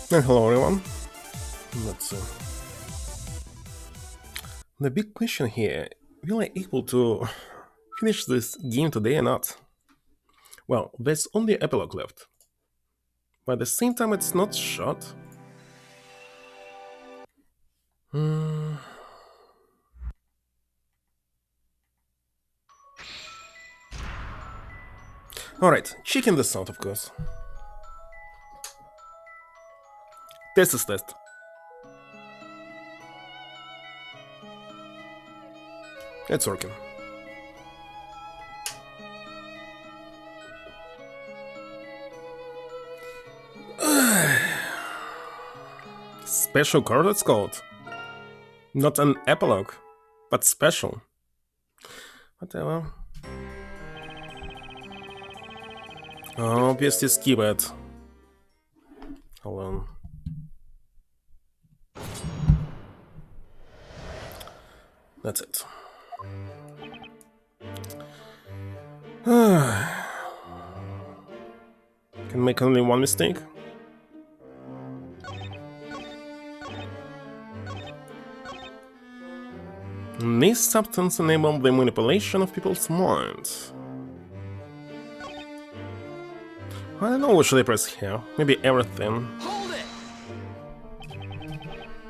And hello everyone. Let's see. The big question here, will I able to finish this game today or not? Well, there's only epilogue left. But at the same time it's not short. Hmm. Alright, checking the sound of course. Test is test. It's working. Special card it's called. Not an epilogue, but special. Whatever. Obviously skip it. Hold on. That's it. Can make only one mistake. This substance enables the manipulation of people's minds. I don't know what should I press here. Maybe everything. Hold it!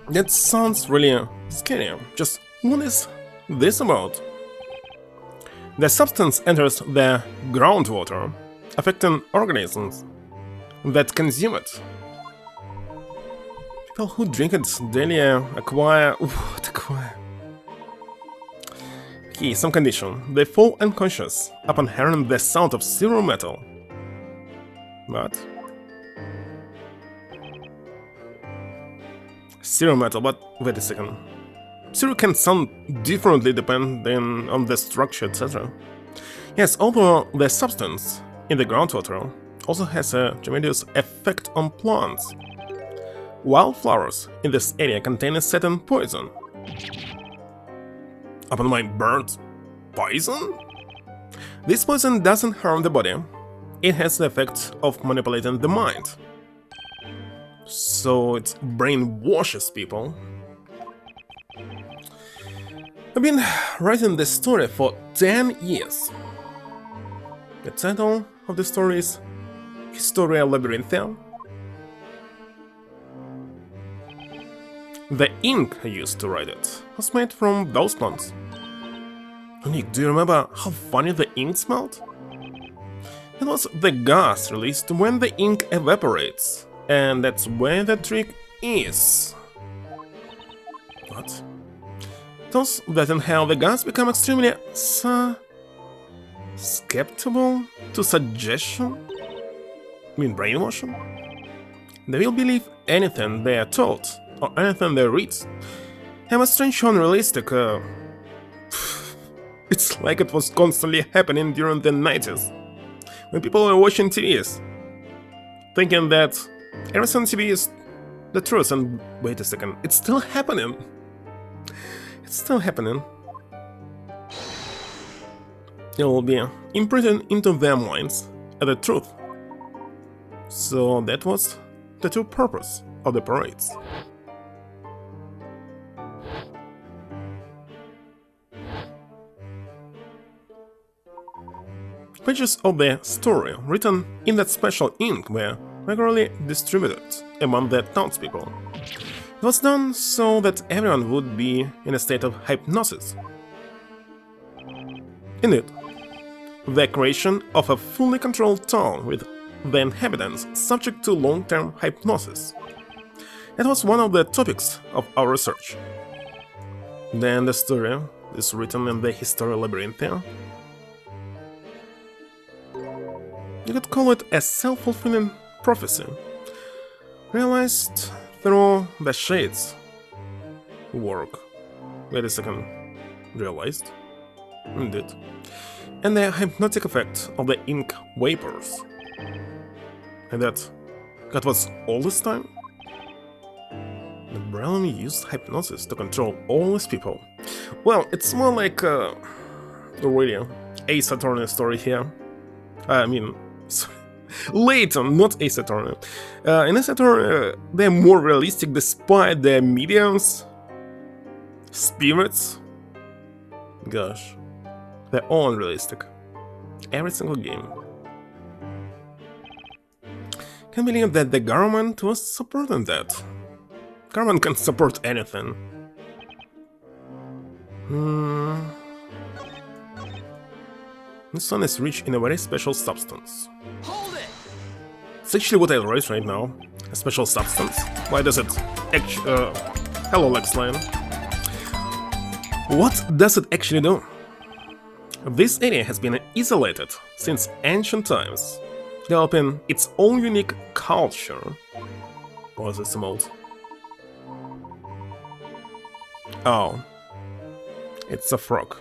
That sounds really scary. Just what is this about? The substance enters the groundwater, affecting organisms that consume it. People who drink it daily acquire... What acquire? Okay, some condition. They fall unconscious upon hearing the sound of zero metal. What? Zero metal, but wait a second. Zero can sound differently depending on the structure, etc. Yes, although the substance in the groundwater also has a tremendous effect on plants. Wildflowers in this area contain a certain poison. Upon my bird, poison? This poison doesn't harm the body. It has the effect of manipulating the mind. So it brainwashes people. I've been writing this story for 10 years. The title of the story is CTR-AVSE-USA. The ink I used to write it was made from those plants. Nick, do you remember how funny the ink smelled? It was the gas released when the ink evaporates, and that's where the trick is. What? Those that inhale the gas become extremely skeptical to suggestion? I mean brainwashing? They will believe anything they are told, or anything they read. I'm a strange unrealistic... It's like it was constantly happening during the 90s, when people were watching TVs, thinking that everything on TV is the truth, and wait a second, it's still happening. It's still happening. It will be imprinted into their minds as the truth. So that was the true purpose of the parades. Pages of the story written in that special ink were regularly distributed among the townspeople. It was done so that everyone would be in a state of hypnosis. Indeed, the creation of a fully controlled town with the inhabitants subject to long-term hypnosis. It was one of the topics of our research. Then the story is written in the CTR-AVSE-USA. You could call it a self-fulfilling prophecy, realized through the shades work. Wait a second. Realized? Indeed. And the hypnotic effect of the ink vapors. And that was all this time? The Brown used hypnosis to control all these people. Well, it's more like really Ace Attorney story here. I mean, Layton, not Ace Attorney. In Ace Attorney, they're more realistic despite their mediums, spirits. Gosh, they're all unrealistic. Every single game. Can't believe that the government was supporting that. Government can support anything. This one is rich in a very special substance. Hold it! It's actually what I write right now. A special substance. Why does it actually... hello, Lexline. What does it actually do? This area has been isolated since ancient times, developing its own unique culture. Or is this emote? Oh. It's a frog.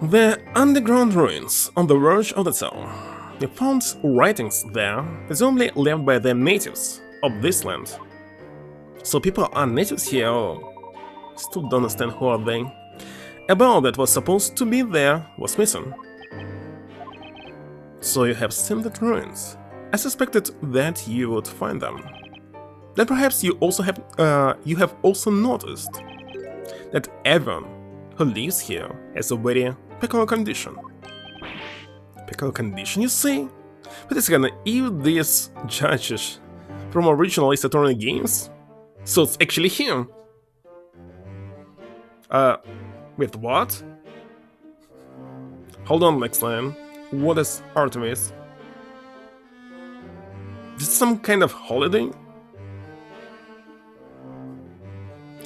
The underground ruins on the verge of the town. We found writings there, presumably left by the natives of this land. So people are natives here, or... Still don't understand who are they. A bell that was supposed to be there was missing. So you have seen the ruins. I suspected that you would find them. Then perhaps you have also noticed that everyone who lives here has a very peculiar condition. Peculiar condition, you see? But it's gonna if these judges from original Ace Attorney games, so it's actually him. With what? Hold on, next line. What is Artemis? Is it some kind of holiday?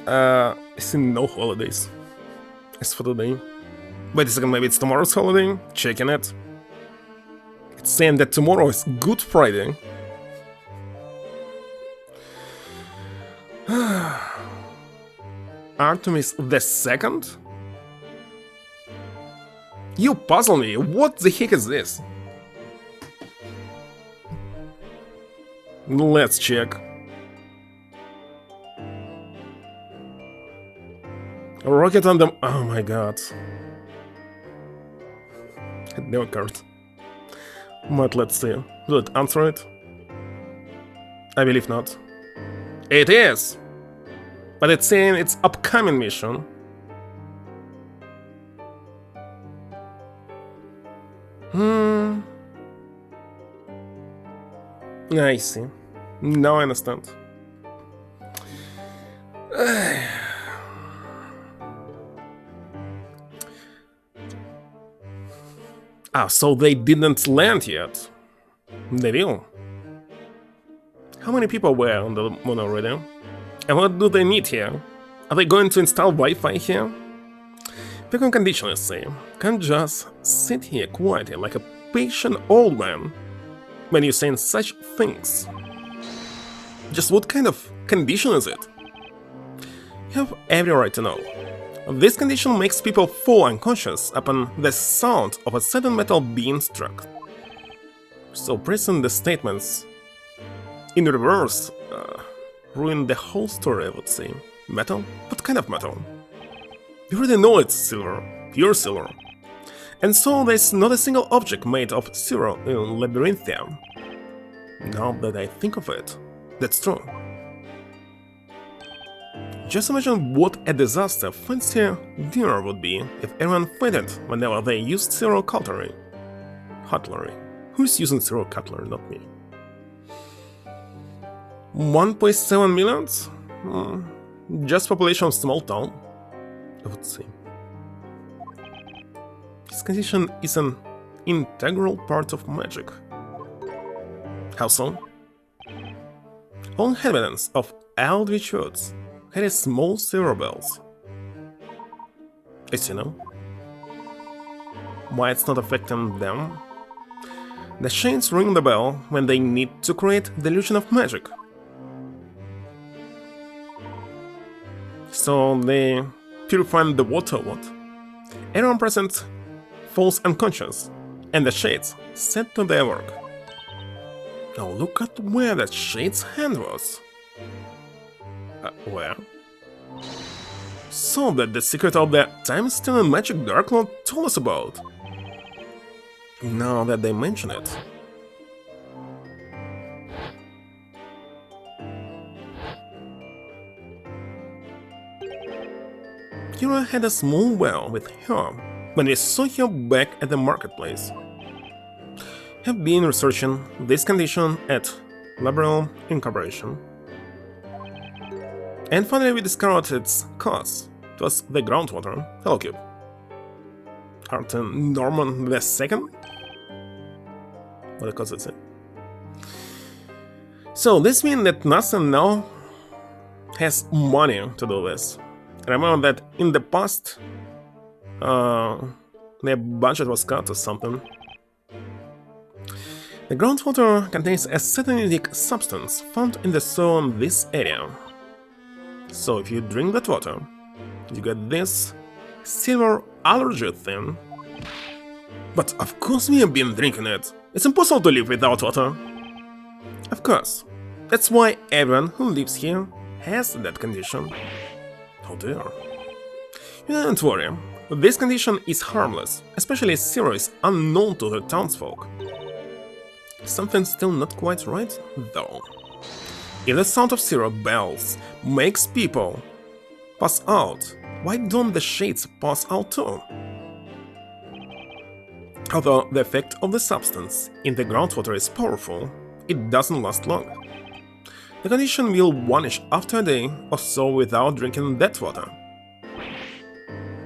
I see no holidays. As for today. Wait a second, maybe it's tomorrow's holiday? Checking it. It's saying that tomorrow is Good Friday. Artemis the Second? You puzzle me, what the heck is this? Let's check. A rocket on them. Oh my god. It never occurred. But let's see. Will it answer it? I believe not. It is! But it's saying it's upcoming mission. I see. Now I understand. So they didn't land yet. They will. How many people were on the moon already? And what do they need here? Are they going to install Wi-Fi here? Pick on condition, let's say. Can't just sit here quietly like a patient old man when you're saying such things. Just what kind of condition is it? You have every right to know. This condition makes people fall unconscious upon the sound of a sudden metal being struck. So pressing the statements in reverse ruin the whole story, I would say. Metal? What kind of metal? You already know it's silver, pure silver. And so there's not a single object made of silver in Labyrinthia. Now that I think of it, that's true. Just imagine what a disaster fancy dinner would be if everyone fainted whenever they used zero cutlery. Cutlery. Who's using zero cutlery? Not me. 1.7 millions? Just population of small town, I would say. This condition is an integral part of magic. How so? All inhabitants of Eldritch Woods carry small silver bells. As you know. Why it's not affecting them? The Shades ring the bell when they need to create the illusion of magic. So they purify the water what? Everyone present falls unconscious, and the Shades set to their work. Now look at where that Shade's hand was. Where? So that the secret of the time-stealing magic Dark Lord told us about. Now that they mention it. Kira had a small well with her when we saw her back at the marketplace. Have been researching this condition at Laboral Incorporation. And finally we discovered its cause. It was the groundwater. Hello, Cube. Arthur Norman II? What does it say? So this means that NASA now has money to do this. Remember that in the past, their budget was cut or something. The groundwater contains a cyanidic substance found in the soil in this area. So if you drink that water, you get this silver allergy thing. But of course we have been drinking it. It's impossible to live without water. Of course. That's why everyone who lives here has that condition. Oh dear. Don't worry. This condition is harmless, especially as zero is unknown to the townsfolk. Something's still not quite right, though. If the sound of zero bells makes people pass out, why don't the shades pass out too? Although the effect of the substance in the groundwater is powerful, it doesn't last long. The condition will vanish after a day or so without drinking that water.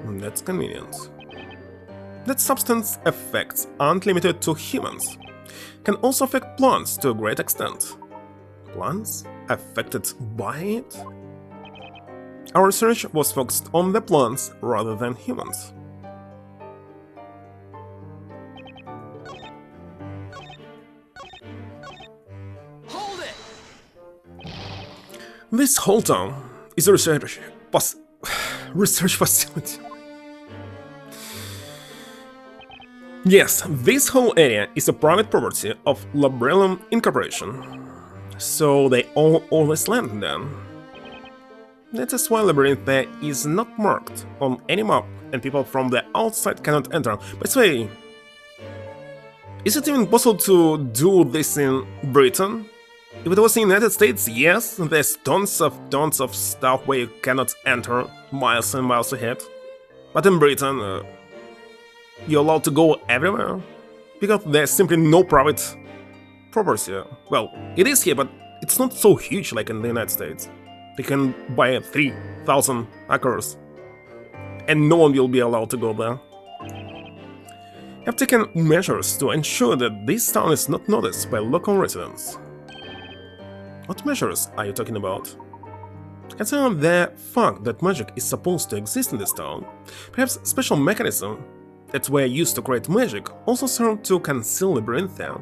That's convenient. That substance effects aren't limited to humans. Can also affect plants to a great extent. Plants affected by it? Our research was focused on the plants rather than humans. Hold it! This whole town is a research facility. Yes, this whole area is a private property of Labrellum Incorporation. So they own all this land then. That is why Labyrinthia is not marked on any map and people from the outside cannot enter. By the way, is it even possible to do this in Britain? If it was in the United States, yes, there's tons of stuff where you cannot enter miles and miles ahead. But in Britain, you're allowed to go everywhere, because there's simply no private property. Well, it is here, but it's not so huge like in the United States. They can buy 3,000 acres, and no one will be allowed to go there. I've taken measures to ensure that this town is not noticed by local residents. What measures are you talking about? Considering the fact that magic is supposed to exist in this town, perhaps special mechanism that were used to create magic also serve to conceal Labyrinthia.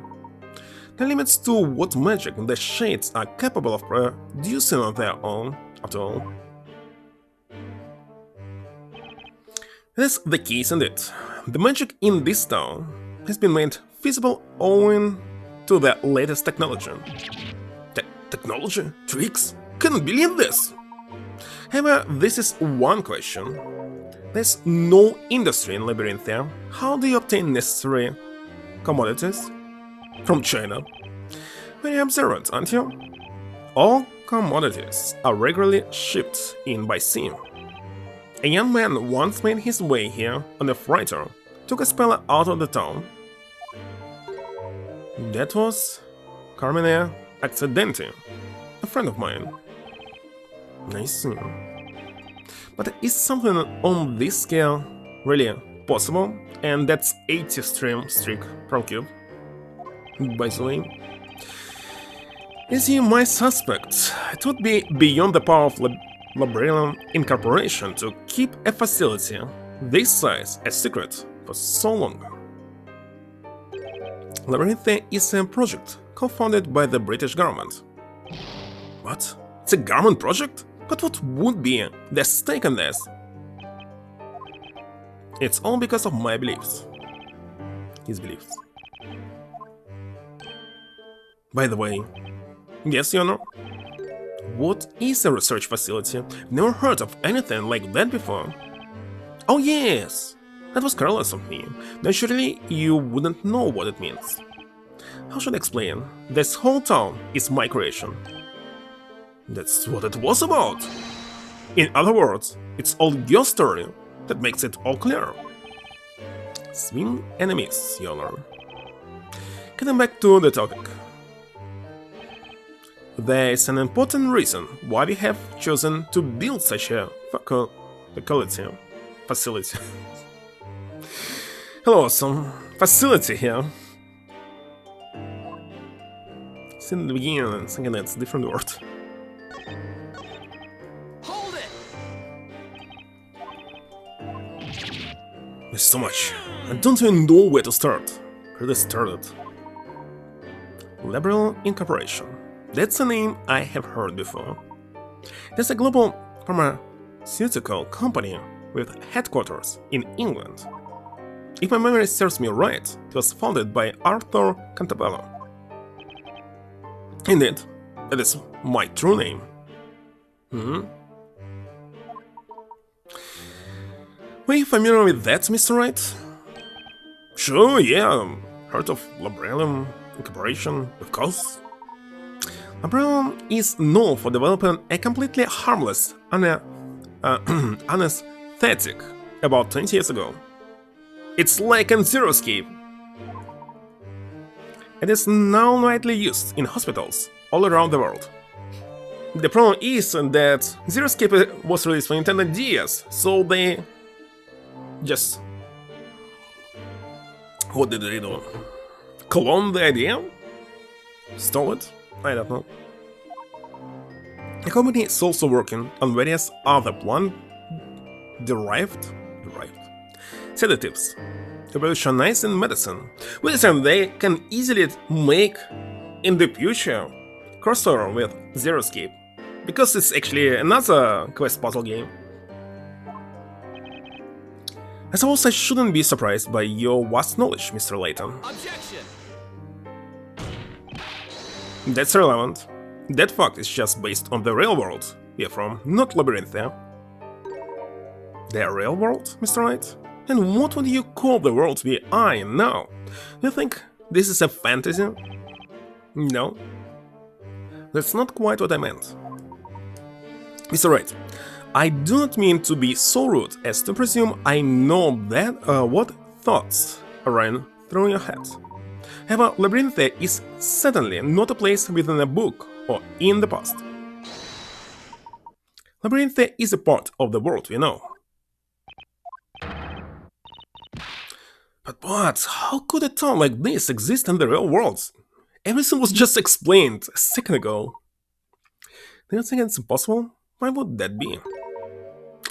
The limits to what magic the shades are capable of producing on their own, after all. That's the case indeed. The magic in this town has been made feasible owing to the latest technology. Technology? Tricks? Can't believe this! However, this is one question. There's no industry in Labyrinthia. How do you obtain necessary commodities? From China. Very observant, aren't you? All commodities are regularly shipped in by sea. A young man once made his way here on a freighter, took a speller out of the town. That was Carmine Accidenti, a friend of mine. I see. But is something on this scale really possible? And that's 80 streak from Cube. By the way, is he my suspect? It would be beyond the power of Labrellum Incorporation to keep a facility this size a secret for so long. Labyrinthia is a project co-funded by the British government. What? It's a government project? But what would be the stake in this? It's all because of my beliefs. His beliefs. By the way, yes, you know, what is a research facility? Never heard of anything like that before. Oh yes, That was careless of me. Naturally, you wouldn't know what it means. How should I explain? This whole town is my creation. That's what it was about. In other words, it's all your story that makes it all clear. Swing and a miss, you learn. Getting back to the topic. There is an important reason why we have chosen to build such a facility. Hello, awesome. Facility here. It's in the beginning and thinking it's a different word. Hold it! There's so much. I don't even know where to start. Where to start it? Liberal Incorporation. That's a name I have heard before. It's a global pharmaceutical company with headquarters in England. If my memory serves me right, it was founded by Arthur Cantabello. Indeed, that is my true name. Were you familiar with that, Mr. Wright? Sure, yeah, heard of Liberal Incorporation, of course. Liberal is known for developing a completely harmless anesthetic about 20 years ago. It's like an Zero Escape. It is now widely used in hospitals all around the world. The problem is that Zero Escape was released for Nintendo DS, so they just... What did they do? Clone the idea? Stole it? I don't know. The company is also working on various other plant-derived sedatives to revolutionize in medicine, which they can easily make in the future crossover with Zero Escape, because it's actually another quest puzzle game. I suppose I shouldn't be surprised by your vast knowledge, Mr. Layton. Objection! That's irrelevant. That fact is just based on the real world we are from, not Labyrinthia. The real world, Mr. Wright? And what would you call the world we are in now? Do you think this is a fantasy? No. That's not quite what I meant. Mr. Wright, I do not mean to be so rude as to presume I know that what thoughts ran through your head. However, Labyrinthia is certainly not a place within a book or in the past. Labyrinthia is a part of the world we know. But what? How could a town like this exist in the real world? Everything was just explained a second ago. Do you think it's impossible? Why would that be?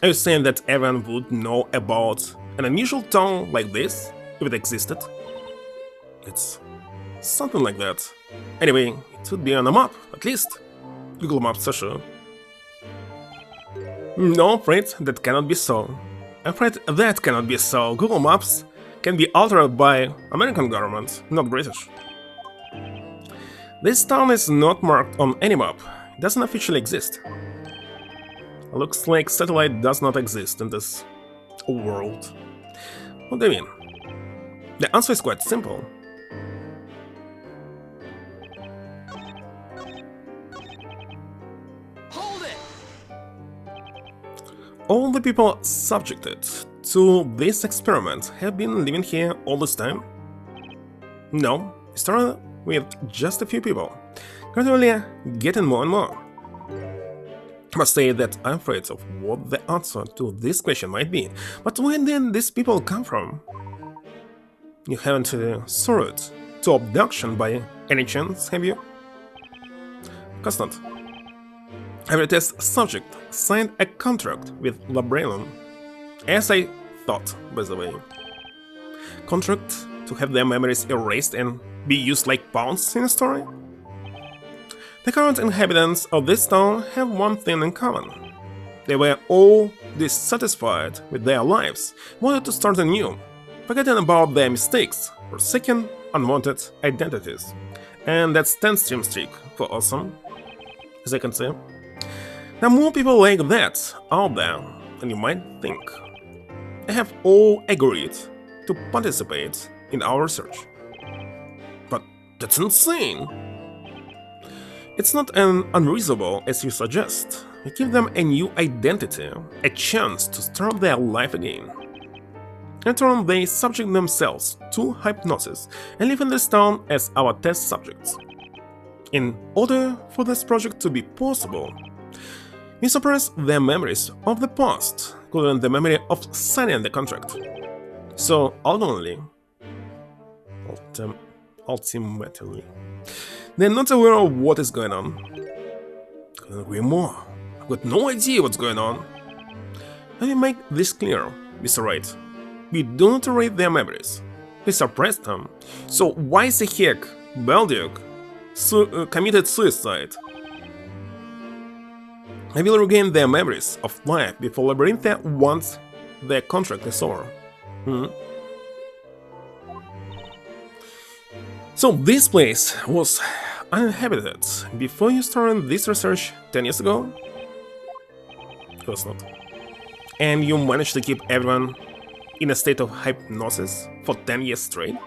Are you saying that everyone would know about an unusual town like this if it existed? It's something like that. Anyway, it would be on a map, at least. Google Maps for sure. No, I'm afraid that cannot be so. I'm afraid that cannot be so. Google Maps can be altered by American government, not British. This town is not marked on any map. It doesn't officially exist. Looks like satellite does not exist in this world. What do you mean? The answer is quite simple. Hold it! All the people subjected to this experiment have been living here all this time? No, it started with just a few people, gradually getting more and more. I must say that I'm afraid of what the answer to this question might be, but where did these people come from? You haven't sorted to abduction by any chance, have you? Of course not. Every test subject signed a contract with Labrelon, as I thought, by the way. Contract to have their memories erased and be used like pawns in a story? The current inhabitants of this town have one thing in common. They were all dissatisfied with their lives, wanted to start anew, forgetting about their mistakes, or seeking unwanted identities. And that's 10 stream streak for awesome, as I can say. There are more people like that out there than you might think. they have all agreed to participate in our research. But that's insane! It's not as unreasonable as you suggest. We give them a new identity, a chance to start their life again. In turn, they subject themselves to hypnosis and live in this town as our test subjects. In order for this project to be possible, we suppress their memories of the past, including the memory of signing the contract. So ultimately, they're not aware of what is going on. Couldn't agree more. I've got no idea what's going on. Let me make this clear, Mr. Wright. We do not read their memories. We suppress them. So why the heck Belduke committed suicide? I will regain their memories of life before Labyrinthia once their contract is over. So this place was uninhabited before you started this research 10 years ago? It was not. And you managed to keep everyone in a state of hypnosis for 10 years straight?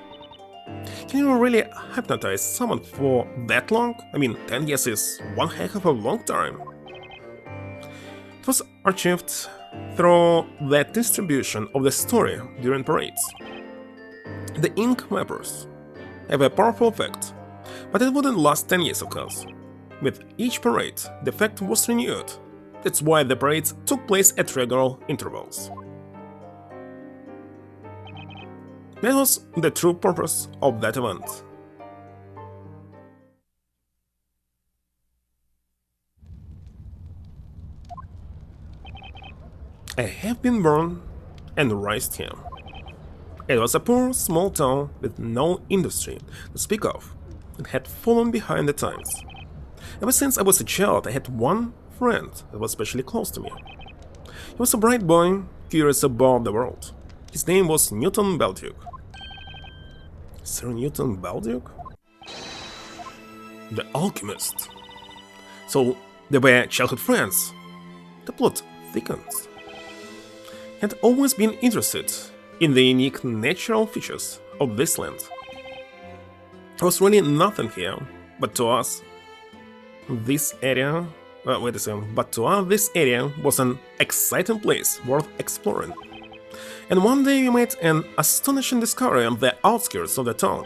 Can you really hypnotize someone for that long? I mean, 10 years is one heck of a long time. It was archived through the distribution of the story during parades. The ink vapors have a powerful effect, but it wouldn't last 10 years of course. With each parade, the effect was renewed. That's why the parades took place at regular intervals. That was the true purpose of that event. I have been born and raised here. It was a poor, small town with no industry to speak of, and had fallen behind the times. Ever since I was a child, I had one friend that was especially close to me. He was a bright boy, curious about the world. His name was Newton Belduke. Sir Newton Belduke? The alchemist. So they were childhood friends. The plot thickens. He had always been interested in the unique natural features of this land. There was really nothing here, but to us, this area... wait a second, but to us this area was an exciting place worth exploring. And one day we made an astonishing discovery on the outskirts of the town.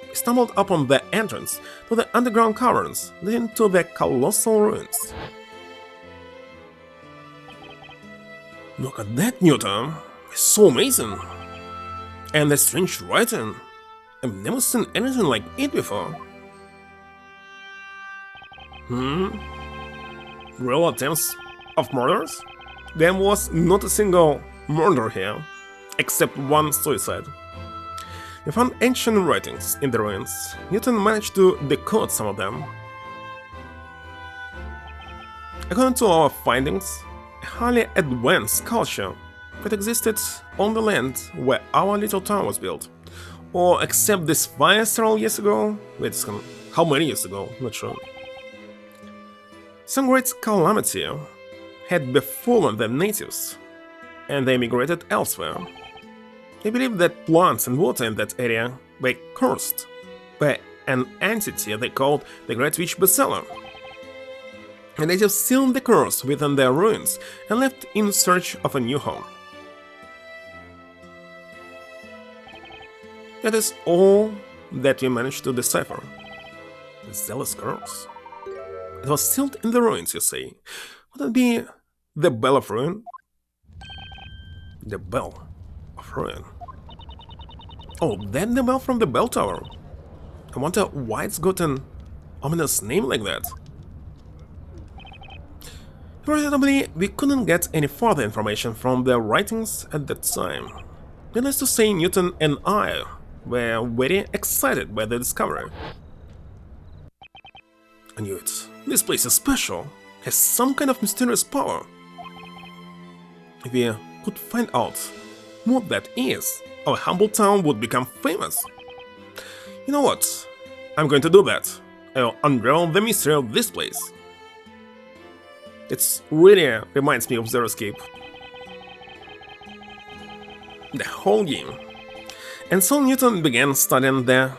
We stumbled upon the entrance to the underground caverns leading to the colossal ruins. Look at that, Newton! It's so amazing! And the strange writing! I've never seen anything like it before. Real attempts of murders? There was not a single murder here, except one suicide. We found ancient writings in the ruins. Newton managed to decode some of them. According to our findings, a highly advanced culture that existed on the land where our little town was built. Or except this fire several years ago? Wait a second, how many years ago? Not sure. Some great calamity had befallen the natives, and they migrated elsewhere. They believed that plants and water in that area were cursed by an entity they called the Great Witch Bacilla. And they just sealed the curse within their ruins and left in search of a new home. That is all that we managed to decipher. The zealous curse. It was sealed in the ruins, you say. Would it be the Bell of Ruin? The Bell of Ruin. Oh, then the bell from the bell tower. I wonder why it's got an ominous name like that. Regrettably, we couldn't get any further information from the writings at that time. Needless to say, Newton and I were very excited by the discovery. I knew it. This place is special, has some kind of mysterious power. If we could find out what that is, our humble town would become famous. You know what? I'm going to do that. I'll unravel the mystery of this place. It really reminds me of Zero Escape. the whole game. And so Newton began studying the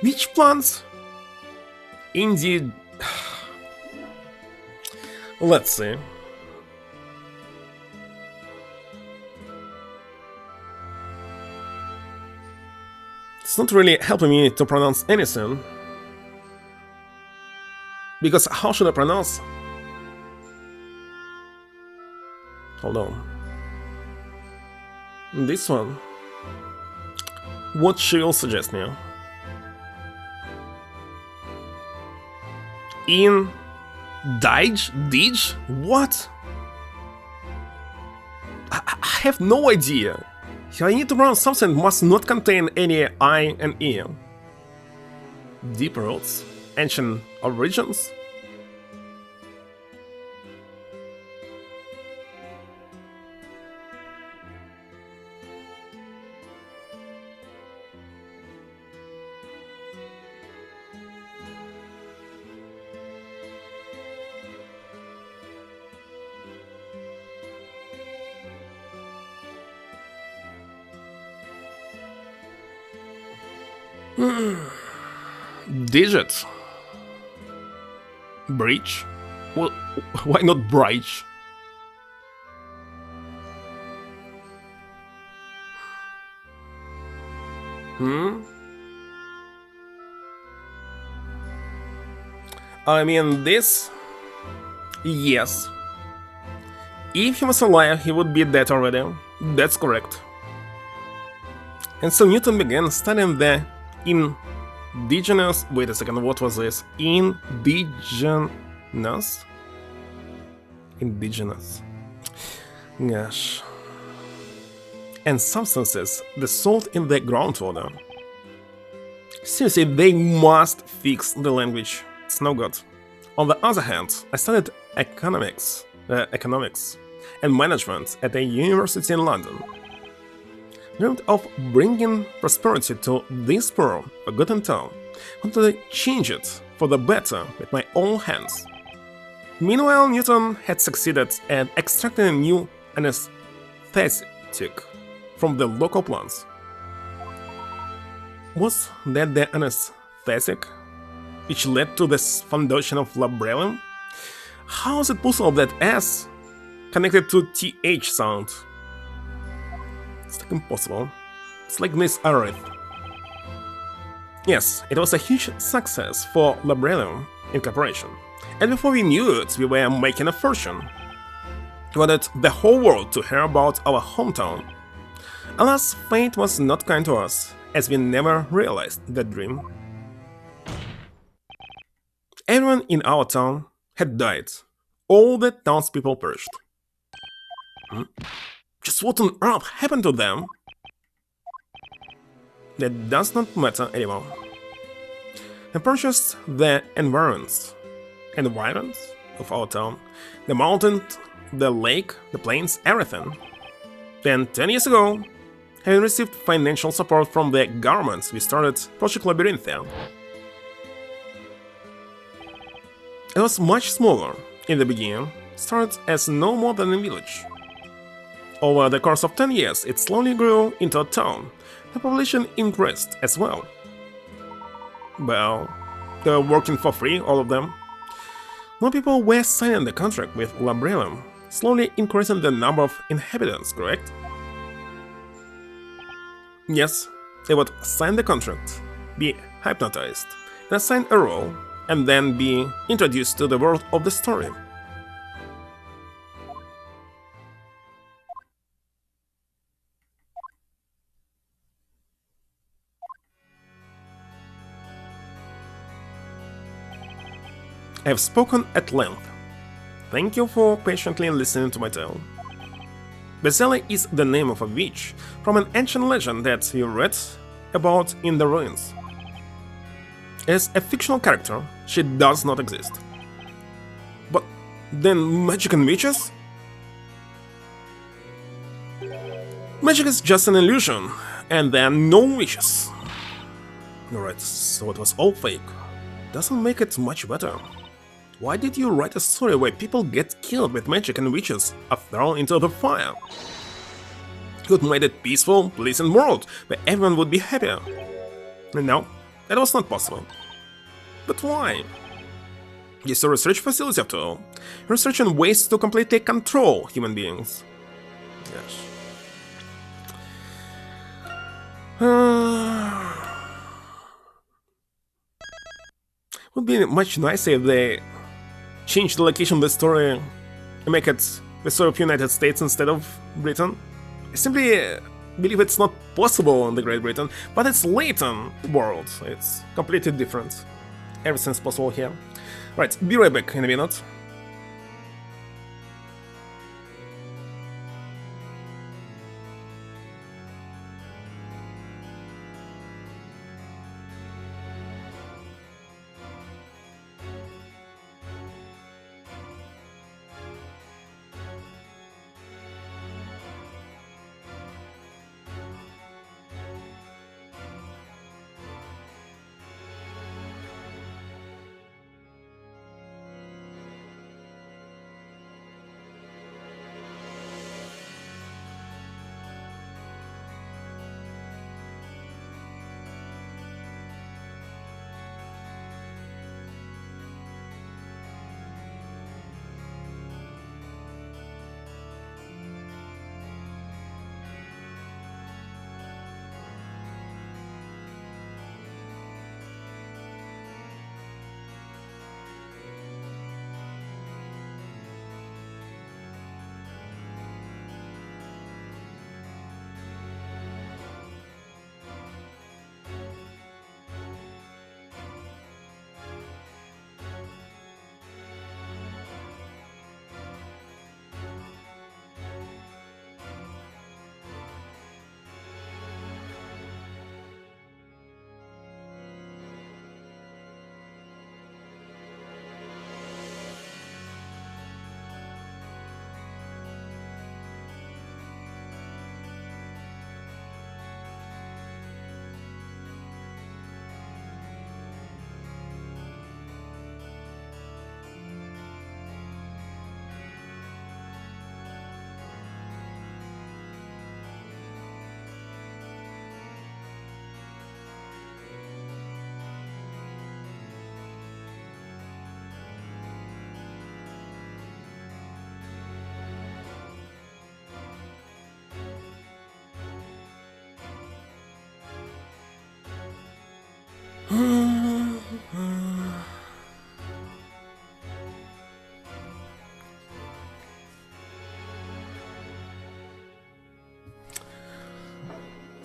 which plants? Indeed. Let's see. It's not really helping me to pronounce anything. Because how should I pronounce? Hold on. This one. What she will suggest me? In Dij? What? I have no idea. I need to pronounce something must not contain any I and E. Deep roots? Ancient origins? Digit. Breach? Well, why not bridge? I mean, this? Yes. If he was alive, he would be dead already. That's correct. And so Newton began studying the indigenous... Wait a second, what was this? Indigenous? Indigenous. Gosh. And substances dissolved in the groundwater. Seriously, they must fix the language. It's no good. On the other hand, I studied economics and management at a university in London. Dreamed of bringing prosperity to this poor, forgotten town. Wanted to change it for the better with my own hands. Meanwhile, Newton had succeeded at extracting a new anesthetic from the local plants. Was that the anesthetic which led to the foundation of labrellum? How is it possible that S connected to TH sound? It's like impossible. It's like this arith. Yes, it was a huge success for Labrellum Incorporation. And before we knew it, we were making a fortune. We wanted the whole world to hear about our hometown. Alas, fate was not kind to us, as we never realized that dream. Everyone in our town had died. All the townspeople perished. Just what on earth happened to them? That does not matter anymore. I purchased the environs of our town. The mountain, the lake, the plains, everything. Then 10 years ago, having received financial support from the government, we started Project Labyrinthia. It was much smaller in the beginning, started as no more than a village. Over the course of 10 years, it slowly grew into a town. The population increased as well. Well, they were working for free, all of them. More people were signing the contract with Labrellum, slowly increasing the number of inhabitants, correct? Yes, they would sign the contract, be hypnotized, and assign a role, and then be introduced to the world of the story. I have spoken at length. Thank you for patiently listening to my tale. Besele is the name of a witch from an ancient legend that you read about in the ruins. As a fictional character, she does not exist. But then magic and witches? Magic is just an illusion, and there are no witches. Alright, so it was all fake. Doesn't make it much better. Why did you write a story where people get killed with magic and witches are thrown into the fire? could make a peaceful, pleasant world where everyone would be happier. And no, that was not possible. But why? It's a research facility after all. Research on ways to completely control human beings. Yes. Would be much nicer if they changed the location of the story and make it the story of United States instead of Britain. I simply believe it's not possible in the Great Britain, but it's Layton world. It's completely different. Everything's possible here. Right, be right back in a minute.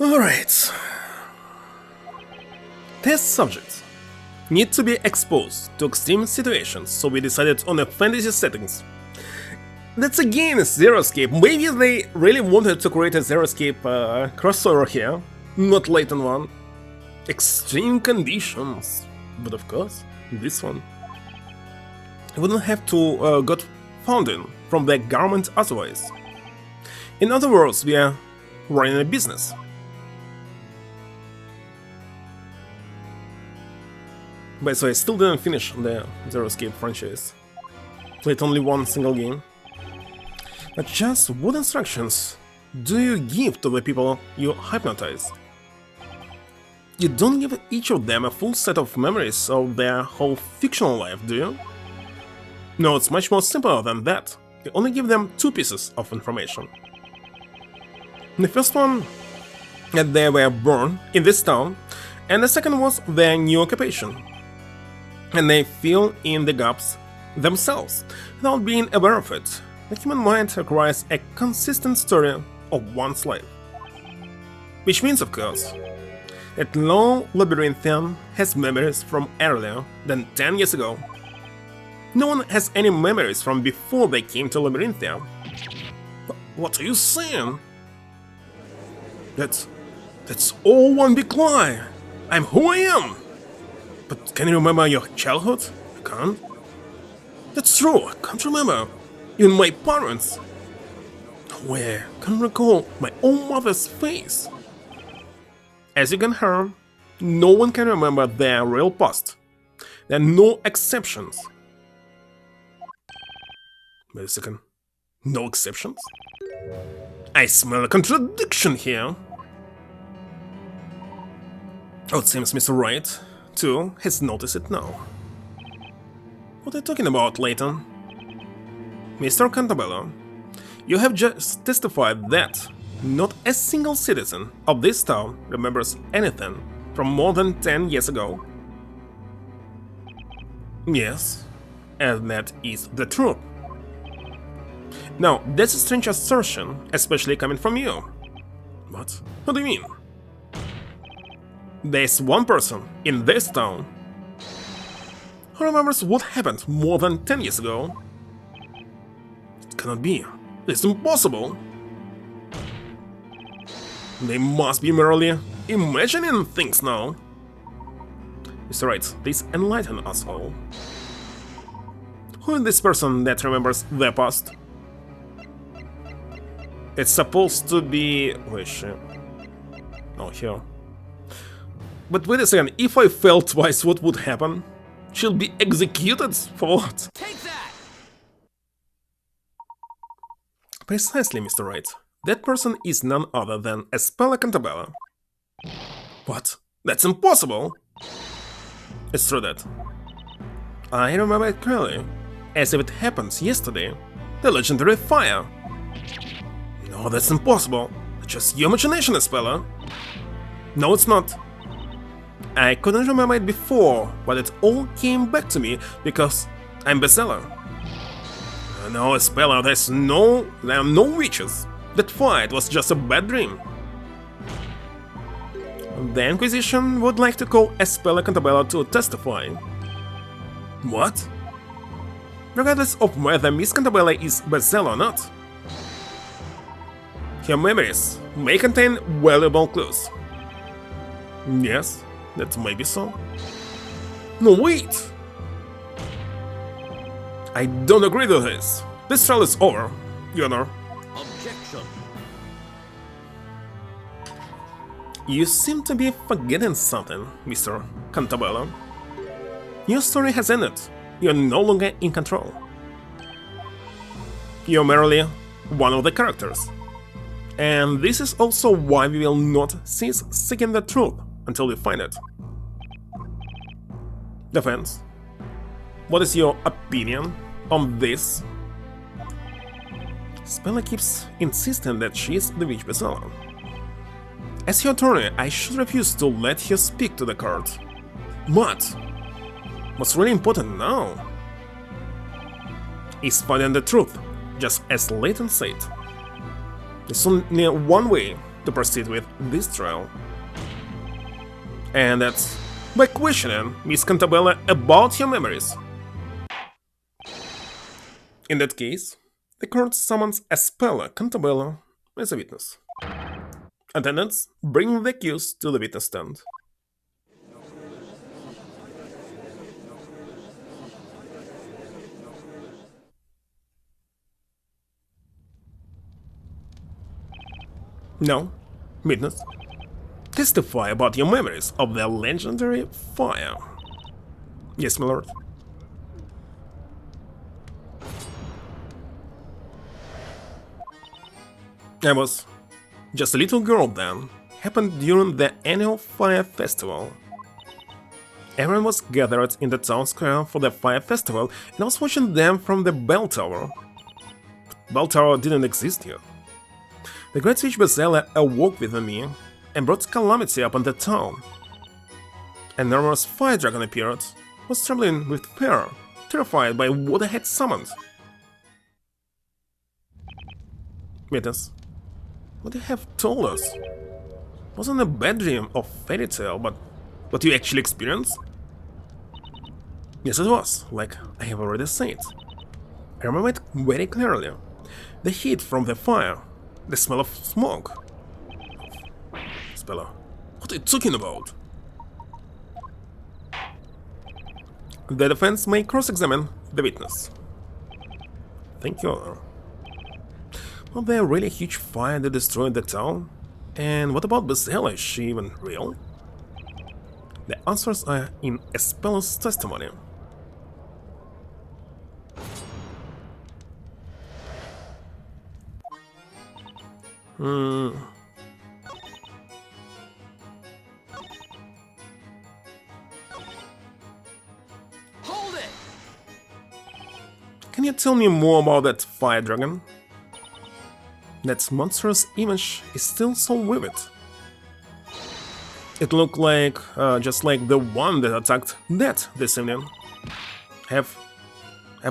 Alright. Test subjects need to be exposed to extreme situations, so we decided on a fantasy settings. That's again a Zero Escape. Maybe they really wanted to create a Zero Escape crossover here, not Layton one. Extreme conditions. But of course, this one. You wouldn't have to got funding from the government otherwise. In other words, we are running a business. By the way, I still didn't finish the Zero Escape franchise. Played only one single game. But just what instructions do you give to the people you hypnotize? You don't give each of them a full set of memories of their whole fictional life, do you? No, it's much more simpler than that. You only give them two pieces of information. The first one, that they were born in this town, and the second was their new occupation. And they fill in the gaps themselves, without being aware of it. The human mind requires a consistent story of one's life. Which means, of course, that no Labyrinthian has memories from earlier than 10 years ago. No one has any memories from before they came to Labyrinthia. What are you saying? That's all one big lie. I'm who I am. But can you remember your childhood? You can't? That's true, I can't remember. Even my parents. No way, I can't recall my own mother's face. As you can hear, no one can remember their real past. There are no exceptions. Wait a second. No exceptions? I smell a contradiction here. Oh, it seems Mr. Wright, too, has noticed it now. What are you talking about, Layton? Mr. Cantabello, you have just testified that not a single citizen of this town remembers anything from more than 10 years ago. Yes, and that is the truth. Now, that's a strange assertion, especially coming from you. What? What do you mean? There's one person in this town who remembers what happened more than 10 years ago. It cannot be. It's impossible. They must be merely imagining things now. Mr. Wright, please enlighten us all. Who is this person that remembers the past? It's supposed to be... where is she? Oh, here. But wait a second, if I fail twice, what would happen? She'll be executed? For what? Take that! Precisely, Mr. Wright. That person is none other than Espella Cantabella. What? That's impossible! It's true that. I remember it clearly, as if it happened yesterday. The legendary fire. No, that's impossible. It's just your imagination, Espella. No, it's not. I couldn't remember it before, but it all came back to me because I'm bestseller. No, Espella, there are no witches. That fight was just a bad dream. The Inquisition would like to call Espella Cantabella to testify. What? Regardless of whether Miss Cantabella is bestseller or not, her memories may contain valuable clues. Yes, that may be so. No, wait! I don't agree to this. This trial is over, Your Honor. Objection. You seem to be forgetting something, Mr. Cantabella. Your story has ended. You're no longer in control. You're merely one of the characters. And this is also why we will not cease seeking the truth until we find it. Defense, what is your opinion on this? Spella keeps insisting that she is the witch bestseller. As your attorney, I should refuse to let her speak to the court. But what's really important now is finding the truth, just as Layton said. There's only one way to proceed with this trial, and that's by questioning Miss Cantabella about her memories. In that case, the court summons Espella Cantabella as a witness. Attendants, bring the accused to the witness stand. Now, witness, testify about your memories of the legendary fire. Yes, my lord. I was just a little girl then. Happened during the annual fire festival. Everyone was gathered in the town square for the fire festival, and I was watching them from the bell tower. Bell tower didn't exist yet. The great witch Bezella awoke within me and brought calamity upon the town. An enormous fire dragon appeared, was trembling with fear, terrified by what I had summoned. Witness, what you have told us wasn't a bad dream or fairy tale, but what you actually experienced? Yes, it was, like I have already said. I remember it very clearly. The heat from the fire, the smell of smoke. Spella, what are you talking about? The defense may cross-examine the witness. Thank you. Was there really a huge fire that destroyed the town? And what about Bezella? Is she even real? The answers are in Espella's testimony. Hmm. Hold it! Can you tell me more about that fire dragon? That monstrous image is still so vivid. It looked like just like the one that attacked Dad this evening. Have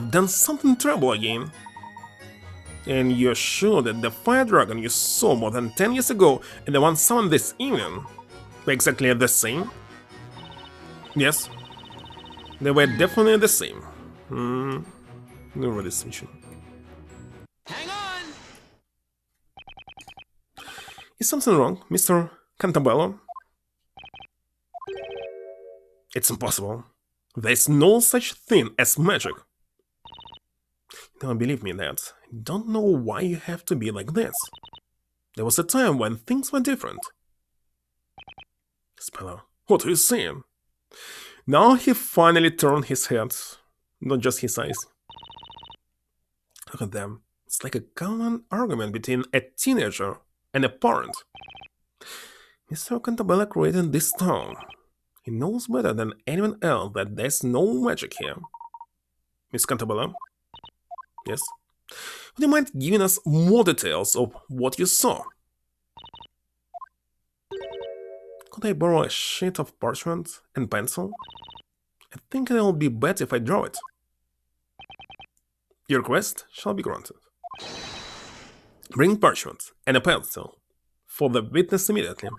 done something terrible again. And you're sure that the fire dragon you saw more than 10 years ago and the one summoned this evening were exactly the same? Yes, they were definitely the same. No distinction. Hang on! Is something wrong, Mr. Cantabello? It's impossible. There's no such thing as magic. Don't believe me in that. I don't know why you have to be like this. There was a time when things were different. Speller, what are you saying? Now he finally turned his head, not just his eyes. Look at them. It's like a common argument between a teenager and a parent. Mr. Cantabella created this town. He knows better than anyone else that there's no magic here. Miss Cantabella? Yes? Would you mind giving us more details of what you saw? Could I borrow a sheet of parchment and pencil? I think it'll be better if I draw it. Your request shall be granted. Bring parchment and a pencil for the witness immediately.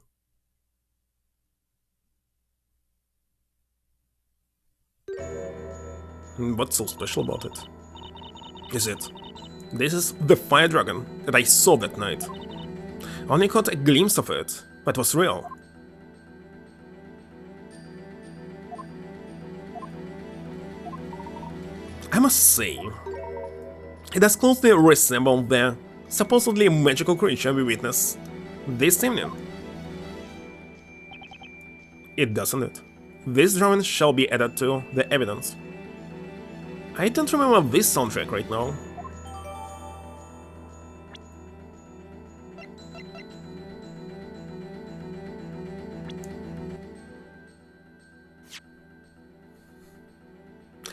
What's so special about it? Is it? This is the fire dragon that I saw that night. I only caught a glimpse of it, but it was real. I must say, it does closely resemble the supposedly magical creature we witnessed this evening. It doesn't it? This drawing shall be added to the evidence. I don't remember this soundtrack right now.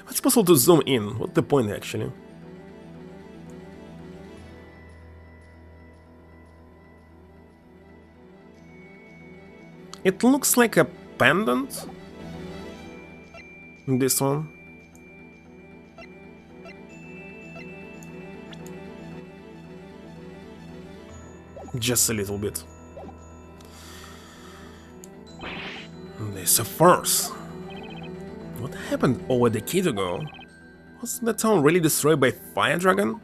It's possible to zoom in. What's the point actually? It looks like a pendant. This one. Just a little bit. This is a farce. What happened over a decade ago? Was the town really destroyed by fire dragon?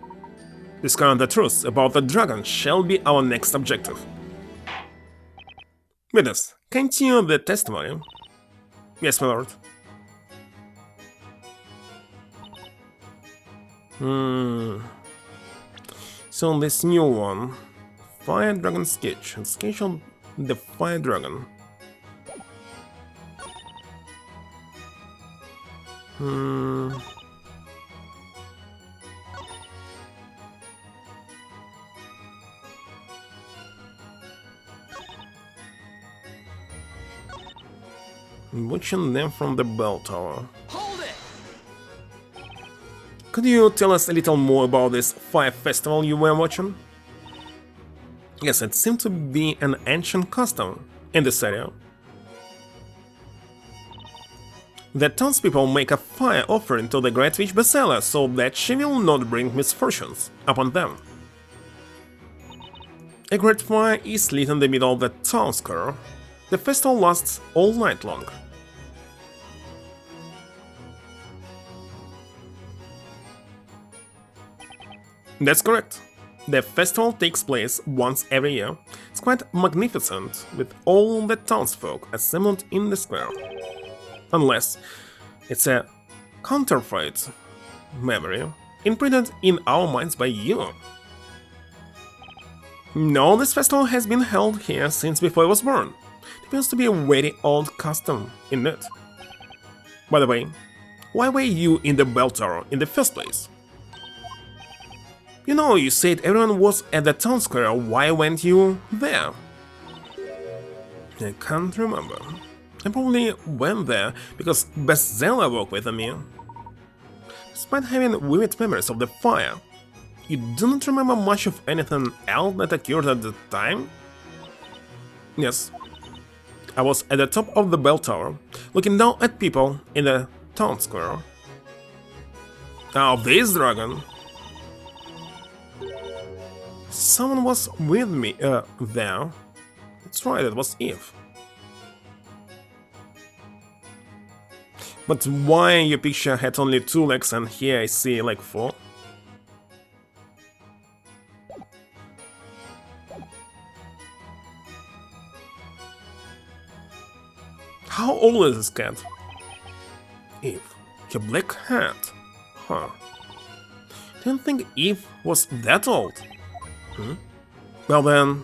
Discovering the truth about the dragon shall be our next objective. Witness, continue the testimony. Yes, my lord. So this new one. Fire Dragon sketch. Sketch on the Fire Dragon. Watching them from the bell tower. Hold it! Could you tell us a little more about this fire festival you were watching? Yes, it seemed to be an ancient custom in this area. The townspeople make a fire offering to the Great Witch Basella so that she will not bring misfortunes upon them. A great fire is lit in the middle of the town square. The festival lasts all night long. That's correct. The festival takes place once every year. It's quite magnificent, with all the townsfolk assembled in the square. Unless it's a counterfeit memory imprinted in our minds by you. No, this festival has been held here since before I was born. It appears to be a very old custom, isn't it? By the way, why were you in the bell tower in the first place? You know, you said everyone was at the town square. Why weren't you there? I can't remember. I probably went there because Bestseller worked with me. Despite having vivid memories of the fire, you do not remember much of anything else that occurred at the time? Yes. I was at the top of the bell tower, looking down at people in the town square. Oh, this dragon! Someone was with me, there. That's right, it was Eve. But why your picture had only 2 legs and here I see like 4? How old is this cat? Eve, your black hat. Huh. Didn't think Eve was that old. Well then...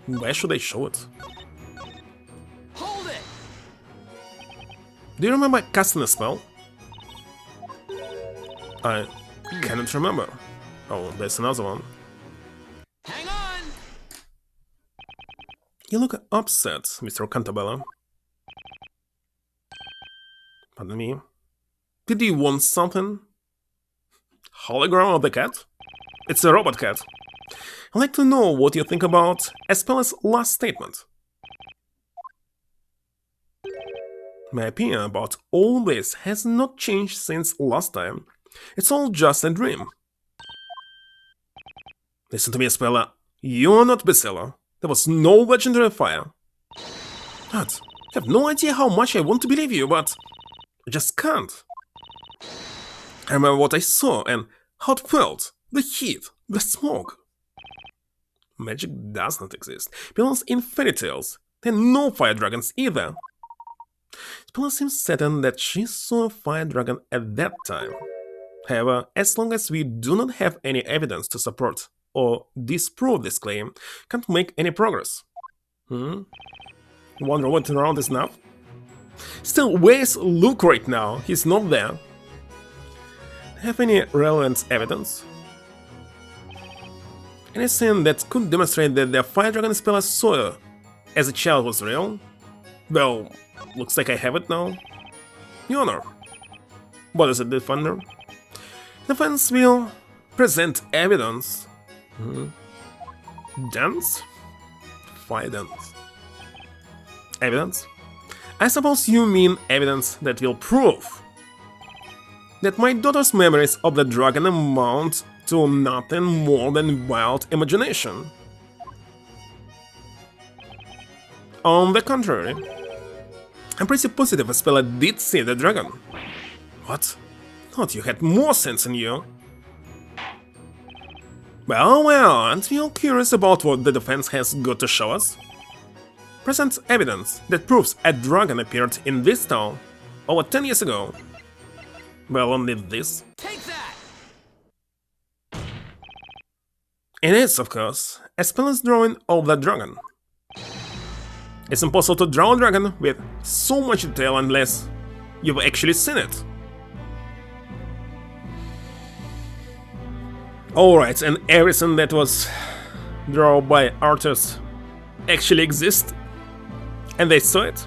Where should I show it? Hold it! Do you remember casting a spell? I cannot remember. Oh, there's another one. Hang on! You look upset, Mr. Cantabella. Pardon me. Did you want something? Hologram of the cat? It's a robot cat. I'd like to know what you think about Espella's last statement. My opinion about all this has not changed since last time. It's all just a dream. Listen to me, Espella. You're not Bestseller. There was no legendary fire. What? I have no idea how much I want to believe you, but I just can't. I remember what I saw and how it felt. The heat, the smoke. Magic does not exist. Belongs in fairy tales. There are no fire dragons either. Spella seems certain that she saw a fire dragon at that time. However, as long as we do not have any evidence to support or disprove this claim, can't make any progress. Wonder what around is now? Still, where's Luke right now? He's not there. Have any relevant evidence? Anything that could demonstrate that the fire dragon Spella saw as a child was real? Well, looks like I have it now. Your Honor. What is it, Defender? Defense will present evidence. Dance? Fire dance. Evidence? I suppose you mean evidence that will prove that my daughter's memories of the dragon amount to nothing more than wild imagination. On the contrary, I'm pretty positive Spella did see the dragon. What? Thought you had more sense in you. Well, aren't we all curious about what the defense has got to show us? Present evidence that proves a dragon appeared in this town over 10 years ago. Well, only this. Take that! It is, of course, a Spella's drawing of the dragon. It's impossible to draw a dragon with so much detail unless you've actually seen it. Alright, and everything that was drawn by artists actually exists? And they saw it?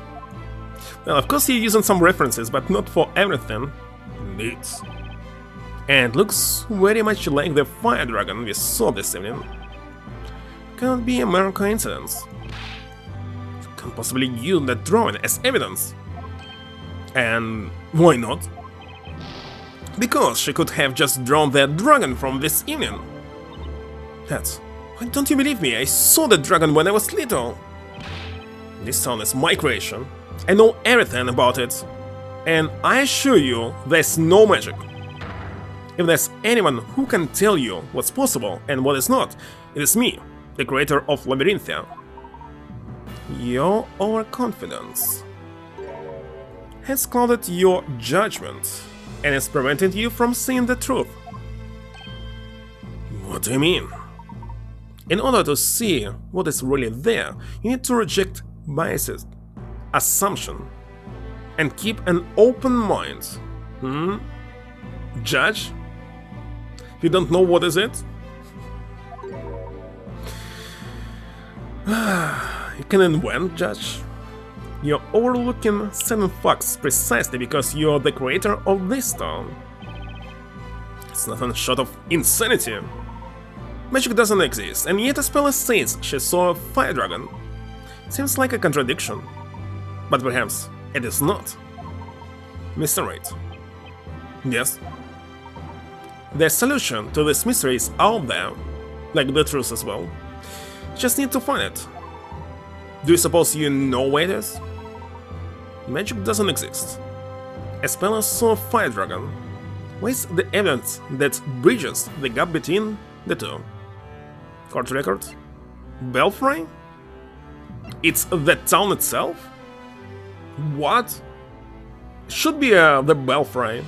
Well, of course you're using some references, but not for everything. Indeed. And looks very much like the fire dragon we saw this evening. Cannot be a mere coincidence. Can't possibly use that drawing as evidence. And why not? Because she could have just drawn the dragon from this evening. That's... Why don't you believe me? I saw the dragon when I was little. This town is my creation. I know everything about it. And I assure you, there's no magic. If there's anyone who can tell you what's possible and what is not, it is me, the creator of Labyrinthia. Your overconfidence has clouded your judgment and has prevented you from seeing the truth. What do you mean? In order to see what is really there, you need to reject biases assumption and keep an open mind. Judge? You don't know what is it? You can invent, Judge. You're overlooking certain facts precisely because you're the creator of this town. It's nothing short of insanity. Magic doesn't exist, and yet Aspella says she saw a fire dragon. Seems like a contradiction. But perhaps it is not. Mr. Wright. Yes? The solution to this mystery is out there, like the truth as well. Just need to find it. Do you suppose you know where it is? Magic doesn't exist. Aspella saw a fire dragon. Where's the evidence that bridges the gap between the two? Court record? Belfry? It's the town itself? What? Should be the Belfry.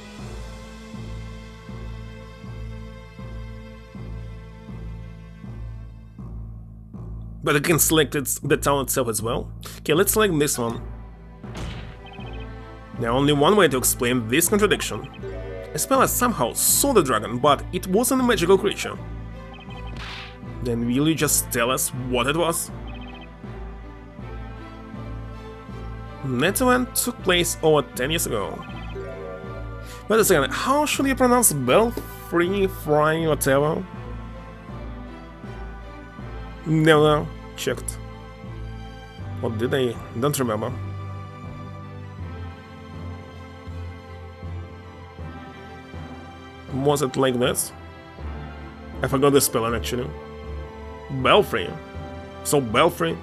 But I can select the town itself as well. Okay, let's select this one. There only one way to explain this contradiction. Aspella somehow saw the dragon, but it wasn't a magical creature. Then will you just tell us what it was? That event took place over 10 years ago. Wait a second, how should you pronounce Belfry, Fry, whatever? Never checked. What did I? Don't remember. Was it like this? I forgot the spelling actually. Belfry. So Belfry.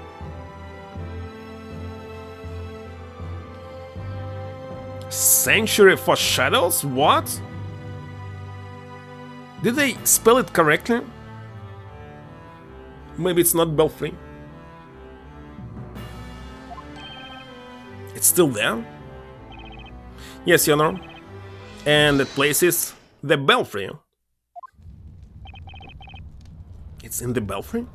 Sanctuary for Shadows? What? Did they spell it correctly? Maybe it's not Belfry. It's still there? Yes, Your Honor. And that place is the Belfry. It's in the Belfry?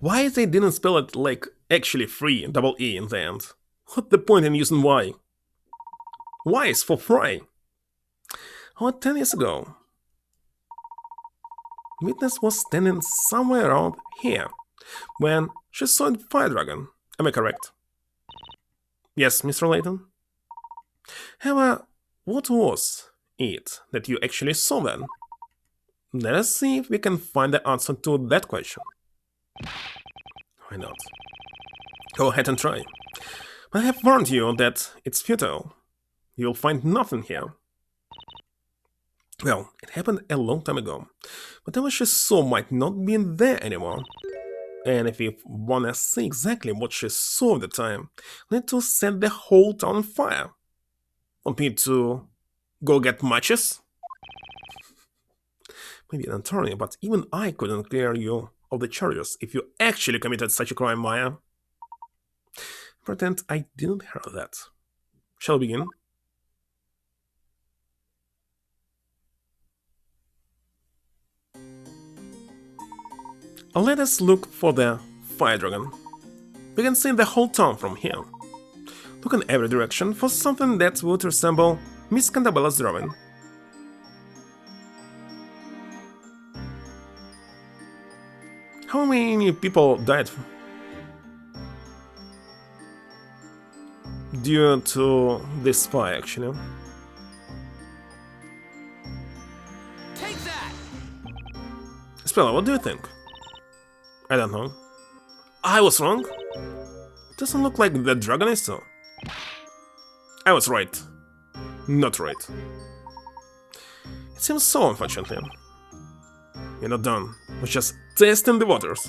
Why they didn't spell it like actually free, double E in the end? What's the point in using Y? Y is for Fry. Oh, 10 years ago. Witness was standing somewhere around here when she saw a fire dragon. Am I correct? Yes, Mr. Layton? However, what was it that you actually saw then? Let us see if we can find the answer to that question. Why not? Go ahead and try. But I have warned you that it's futile. You'll find nothing here. Well, it happened a long time ago. Whatever she saw might not be there anymore. And if you wanna see exactly what she saw at the time, need to set the whole town on fire. Want me to go get matches? Maybe an attorney, but even I couldn't clear you of the charges if you actually committed such a crime, Maya. Pretend I didn't hear that. Shall we begin? Let us look for the fire dragon. We can see the whole town from here. Look in every direction for something that would resemble Miss Cantabella's drawing. How many people died due to this fire, actually? Take that! Spella, what do you think? I don't know. I was wrong? Doesn't look like the dragon is so. I was right. Not right. It seems so, unfortunately. You're not done. We're just testing the waters.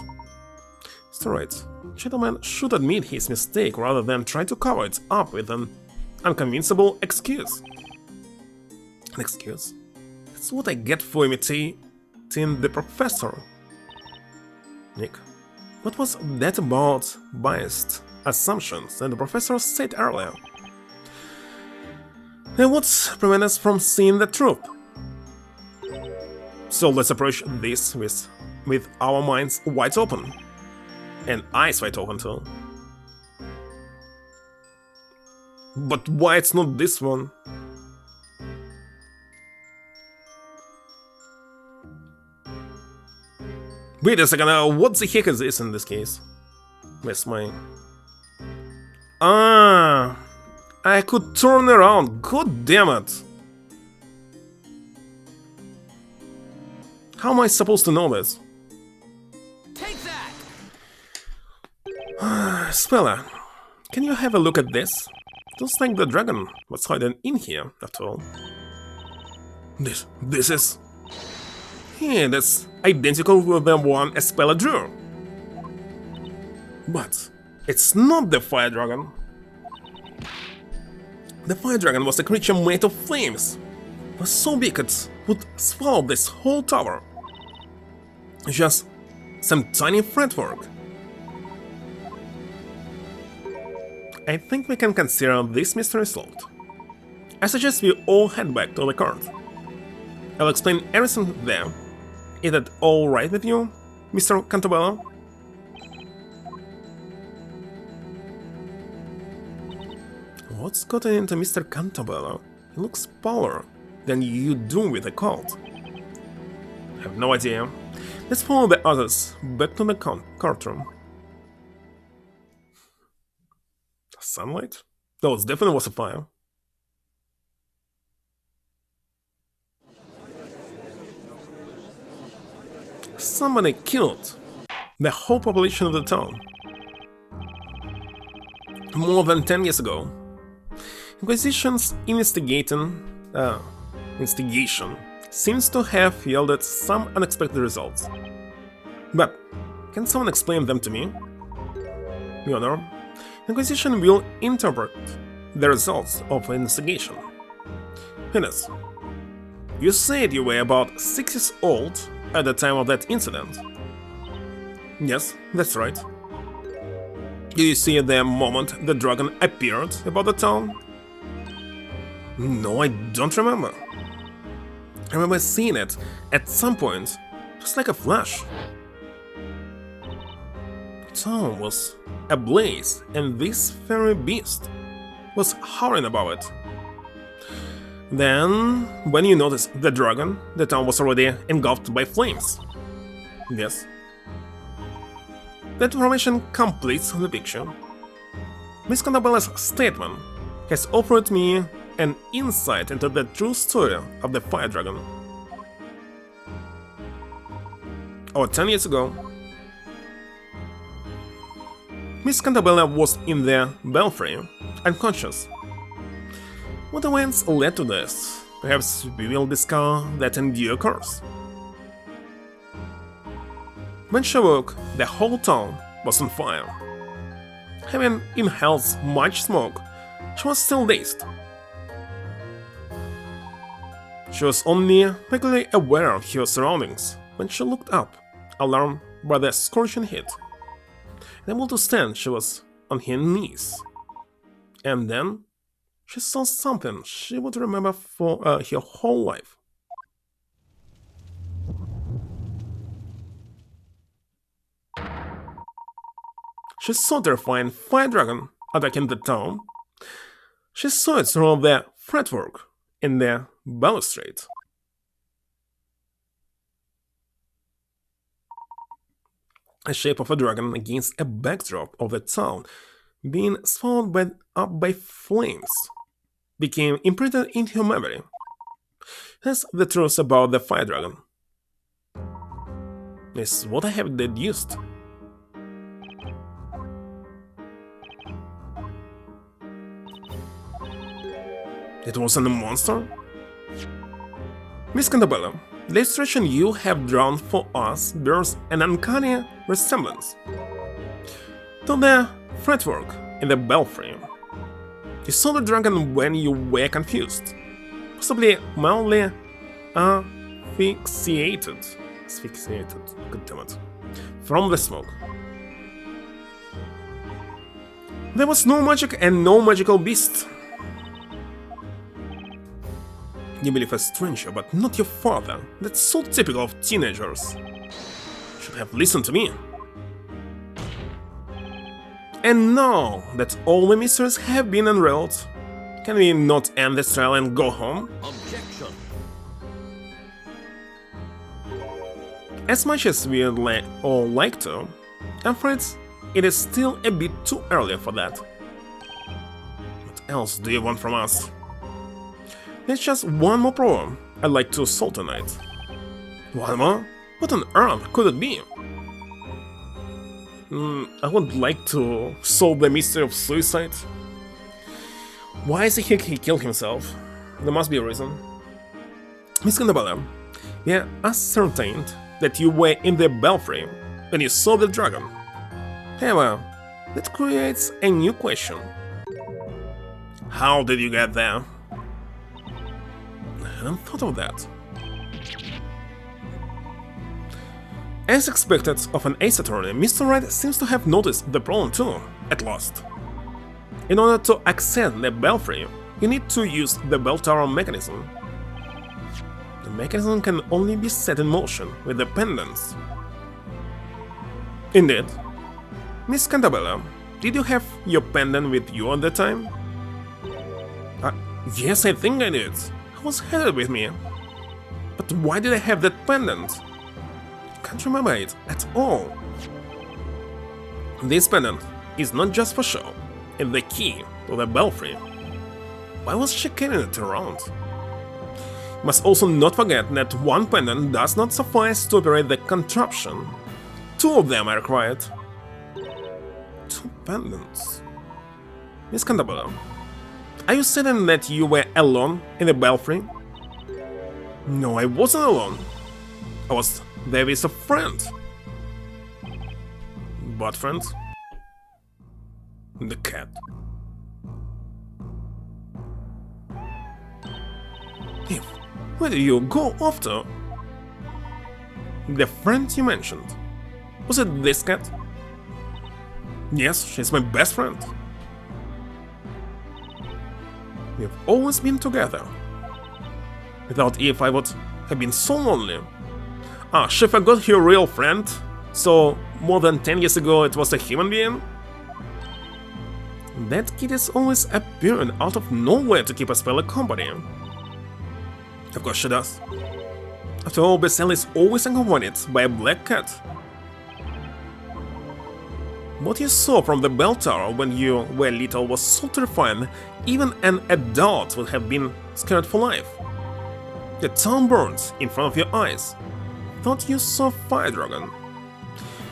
It's alright. Gentleman should admit his mistake rather than try to cover it up with an unconvincible excuse. An excuse? That's what I get for imitating the professor. Nick, what was that about biased assumptions that the professor said earlier? And what's prevent us from seeing the truth? So let's approach this with our minds wide open. And Ice White token too. But why it's not this one? Wait a second, what the heck is this in this case? Where's my... Ah, I could turn around, god damn it! How am I supposed to know this? Take that! Speller, can you have a look at this? Looks like the dragon was hiding in here, after all. This is... Yeah, that's identical with the one a Speller drew. But it's not the fire dragon. The fire dragon was a creature made of flames. It was so big it would swallow this whole tower. Just some tiny fretwork. I think we can consider this mystery solved. I suggest we all head back to the court. I'll explain everything there. Is that alright with you, Mr. Cantabello? What's gotten into Mr. Cantabello? He looks paler than you do with a cold. I have no idea. Let's follow the others back to the courtroom. Sunlight? No, it definitely was a fire. Somebody killed the whole population of the town. More than 10 years ago. Inquisition's investigation seems to have yielded some unexpected results. But can someone explain them to me? Your Honor, Inquisition will interpret the results of an investigation. Highness, you said you were about 6 years old at the time of that incident. Yes, that's right. Did you see the moment the dragon appeared above the town? No, I don't remember. I remember seeing it at some point, just like a flash. The town was ablaze, and this fairy beast was hovering above it. Then, when you noticed the dragon, the town was already engulfed by flames. Yes. That information completes the picture. Miss Cantabella's statement has offered me an insight into the true story of the fire dragon. About 10 years ago, Miss Cantabella was in the belfry, unconscious. What events led to this? Perhaps we will discover that in due course. When she woke, the whole town was on fire. Having inhaled much smoke, she was still dazed. She was only vaguely aware of her surroundings when she looked up, alarmed by the scorching heat. Unable to stand, she was on her knees. And then she saw something she would remember for her whole life. She saw the terrifying fire dragon attacking the town. She saw it through the fretwork in the balustrade. The shape of a dragon against a backdrop of the town being swallowed up by flames became imprinted in her memory. That's the truth about the fire dragon. Is what I have deduced. It wasn't a monster? Miss Cantabella, the illustration you have drawn for us bears an uncanny resemblance to the fretwork in the belfry. You saw the dragon when you were confused, possibly mildly asphyxiated, god damn it, from the smoke. There was no magic and no magical beast. You believe a stranger, but not your father. That's so typical of teenagers. Should have listened to me. And now that all the mysteries have been unraveled, can we not end this trial and go home? Objection. As much as we would all like to, I'm afraid it is still a bit too early for that. What else do you want from us? There's just one more problem I'd like to solve tonight. One more? What on earth could it be? I would like to solve the mystery of suicide. Why is he killed himself? There must be a reason. Miss Candabella, we are ascertained that you were in the belfry when you saw the dragon. However, that creates a new question. How did you get there? I hadn't thought of that. As expected of an ace attorney, Mr. Wright seems to have noticed the problem too, at last. In order to access the belfry, you need to use the bell tower mechanism. The mechanism can only be set in motion with the pendants. Indeed. Miss Cantabella, did you have your pendant with you at the time? Yes, I think I did. I was headed with me. But why did I have that pendant? Can't remember it at all. This pendant is not just for show, it's the key to the belfry. Why was she carrying it around? Must also not forget that one pendant does not suffice to operate the contraption. Two of them are required. Two pendants. Miss Cantabella, are you certain that you were alone in the belfry? No, I wasn't alone. I was there with a friend. What friend? The cat. Eve, where did you go after? The friend you mentioned. Was it this cat? Yes, she's my best friend. We've always been together. Without Eve, I would have been so lonely. She forgot her real friend, so more than 10 years ago it was a human being? That kid is always appearing out of nowhere to keep us fellow company. Of course she does. After all, Bessel is always accompanied by a black cat. What you saw from the bell tower when you were little was so terrifying, even an adult would have been scared for life. The town burns in front of your eyes. Thought you saw fire dragon.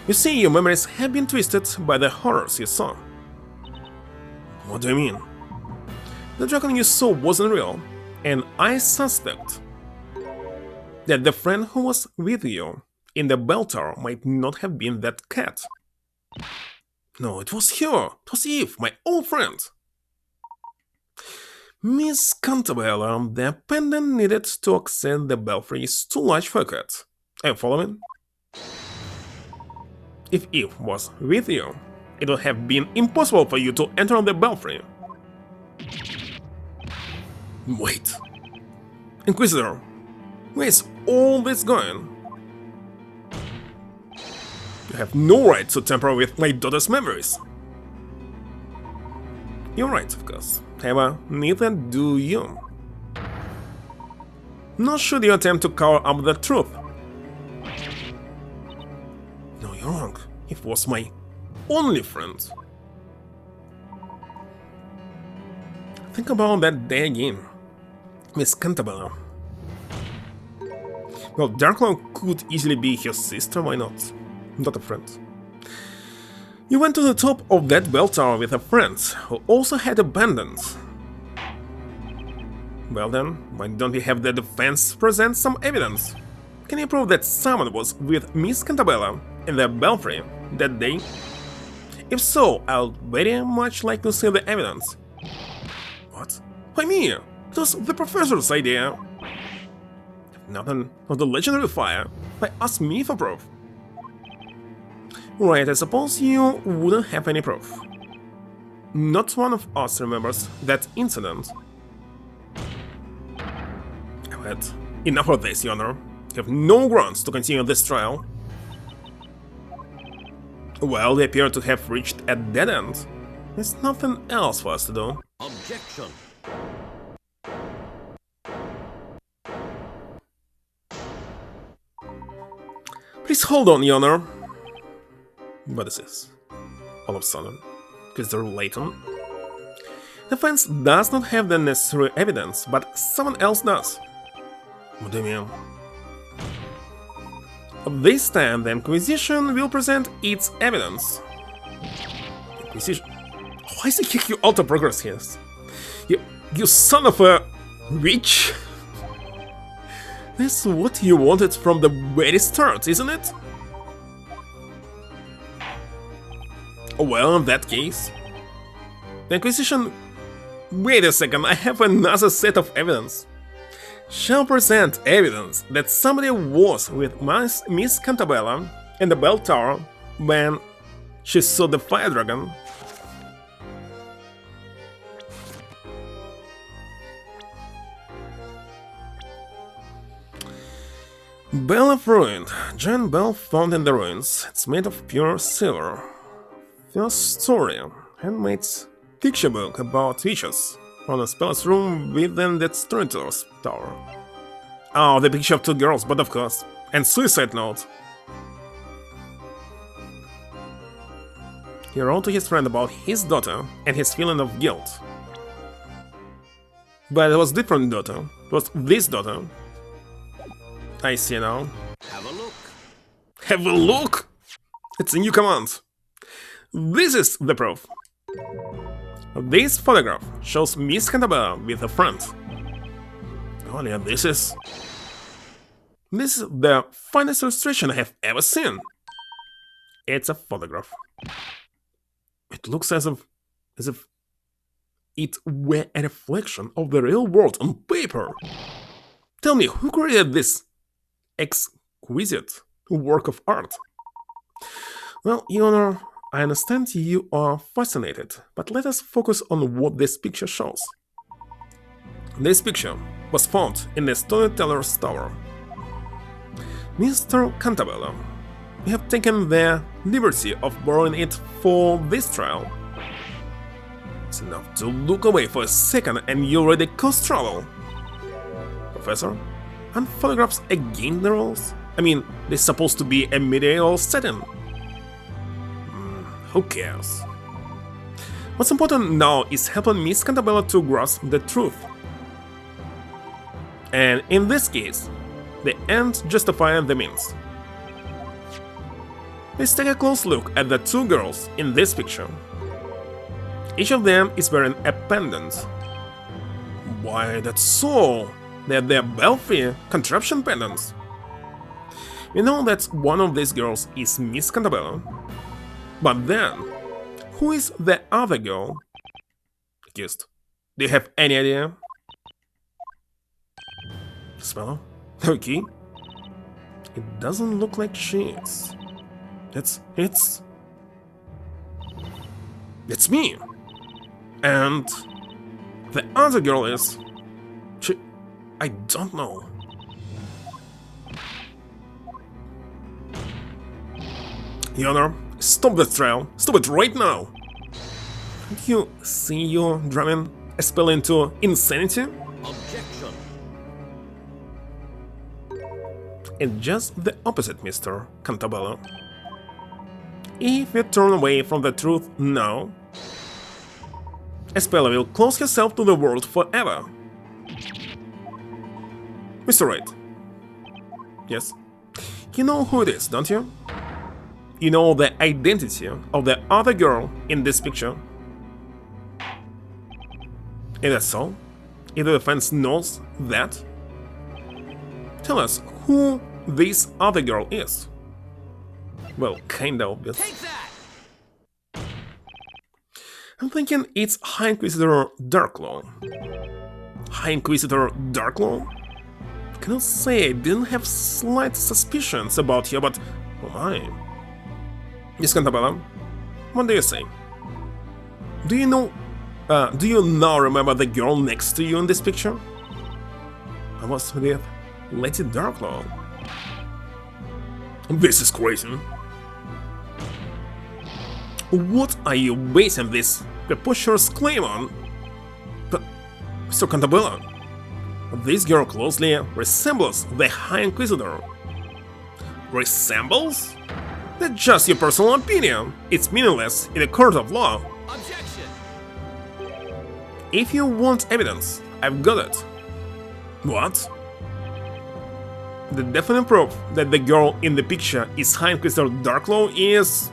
You see, your memories have been twisted by the horrors you saw. What do you mean? The dragon you saw wasn't real, and I suspect that the friend who was with you in the bell tower might not have been that cat. No, it was her. It was Eve, my old friend. Miss Cantabella, the pendant needed to access the belfry is too large for a cat. Are you following? If Eve was with you, it would have been impossible for you to enter the belfry. Wait. Inquisitor, where is all this going? You have no right to tamper with my daughter's memories. You're right, of course. However, neither do you. Nor should you attempt to cover up the truth. No, you're wrong. He was my only friend. Think about that day again, Miss Cantabella. Well, Darkcloud could easily be his sister, why not? Not a friend. You went to the top of that bell tower with a friend who also had a pendant. Well then, why don't we have the defense present some evidence? Can you prove that someone was with Miss Cantabella in the belfry that day? If so, I'd very much like to see the evidence. What? Why me? It was the professor's idea. Nothing of the legendary fire. Why ask me for proof? Right, I suppose you wouldn't have any proof. Not one of us remembers that incident. I've had enough of this, Your Honor. You have no grounds to continue this trial. Well, they appear to have reached a dead end. There's nothing else for us to do. Objection. Please hold on, Your Honor. What is this? All of a sudden, Mr. Layton. The fence does not have the necessary evidence, but someone else does. What do you mean? This time, the Inquisition will present its evidence. Inquisition? Why is it kick you out of progress here? You son of a witch! That's what you wanted from the very start, isn't it? Well, in that case... The Inquisition... Wait a second, I have another set of evidence. Shall present evidence that somebody was with Miss Cantabella in the bell tower when she saw the fire dragon. Bell of Ruined. Giant bell found in the ruins. It's made of pure silver. First story. Handmaid's picture book about witches. On a spell's room within the Storyteller's Tower. Oh, the picture of two girls, but of course. And suicide note. He wrote to his friend about his daughter and his feeling of guilt. But it was different daughter. It was this daughter. I see now. Have a look. Have a look? It's a new command. This is the proof. This photograph shows Miss Cantabella with a friend. Oh yeah, this is the finest illustration I have ever seen. It's a photograph. It looks as if it were a reflection of the real world on paper. Tell me, who created this exquisite work of art? Well, Your Honor, I understand you are fascinated, but let us focus on what this picture shows. This picture was found in the Storyteller's Tower. Mr. Cantabella, you have taken the liberty of borrowing it for this trial. It's enough to look away for a second and you already cause trouble. Professor, aren't photographs against the rules? I mean, they're supposed to be a medieval setting. Who cares? What's important now is helping Miss Cantabella to grasp the truth. And in this case, the end justifies the means. Let's take a close look at the two girls in this picture. Each of them is wearing a pendant. Why, that's so? They're Belfry contraption pendants. We know that one of these girls is Miss Cantabella. But then, who is the other girl? Accused. Do you have any idea? Speller? Okay. It doesn't look like she is. It's me. And the other girl is... I don't know. Your Honor, stop the trial. Stop it right now. Can't you see you're driving a spell into insanity? Objection. It's just the opposite, Mr. Cantabella. If you turn away from the truth now, Espella will close herself to the world forever. Mr. Wright. Yes? You know who it is, don't you? You know the identity of the other girl in this picture? Is that so? If the defense knows that? Tell us who this other girl is. Well, kinda obvious. Take that. I'm thinking it's High Inquisitor Darklaw. High Inquisitor Darklaw? I cannot say I didn't have slight suspicions about you, but oh my. Miss Cantabella, what do you say? Do you now remember the girl next to you in this picture? I was with Lady Darklaw. This is crazy. What are you basing this preposterous claim on? But, Mr. Cantabella, this girl closely resembles the High Inquisitor. Resembles? That's just your personal opinion. It's meaningless in a court of law. Objection! If you want evidence, I've got it. What? The definite proof that the girl in the picture is High Inquisitor Darklaw is...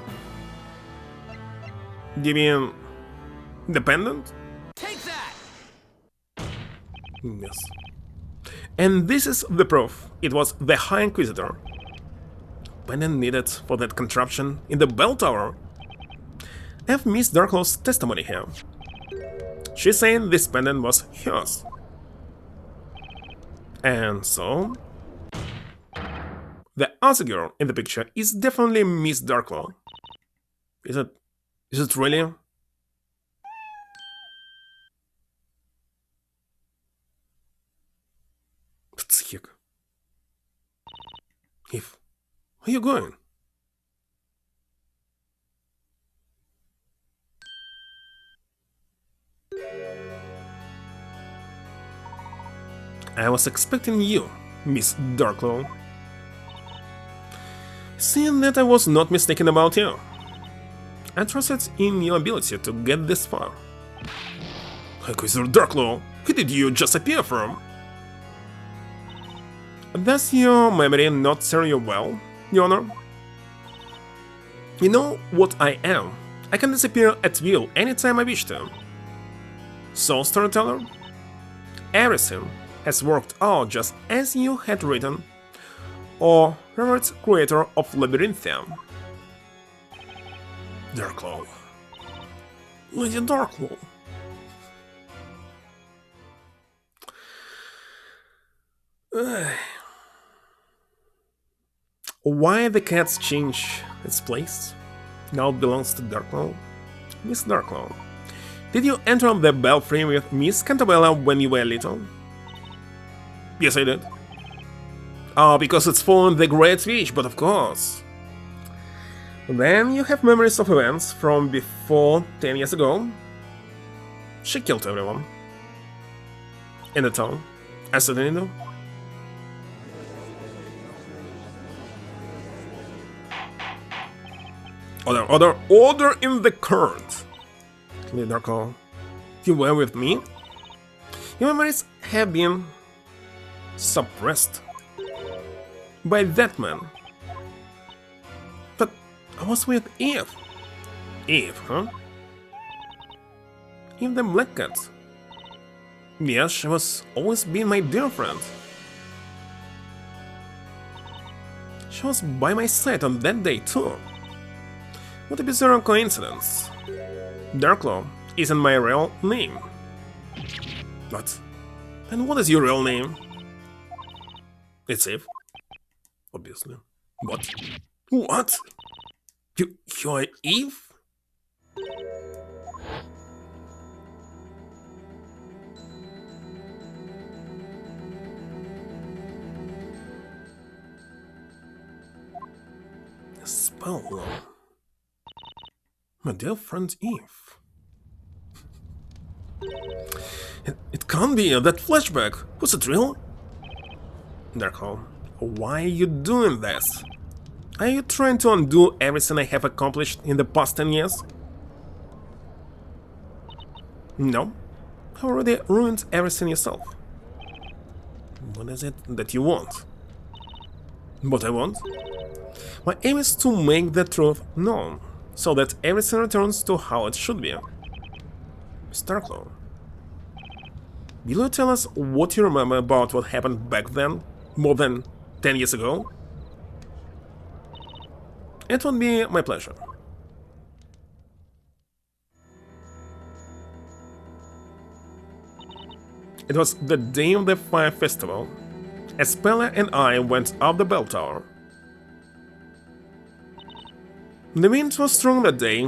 You mean... dependent? Take that! Yes. And this is the proof it was the High Inquisitor. Pendant needed for that contraption in the bell tower. I have Miss Darklaw's testimony here. She's saying this pendant was hers. And so... the other girl in the picture is definitely Miss Darklaw. Is it really? Ptsik. Eve, where are you going? I was expecting you, Miss Darklaw. Seeing that I was not mistaken about you, I trusted in your ability to get this far. Inquisitor Darklaw, who did you just appear from? Does your memory not serve you well, Your Honor? You know what I am. I can disappear at will anytime I wish to. So, storyteller, everything has worked out just as you had written, or revered creator of Labyrinthium. Darklaw. Lady Darklaw. Why the cat's change its place? Now it belongs to Darklaw. Miss Darklaw, did you enter the belfry with Miss Cantabella when you were little? Yes, I did. Oh, because it's following the Great Switch, but of course. Then you have memories of events from before 10 years ago. She killed everyone. In the town. I certainly know. Order in the court! Lady Darklaw, you were with me? Your memories have been suppressed by that man. But I was with Eve. Eve, huh? Eve the Black Cat. Yes, she was always been my dear friend. She was by my side on that day too. What a bizarre coincidence. Darklaw isn't my real name. What? Then what is your real name? It's Eve. Obviously. What? What? You're Eve? A spell. My dear friend Eve. It can't be that flashback. Was it real? Darklaw, why are you doing this? Are you trying to undo everything I have accomplished in the past 10 years? No. You already ruined everything yourself. What is it that you want? What I want? My aim is to make the truth known, so that everything returns to how it should be. Darklaw, will you tell us what you remember about what happened back then, more than 10 years ago? It would be my pleasure. It was the day of the Fire Festival, as Pella and I went up the bell tower. The wind was strong that day.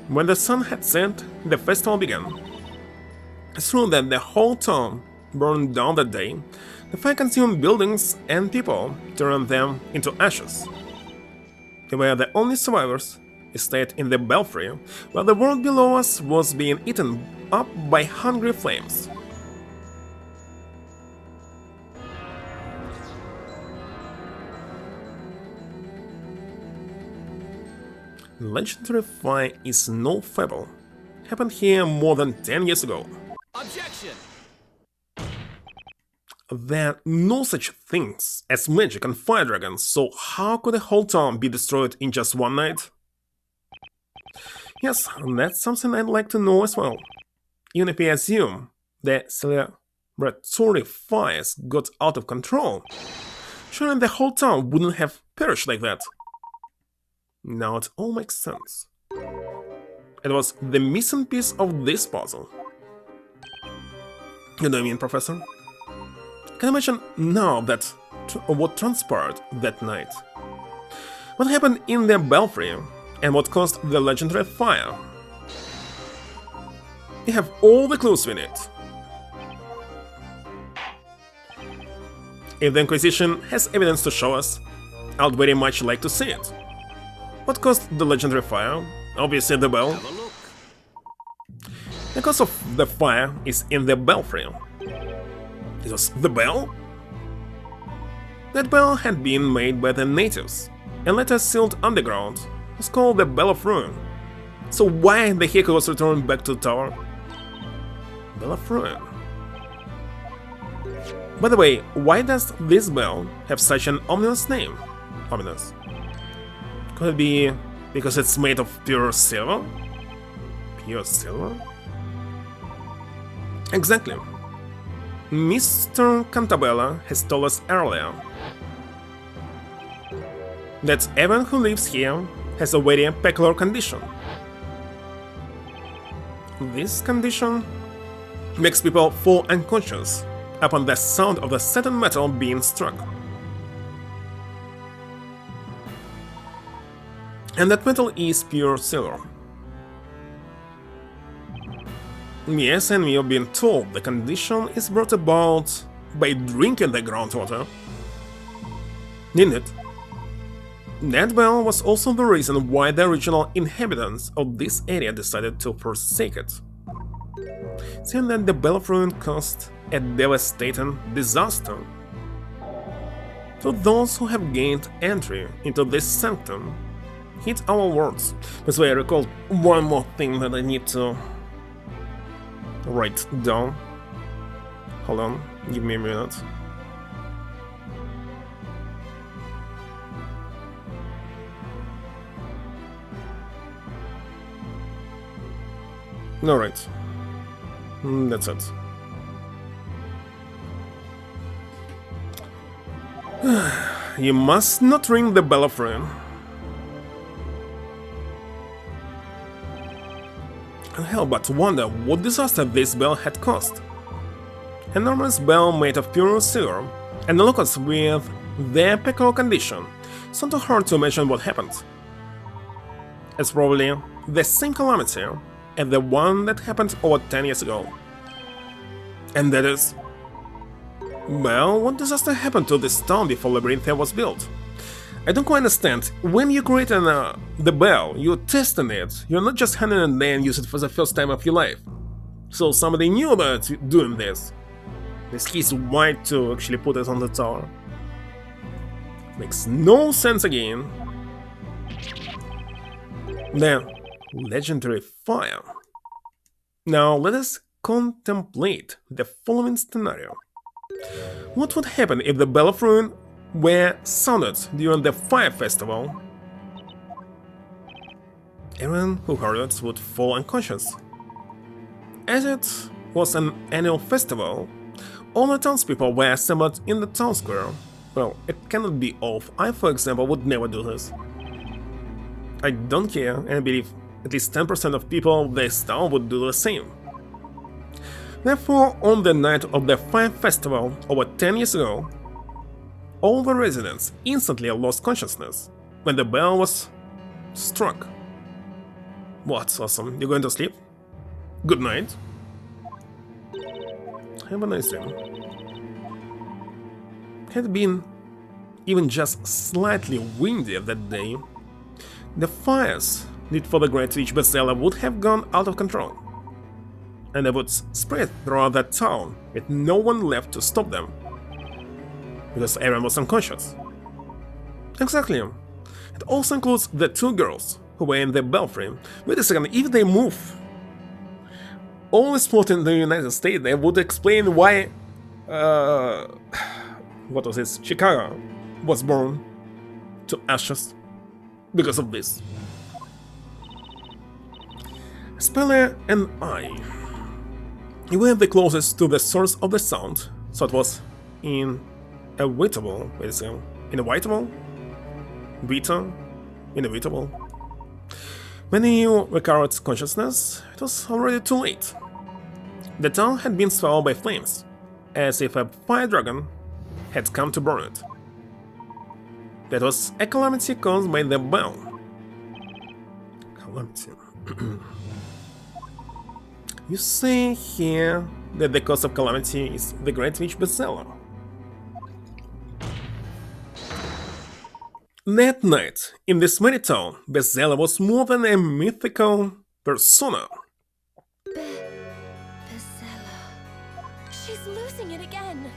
When the sun had set, the festival began. It's true that the whole town burned down that day. The fire consumed buildings and people, turning them into ashes. We were the only survivors, stayed in the belfry, while the world below us was being eaten up by hungry flames. Legendary fire is no fable. Happened here more than 10 years ago. Objection! There are no such things as magic and fire dragons, so how could a whole town be destroyed in just one night? Yes, that's something I'd like to know as well. Even if we assume the celebratory fires got out of control, surely the whole town wouldn't have perished like that. Now it all makes sense. It was the missing piece of this puzzle. You know what I mean, Professor? Can you imagine now that what transpired that night? What happened in the belfry and what caused the legendary fire? We have all the clues we need. If the Inquisition has evidence to show us, I'd very much like to see it. What caused the legendary fire? Obviously the bell. Have a look. The cause of the fire is in the belfry. It was the bell? That bell had been made by the natives, and later sealed underground. It was called the Bell of Ruin. So why the heck was returned back to the tower? Bell of Ruin. By the way, why does this bell have such an ominous name? Ominous. Could it be because it's made of pure silver? Pure silver? Exactly. Mr. Cantabella has told us earlier that everyone who lives here has a very peculiar condition. This condition makes people fall unconscious upon the sound of the certain metal being struck. And that metal is pure silver. Yes, and we have been told the condition is brought about by drinking the groundwater. Didn't it? That bell was also the reason why the original inhabitants of this area decided to forsake it. Saying that the Bell of Ruin caused a devastating disaster. To those who have gained entry into this sanctum, hit our words. That's why I recall one more thing that I need to write down. Hold on, give me a minute. Alright, that's it. You must not ring the Bell of Ruin. Can't help but wonder what disaster this bell had caused. An enormous bell made of pure silver, and the locals with their peculiar condition. It's not too hard to imagine what happened. It's probably the same calamity as the one that happened over 10 years ago. And that is... well, what disaster happened to this town before Labyrinthia was built? I don't quite understand. When you create the bell, you're testing it. You're not just handing it there and use it for the first time of your life. So somebody knew about doing this. This key's Wright to actually put it on the tower. Makes no sense again. The legendary fire. Now let us contemplate the following scenario. What would happen if the Bell of Ruin were sounded during the fire festival? Everyone who heard it would fall unconscious. As it was an annual festival, all the townspeople were assembled in the town square. Well, it cannot be all. I, for example, would never do this. I don't care, and I believe at least 10% of people of this town would do the same. Therefore, on the night of the fire festival over 10 years ago, all the residents instantly lost consciousness when the bell was struck. What's awesome? You're going to sleep? Good night. Have a nice dream. Had it been even just slightly windy that day, the fires need for the Great Witch bestseller would have gone out of control, and they would spread throughout that town with no one left to stop them, because everyone was unconscious. Exactly. It also includes the two girls who were in the belfry. Wait a second, if they move all spot in the United States, they would explain why what was this? Chicago was burned to ashes because of this. Speller and I, we were the closest to the source of the sound, so it was inevitable. Wait a second. Inevitable? Beta? Inevitable? When you recovered consciousness, it was already too late. The town had been swallowed by flames, as if a fire dragon had come to burn it. That was a calamity caused by the bell. Calamity. You say here that the cause of calamity is the Great Witch bestseller. That night, in this merry town, Bestseller was more than a mythical persona. Bestseller. She's losing it again.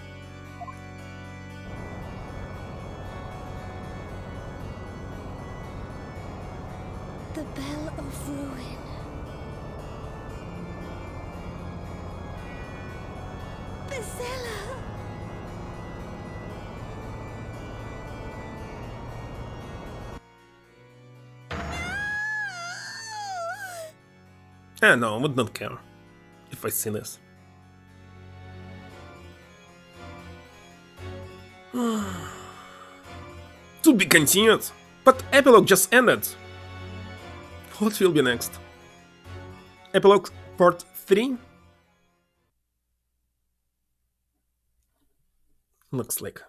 The Bell of Ruin. Bestseller. No, I would not care if I see this. To be continued, but epilogue just ended. What will be next? Epilogue part 3? Looks like.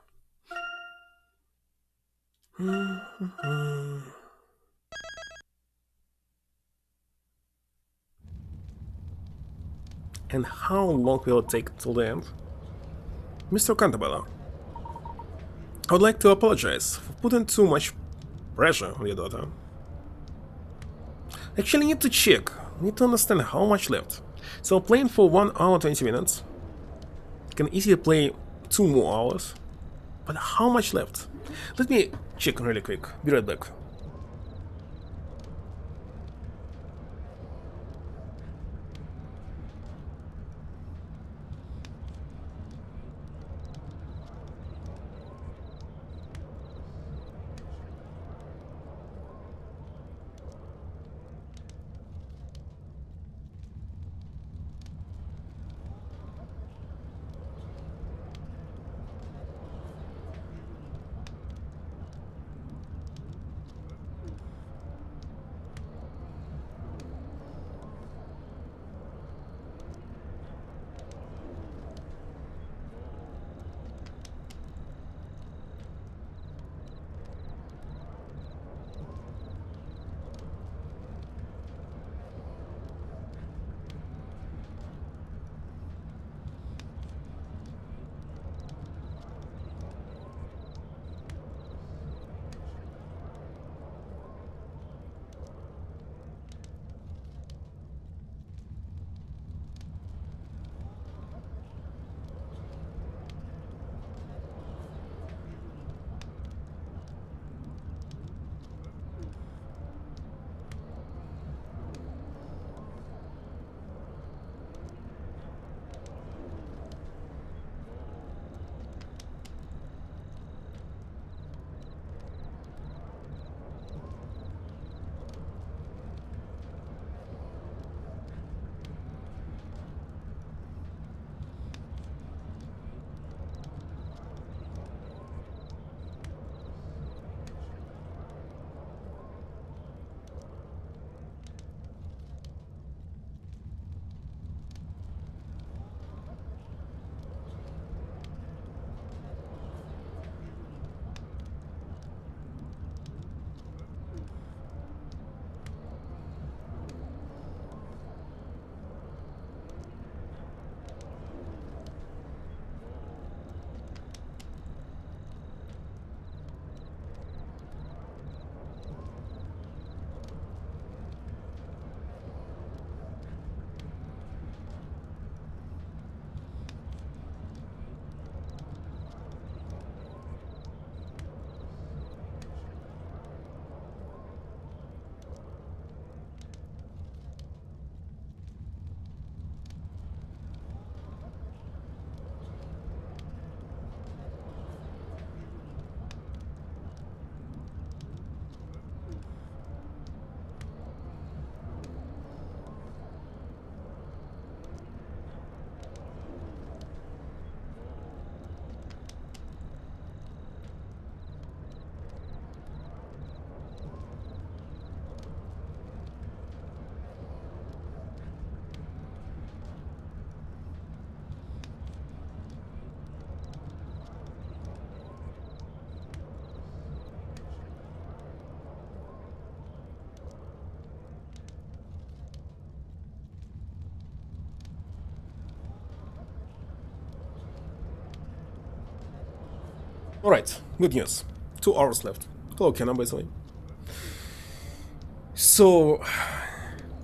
And how long will it take till the end? Mr. Cantabella, I would like to apologize for putting too much pressure on your daughter. Actually, need to check. Need to understand how much left. So playing for 1 hour 20 minutes. Can easily play 2 more hours. But how much left? Let me check really quick. Be right back. Alright, good news. 2 hours left. Hello, Kenna, by the way. So,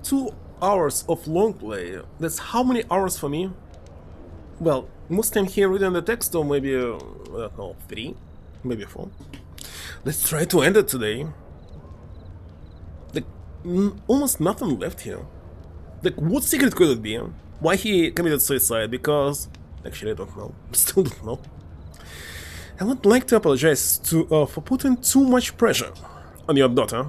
2 hours of long play. That's how many hours for me? Well, most time here reading the text, or maybe, I don't know, 3? Maybe 4. Let's try to end it today. Like, almost nothing left here. Like, what secret could it be? Why he committed suicide? Because... Actually, I don't know. Still don't know. I would like to apologize for putting too much pressure on your daughter.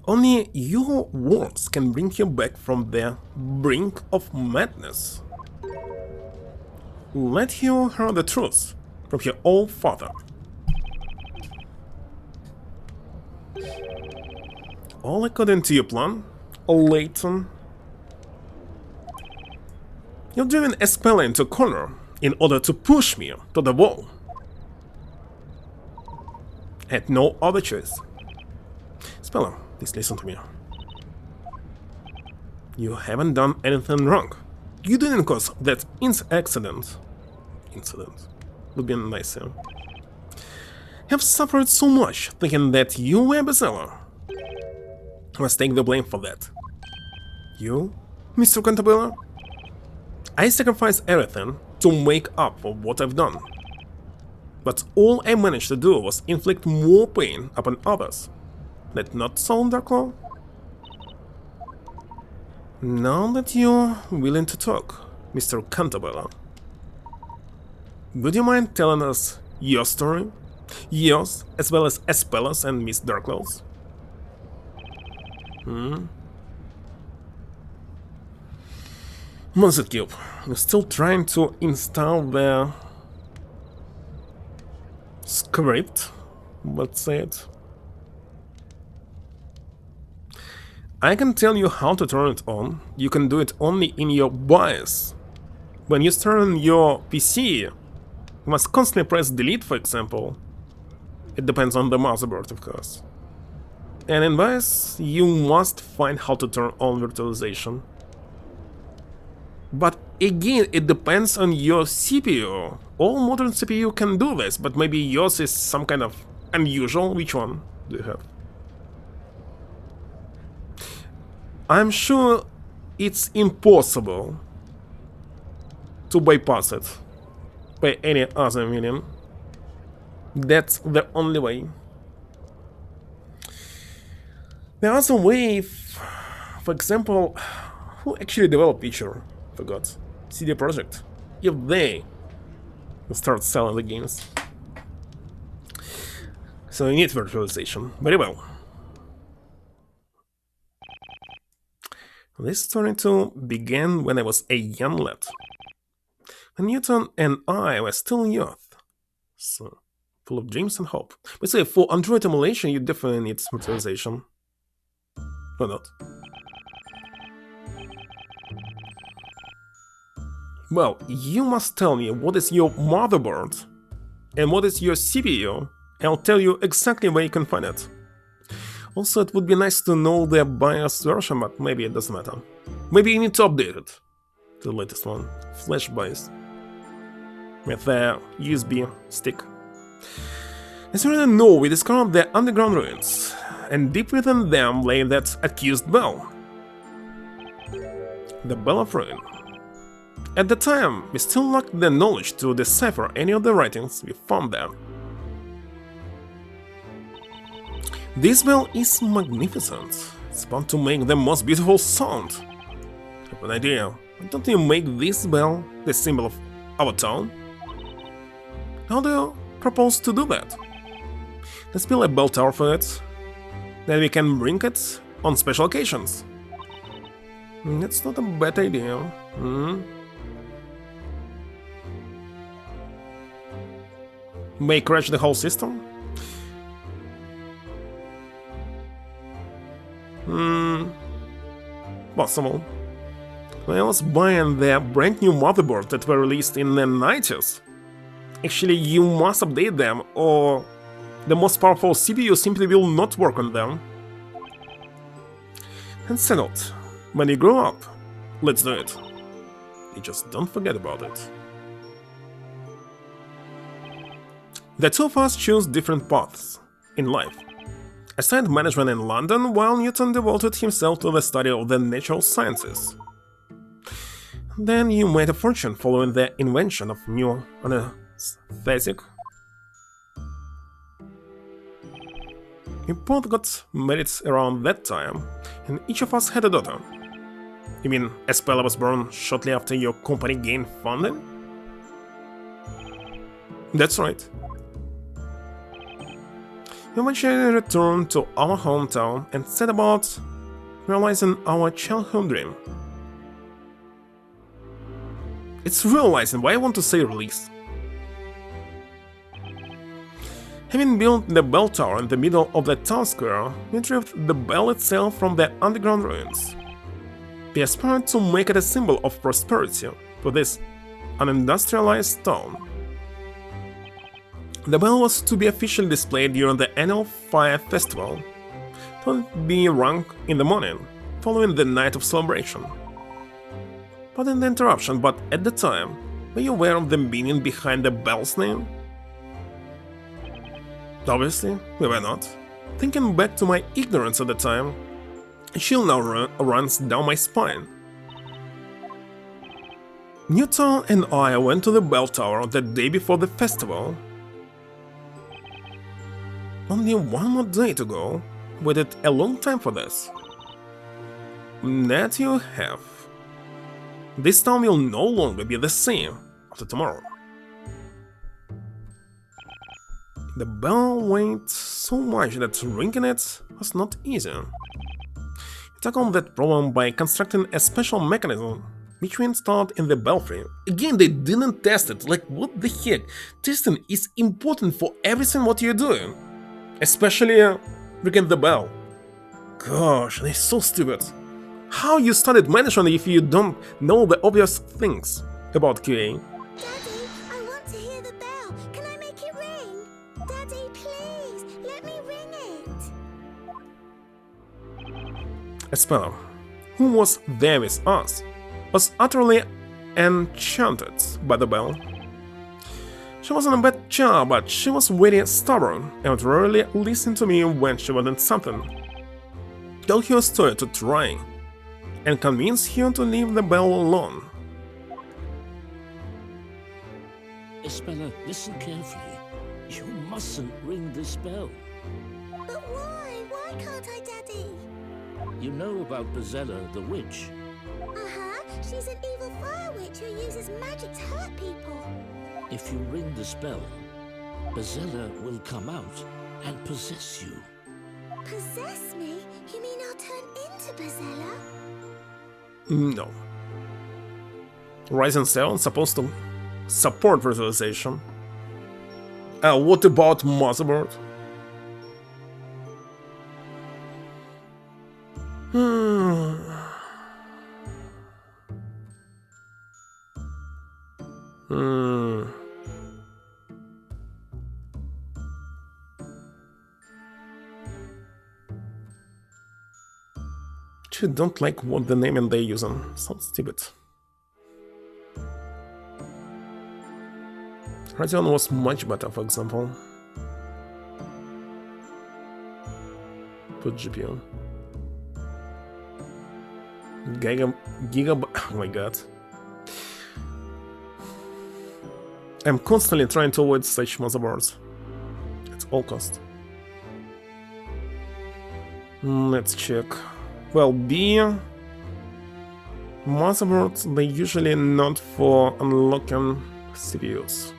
Only your words can bring her back from the brink of madness. Let her hear the truth from her old father. All according to your plan, Layton. You've driven Espella into a corner in order to push me to the wall. I had no other choice. Espella, please listen to me. You haven't done anything wrong. You didn't cause that accident. Incident would be nice, yeah? Have suffered so much thinking that you were Bezella. I must take the blame for that. You, Mr. Cantabella? I sacrificed everything to make up for what I've done. But all I managed to do was inflict more pain upon others. That not so, Darklaw? Now that you're willing to talk, Mr. Cantabella, would you mind telling us your story? Yours, as well as Espella's and Miss Darklaw's? Monster Cube, you're still trying to install the script, let's say it. I can tell you how to turn it on. You can do it only in your BIOS. When you start on your PC, you must constantly press delete, for example. It depends on the motherboard, of course. And in BIOS, you must find how to turn on virtualization. But again, it depends on your CPU. All modern CPU can do this, but maybe yours is some kind of unusual. Which one do you have? I'm sure it's impossible to bypass it by any other medium. That's the only way. The other way, for example, who actually developed Feature? Forgot. CD Projekt. If they start selling the games. So you need virtualization. Very well. This story too began when I was a young lad. When Newton and I were still youth. So, full of dreams and hope. But say, for Android emulation, you definitely need virtualization. Or not? Well, you must tell me what is your motherboard and what is your CPU, and I'll tell you exactly where you can find it. Also, it would be nice to know the BIOS version, but maybe it doesn't matter. Maybe you need to update it to the latest one. Flash BIOS. With the USB stick. As you already know, we discovered the underground ruins, and deep within them lay that accused bell. The Bell of Ruin. At the time, we still lacked the knowledge to decipher any of the writings we found there. This bell is magnificent. It's bound to make the most beautiful sound. I have an idea. Why don't you make this bell the symbol of our town? How do you propose to do that? Let's build a bell tower for it. Then we can bring it on special occasions. That's not a bad idea. May crash the whole system? Possible. When I was buying the brand new motherboard that were released in the 90s, actually you must update them or the most powerful CPU simply will not work on them. And settled. When you grow up, let's do it. You just don't forget about it. The two of us chose different paths in life. I studied management in London, while Newton devoted himself to the study of the natural sciences. Then you made a fortune following the invention of new anesthetic. We both got married around that time, and each of us had a daughter. You mean Espella was born shortly after your company gained funding? That's right. We eventually returned to our hometown and set about realizing our childhood dream. It's realizing, but I want to say release. Having built the bell tower in the middle of the town square, we retrieved the bell itself from the underground ruins. We aspired to make it a symbol of prosperity for this unindustrialized town. The bell was to be officially displayed during the annual fire festival, it would be rung in the morning, following the night of celebration. Pardon the interruption, but at the time, were you aware of the meaning behind the bell's name? Obviously, we were not. Thinking back to my ignorance at the time, a chill now runs down my spine. Newton and I went to the bell tower the day before the festival. Only one more day to go. Waited a long time for this. That you have. This town will no longer be the same after tomorrow. The bell weighed so much that ringing it was not easy. We tackled that problem by constructing a special mechanism which we installed in the belfry. Again, they didn't test it, like what the heck? Testing is important for everything what you're doing. Especially ringing the bell. Gosh, they're so stupid. How you studied management if you don't know the obvious things about QA? Daddy, I want to hear the bell. Can I make it ring? Daddy, please, let me ring it. Espella, who was there with us, was utterly enchanted by the bell. She wasn't a bad child, but she was very stubborn and would rarely listen to me when she wanted something. Tell her a story to try, and convince her to leave the bell alone. Espella, listen carefully. You mustn't ring this bell. But why? Why can't I, Daddy? You know about Bezella, the witch. Uh-huh, she's an evil fire witch who uses magic to hurt people. If you ring this bell, Bezella will come out and possess you. Possess me? You mean I'll turn into Bezella? No. Ryzen 7 supposed to support visualization. What about motherboard? I don't like what the naming they're using. Sounds stupid. Radeon was much better, for example. Put GPU. Oh my god. I'm constantly trying to avoid such motherboards. At all cost. Let's check. Well, B motherboards, they're usually not for unlocking CPUs.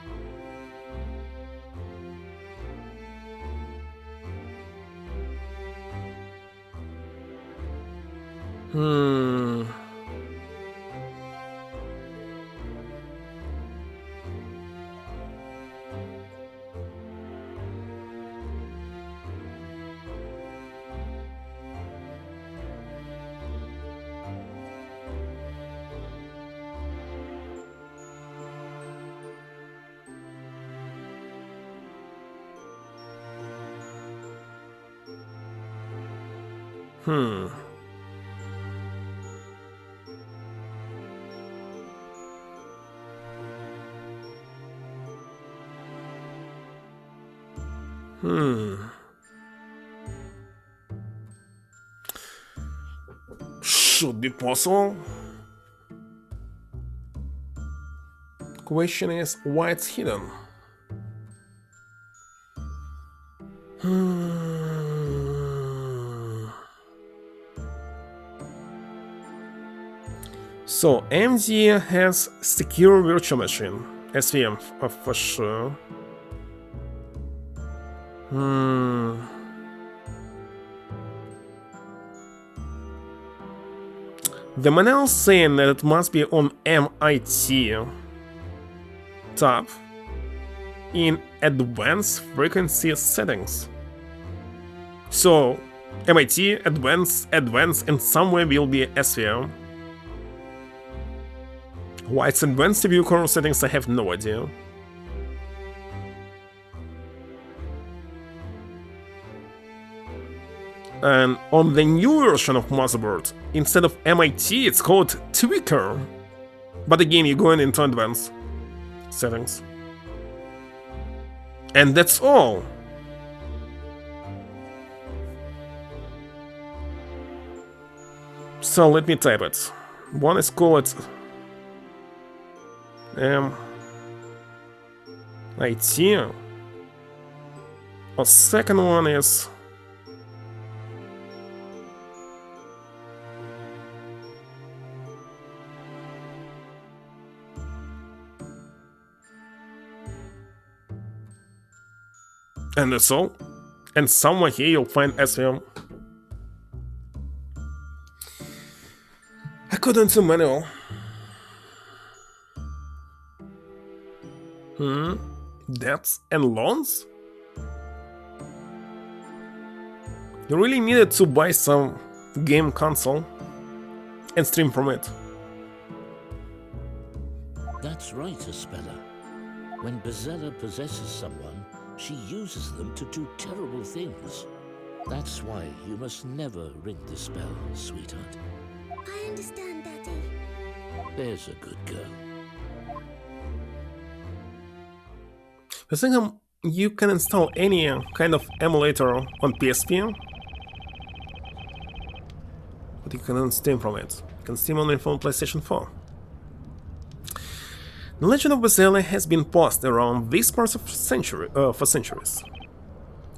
Should be possible. Question is why it's hidden. So AMD has secure virtual machine, SVM for sure. The manual saying that it must be on MIT tab in advanced frequency settings. So MIT advanced and somewhere will be SVM. Why it's advanced CPU core settings, I have no idea. And on the new version of motherboard, instead of MIT, it's called Tweaker. But again, you're going into advanced settings. And that's all. So let me type it. One is called IT. A second one is and that's all. And somewhere here you'll find SVM. According to manual. Debts and loans? You really needed to buy some game console and stream from it. That's right, Espella. When Bezella possesses someone, she uses them to do terrible things. That's why you must never ring the spell, sweetheart. I understand, Daddy. There's a good girl. I think you can install any kind of emulator on PSP, but you cannot stream from it. You can stream only from PlayStation 4. The legend of Bezella has been passed around these parts of for centuries.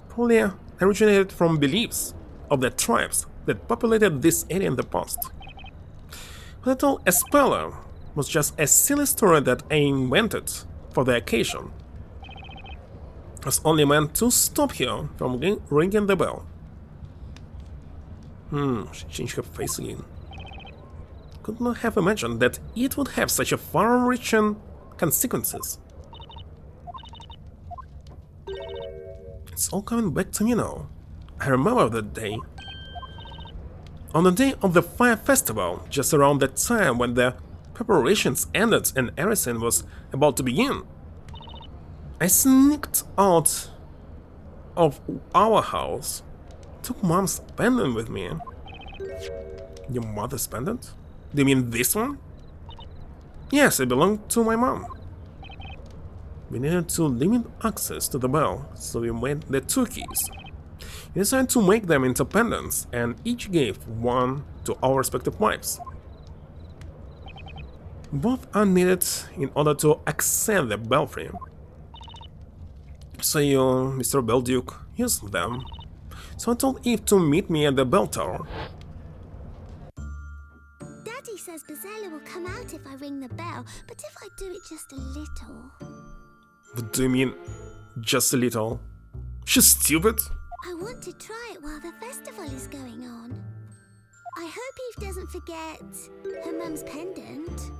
Probably originated from beliefs of the tribes that populated this area in the past. But all Espella was just a silly story that I invented for the occasion. It was only meant to stop her from ringing the bell. She changed her face again. Could not have imagined that it would have such a far-reaching consequences. It's all coming back to me now. I remember that day. On the day of the Fire Festival, just around that time when the preparations ended and everything was about to begin, I sneaked out of our house, took Mom's pendant with me. Your mother's pendant? Do you mean this one? Yes, it belonged to my mom. We needed to limit access to the bell, so we made the two keys. We decided to make them into pendants, and each gave one to our respective wives. Both are needed in order to access the belfry. So you, Mr. Belduke, used them. So I told Eve to meet me at the bell tower. Daddy says Bezella will come out if I ring the bell, but if I do it just a little... What do you mean, just a little? She's stupid? I want to try it while the festival is going on. I hope Eve doesn't forget her mum's pendant.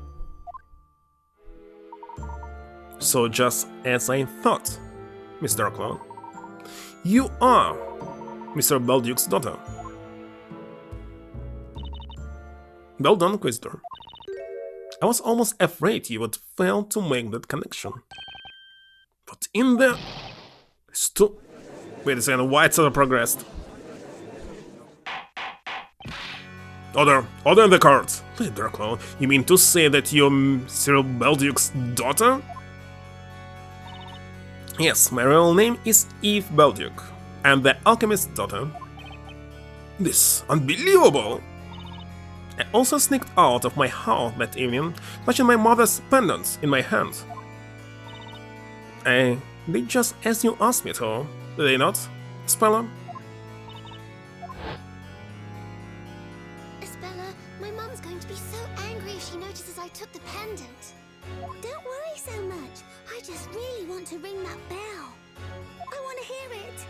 So just as I thought, Miss Darklow, you are Mr. Belduke's daughter. Well done, Quisitor. I was almost afraid you would fail to make that connection. But in the... Wait a second, why it's not progressed? Order in the court! Lady Darklow, you mean to say that you're Cyril Belduke's daughter? Yes, my real name is Eve Belduke. I'm the alchemist's daughter. This unbelievable! I also sneaked out of my house that evening, clutching my mother's pendants in my hand. I did just as you asked me to, did I not, Speller? Espella, my mum's going to be so angry if she notices I took the pendant. Don't worry so much. I just really want to ring that bell. I want to hear it.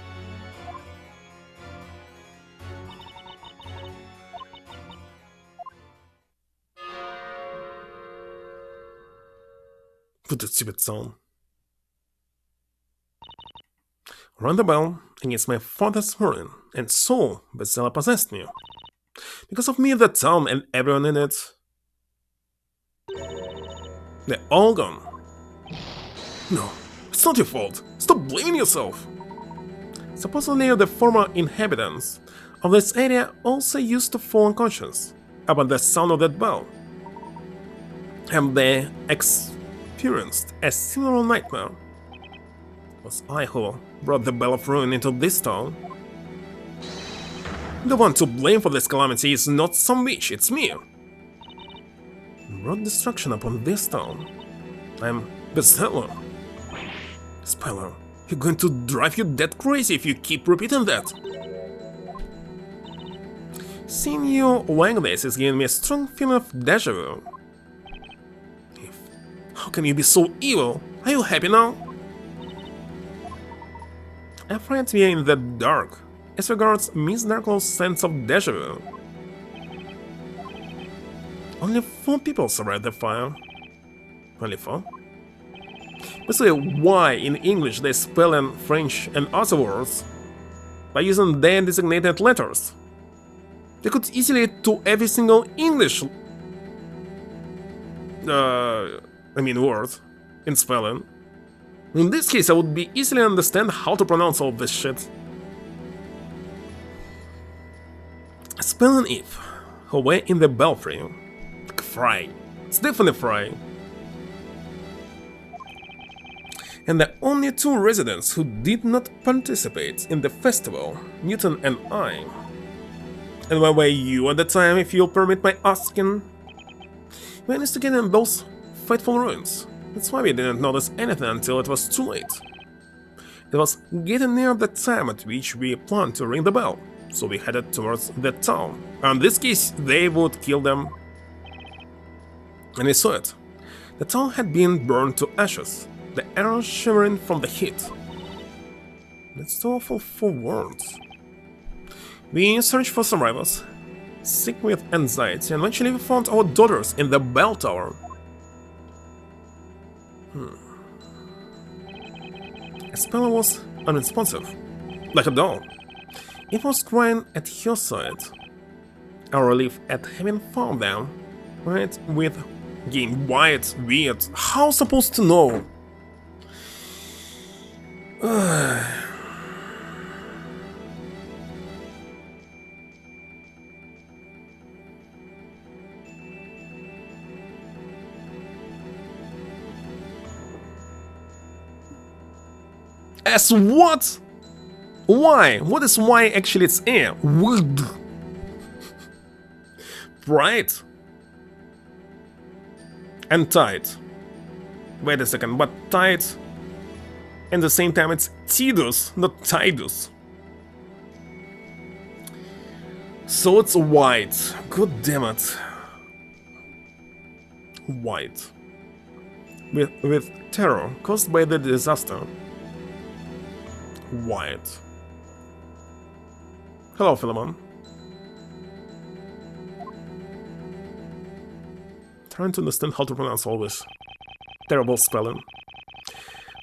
What a stupid sound. Rang the bell against my father's warning, and so Bezella possessed me. Because of me, the town and everyone in it, they're all gone. No, it's not your fault. Stop blaming yourself. Supposedly, the former inhabitants of this area also used to fall unconscious about the sound of that bell, and they experienced a similar nightmare. It was I who brought the Bell of Ruin into this town. The one to blame for this calamity is not some witch, it's me. Brought destruction upon this town. I'm Bezella. Speller, you're going to drive you dead crazy if you keep repeating that. Seeing you like this is giving me a strong feeling of deja vu. How can you be so evil? Are you happy now? I'm afraid we are in the dark as regards Miss Darklow's sense of deja vu. Only 4 people survived the fire. Only 4? Basically, why in English they spell in French and other words by using their designated letters? They could easily do every single English word in spelling. In this case, I would be easily understand how to pronounce all this shit. Spelling Eve, who were in the belfry. Fry. It's definitely Fry. And the only 2 residents who did not participate in the festival, Newton and I. And where were you at the time, if you'll permit my asking? We managed to get in those fateful ruins. That's why we didn't notice anything until it was too late. It was getting near the time at which we planned to ring the bell, so we headed towards the town. In this case, they would kill them. And we saw it. The town had been burned to ashes, the air shivering from the heat. That's too awful for words. We searched for survivors, sick with anxiety, and eventually we found our daughters in the bell tower. Speller was unresponsive, like a doll. It was crying at her side. Our relief at having found them, right, with game white, weird, how supposed to know? As what? Why? What is why actually it's air? Wood. Right? And tight. Wait a second, but tight? And at the same time it's Tidus, not Tidus. So it's white. God damn it. White. With terror caused by the disaster. White. Hello, Philemon. Trying to understand how to pronounce all this terrible spelling.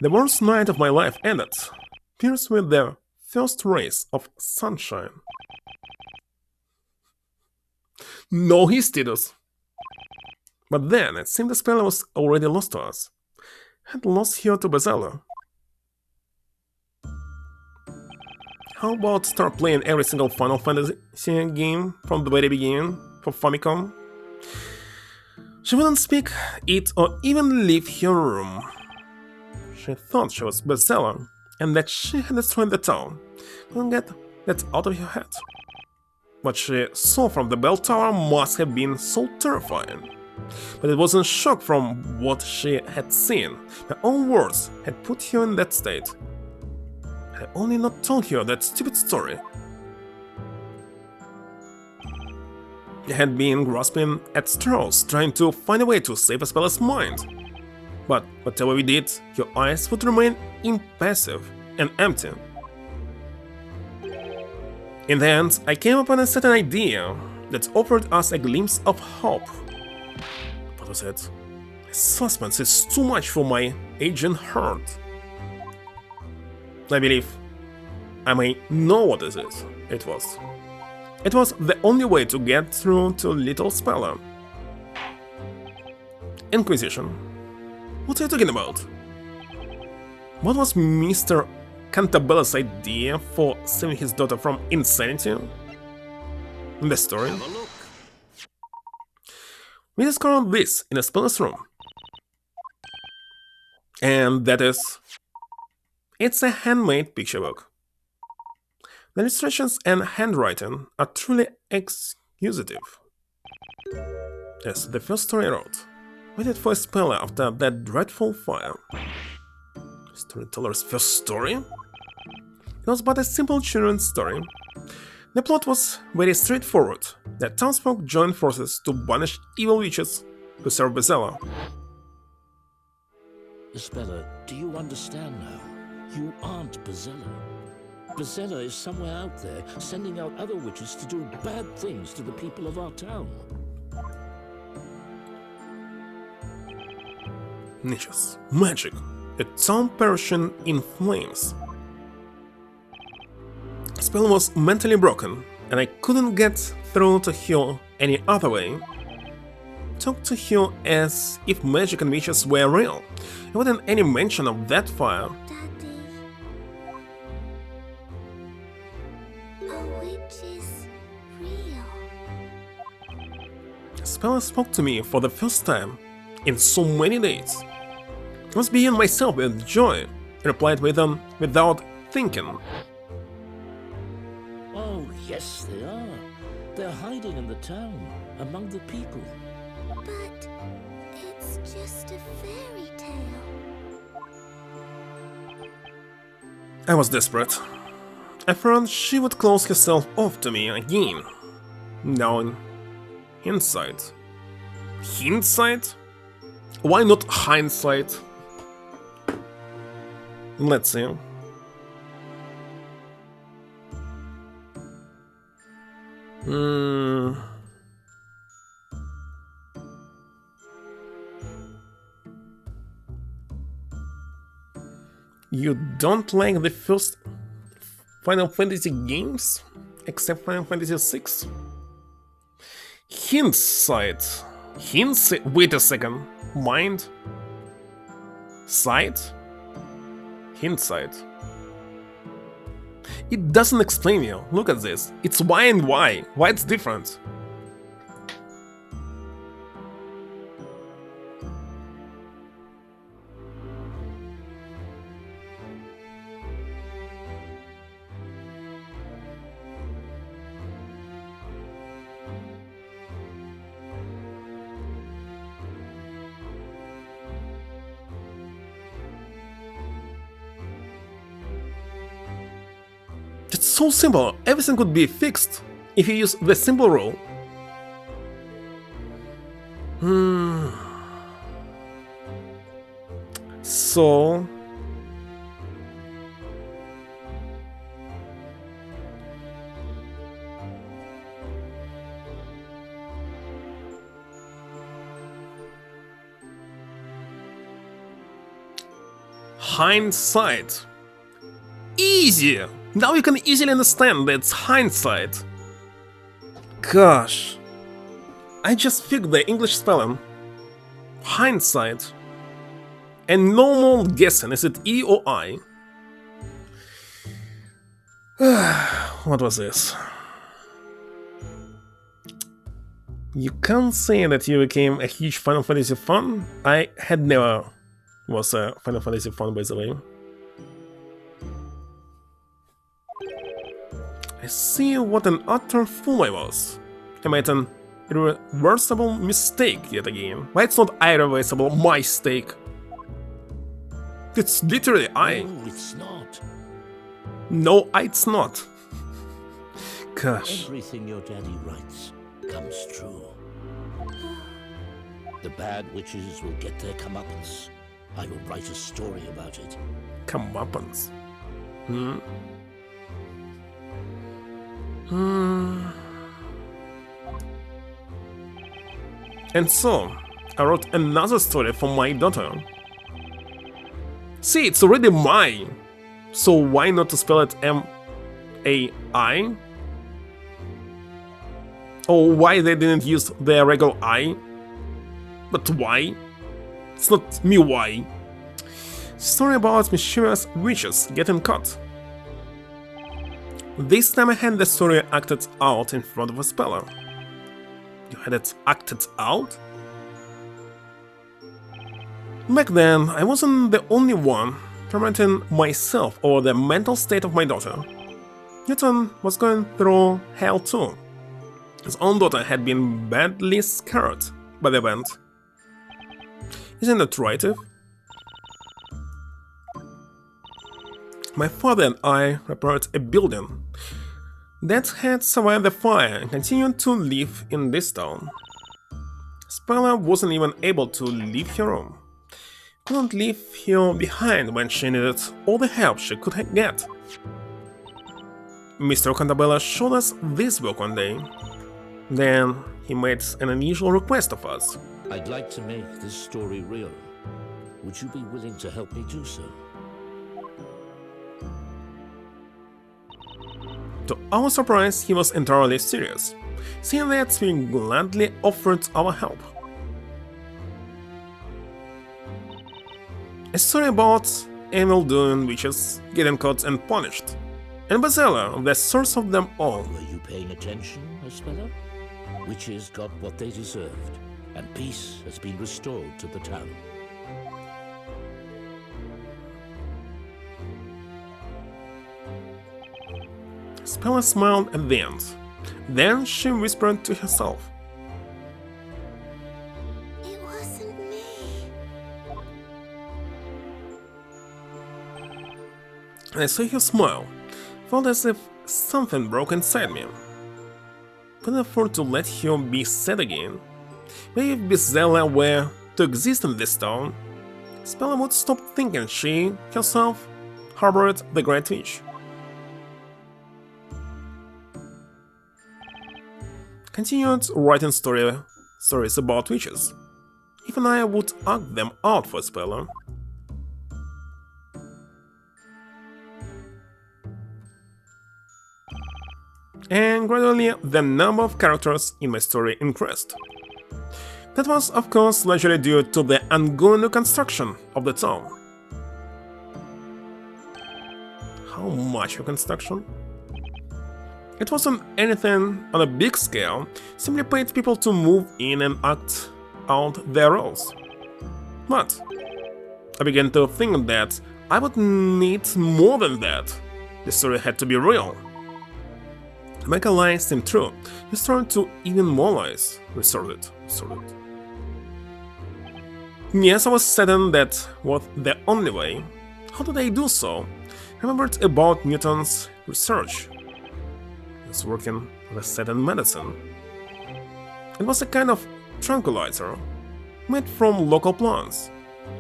The worst night of my life ended, pierced with the first rays of sunshine. No Histidos. But then it seemed the spell was already lost to us. Had lost her to Bezella. How about start playing every single Final Fantasy game from the very beginning for Famicom? She wouldn't speak, eat, or even leave her room. She thought she was bestseller and that she had destroyed the town. Couldn't get that out of her head. What she saw from the bell tower must have been so terrifying. But it wasn't shock from what she had seen. Her own words had put her in that state. I only not told her that stupid story. I had been grasping at straws, trying to find a way to save Isabela's mind. But whatever we did, her eyes would remain impassive and empty. In the end, I came upon a certain idea that offered us a glimpse of hope. What was it? Suspense is too much for my aging heart. I believe I may know what it is. It was. It was the only way to get through to Little Speller. Inquisition. What are you talking about? What was Mr. Cantabella's idea for saving his daughter from insanity? In the story? Have a look. We discovered this in a Speller's room. And that is... It's a handmade picture book. The illustrations and handwriting are truly exquisite. As the first story I wrote, waited for a speller after that dreadful fire. Storyteller's first story? It was but a simple children's story. The plot was very straightforward. The townsfolk joined forces to banish evil witches who serve Bezella. Speller, do you understand now? You aren't Bezella. Bezella is somewhere out there, sending out other witches to do bad things to the people of our town. Niches. Magic. A town perishing in flames. Spell was mentally broken, and I couldn't get through to her any other way. Talk to her as if magic and witches were real. There wasn't any mention of that fire. Daddy. A witch is real. Speller spoke to me for the first time in so many days. I was beyond myself with joy. I replied with them without thinking. Oh, yes, they are. They're hiding in the town, among the people. But it's just a fairy tale. I was desperate. I feared she would close herself off to me again. Now in hindsight. Hindsight? Why not hindsight? Let's see. You don't like the first Final Fantasy games? Except Final Fantasy VI? Hindsight. Hindsight? Wait a second. Mind? Sight? Hindsight. It doesn't explain you. Look at this. It's why and why. Why it's different. It's so simple, everything could be fixed if you use the simple rule. So... hindsight. Easy! Now you can easily understand that it's hindsight. Gosh. I just figured the English spelling. Hindsight. And no more guessing, is it E or I? What was this? You can't say that you became a huge Final Fantasy fan. I had never Was Final Fantasy fun, by the way. I see what an utter fool I was. I made an irreversible mistake yet again. Why it's not irreversible mistake? It's literally I. No, it's not. No, it's not. Gosh. Everything your daddy writes comes true. The bad witches will get their comeuppance. I will write a story about it. Comeuppance. And so, I wrote another story for my daughter. See, it's already mine. So why not to spell it M-A-I? Or why they didn't use the regular I? But why? It's not me why. Story about mischievous witches getting caught. This time I had the story acted out in front of a speller. You had it acted out? Back then, I wasn't the only one tormenting myself over the mental state of my daughter. Newton was going through hell too. His own daughter had been badly scared by the event. Isn't that right, Eve? My father and I repaired a building that had survived the fire and continued to live in this town. Speller wasn't even able to leave her room. Couldn't leave her behind when she needed all the help she could get. Mr. Cantabella showed us this book one day. Then he made an unusual request of us. I'd like to make this story real. Would you be willing to help me do so? To our surprise, he was entirely serious, saying that we gladly offered our help. A story about evil-doing witches getting caught and punished, and Basella, the source of them all. Were you paying attention, Speller? Witches got what they deserved, and peace has been restored to the town. Speller smiled at the end. Then she whispered to herself. It wasn't me. I saw her smile. Felt as if something broke inside me. Couldn't afford to let her be sad again. Maybe if Bizella were to exist in this town, Speller would stop thinking she, herself, harbored the Great Witch. Continued writing stories about witches. Even I would act them out for Speller. And gradually the number of characters in my story increased. That was, of course, largely due to the ongoing reconstruction of the town. How much reconstruction? It wasn't anything on a big scale, simply paid people to move in and act out their roles. But I began to think that I would need more than that. The story had to be real. To make a lie seem true, you started to even more lies. Resorted. Yes, I was certain that was the only way. How did I do so? I remembered about Newton's research. He was working with certain medicine. It was a kind of tranquilizer, made from local plants,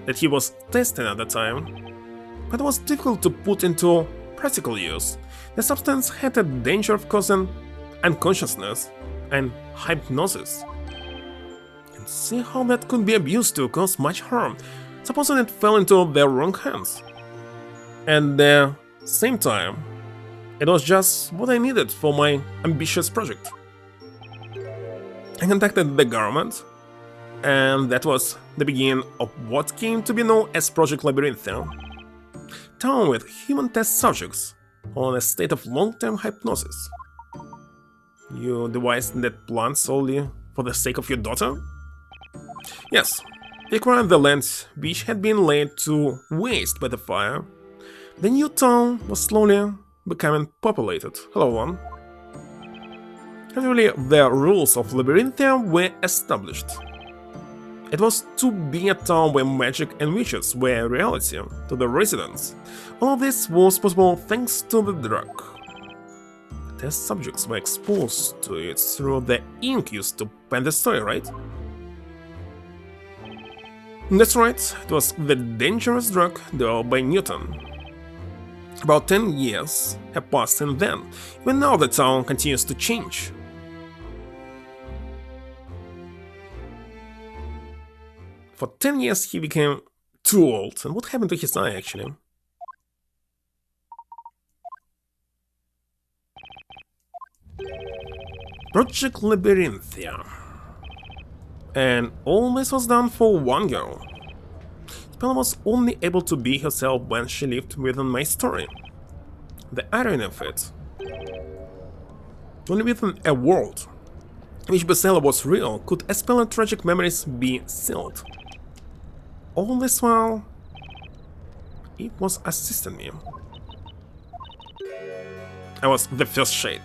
that he was testing at the time. But it was difficult to put into practical use. The substance had a danger of causing unconsciousness and hypnosis. And see how that could be abused to cause much harm, supposing it fell into the wrong hands. At the same time, it was just what I needed for my ambitious project. I contacted the government, and that was the beginning of what came to be known as Project Labyrinthia. Town with human test subjects on a state of long-term hypnosis. You devised that plan solely for the sake of your daughter? Yes, acquiring the land which had been laid to waste by the fire, the new town was slowly becoming populated. Hello, one. Gradually, the rules of Labyrinthia were established. It was to be a town where magic and witches were a reality to the residents. All of this was possible thanks to the drug. Test subjects were exposed to it through the ink used to pen the story, right? That's right, it was the dangerous drug developed by Newton. About 10 years have passed since then, even now the town continues to change. For 10 years he became too old, and what happened to his eye actually? Project Labyrinthia. And all this was done for one girl. Spella was only able to be herself when she lived within my story. The irony of it. Only within a world in which Bestseller was real could Spella's tragic memories be sealed. All this while, it was assisting me. I was the first shade.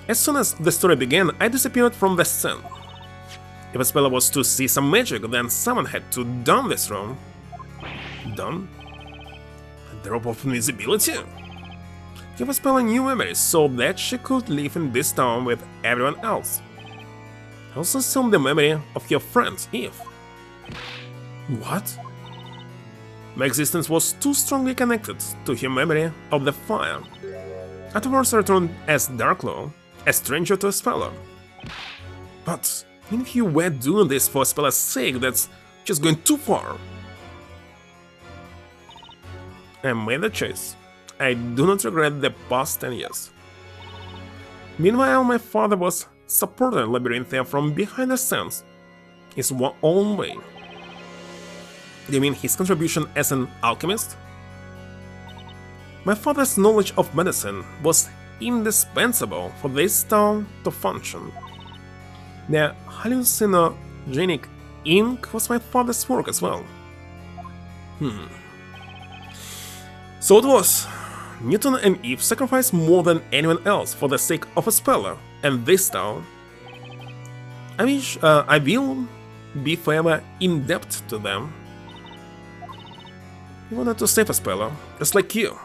As soon as the story began, I disappeared from the scene. If Spella was to see some magic, then someone had to down this room. Down? A drop of invisibility? Give Spella new memories so that she could live in this town with everyone else. Also assume the memory of your friend, Eve. What? My existence was too strongly connected to her memory of the fire. Afterwards I returned as Darklaw, a stranger to Spella. But even if you were doing this for Spella's sake, that's just going too far. I made the choice. I do not regret the past 10 years. Meanwhile, my father was supporting Labyrinthia from behind the scenes, his own way. Do you mean his contribution as an alchemist? My father's knowledge of medicine was indispensable for this town to function. The hallucinogenic ink was my father's work as well. So it was. Newton and Eve sacrificed more than anyone else for the sake of a speller and this town. I will be forever in debt to them. You wanted to save a speller, just like you.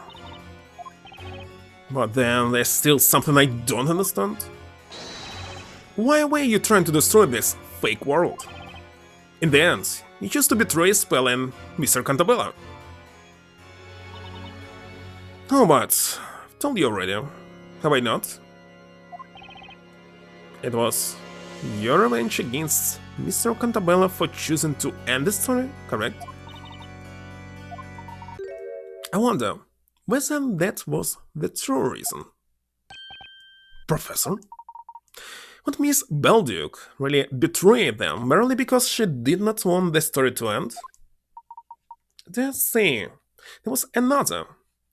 But then there's still something I don't understand. Why were you trying to destroy this fake world? In the end, you chose to betray Spell and Mr. Cantabella. Oh, but I've told you already, have I not? It was your revenge against Mr. Cantabella for choosing to end the story, correct? I wonder whether that was the true reason. Professor? Would Miss Belduke really betray them merely because she did not want the story to end? Dare say, there was another,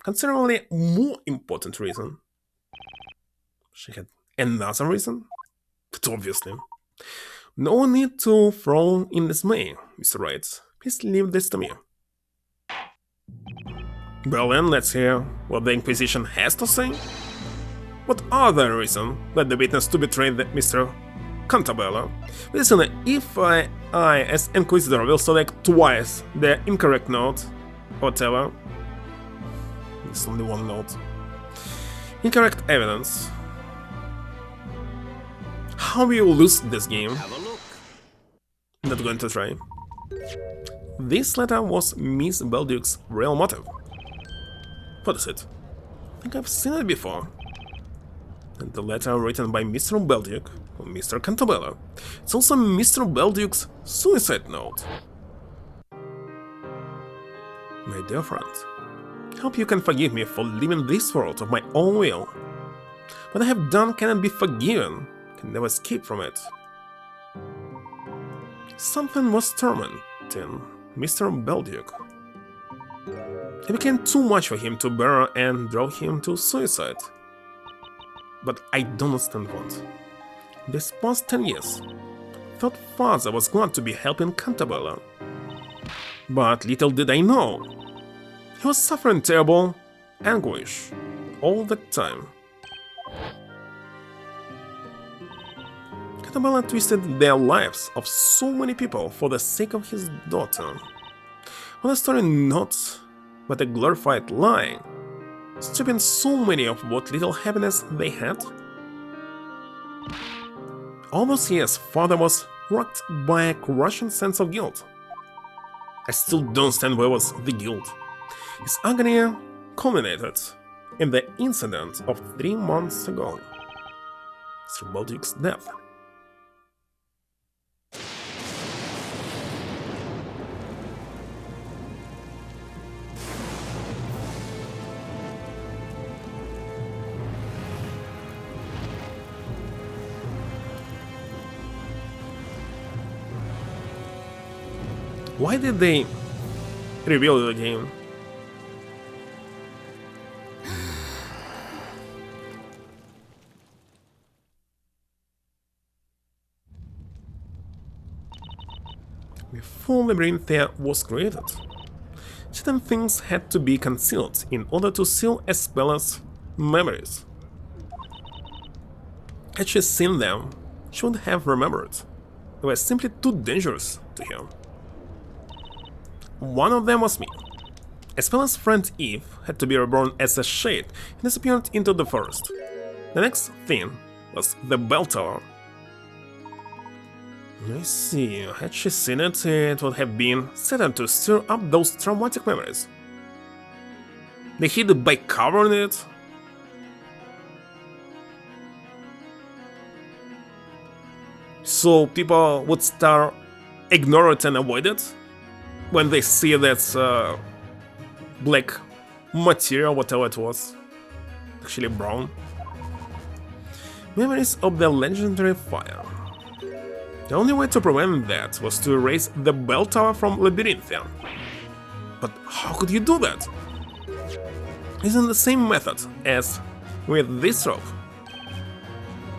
considerably more important reason. She had another reason? But obviously. No need to throw in dismay, Mr. Wright. Please leave this to me. Well then, let's hear what the Inquisition has to say. What other reason led the witness to betray Mr. Cantabella? Listen, if I as Inquisitor will select twice the incorrect note, whatever. It's only one note. Incorrect evidence. How will you lose this game? Have a look. Not going to try. This letter was Miss Belduke's real motive. What is it? I think I've seen it before. And the letter written by Mr. Belduke or Mr. Cantabella. It's also Mr. Belduke's suicide note. My dear friend, I hope you can forgive me for leaving this world of my own will. What I have done cannot be forgiven, can never escape from it. Something was tormenting Mr. Belduke. It became too much for him to bear and drove him to suicide. But I don't understand what. This past 10 years, thought father was glad to be helping Cantabella. But little did I know, he was suffering terrible anguish all the time. Cantabella twisted the lives of so many people for the sake of his daughter. On a story not but a glorified lie, stripping so many of what little happiness they had. All those years, father was rocked by a crushing sense of guilt. I still don't understand where was the guilt. His agony culminated in the incident of 3 months ago, Sir Baldrick's death. Why did they reveal it again? Before Labyrinthia was created, certain things had to be concealed in order to seal a speller's memories. Had she seen them, she would have remembered. They were simply too dangerous to her. One of them was me. Espeller's friend Eve had to be reborn as a shade and disappeared into the forest. The next thing was the bell tower. I see, had she seen it, it would have been set up to stir up those traumatic memories. They hid it by covering it. So people would start ignore it and avoid it when they see that black material, whatever it was, actually brown. Memories of the legendary fire. The only way to prevent that was to erase the bell tower from Labyrinthia. But how could you do that? Isn't the same method as with this rope?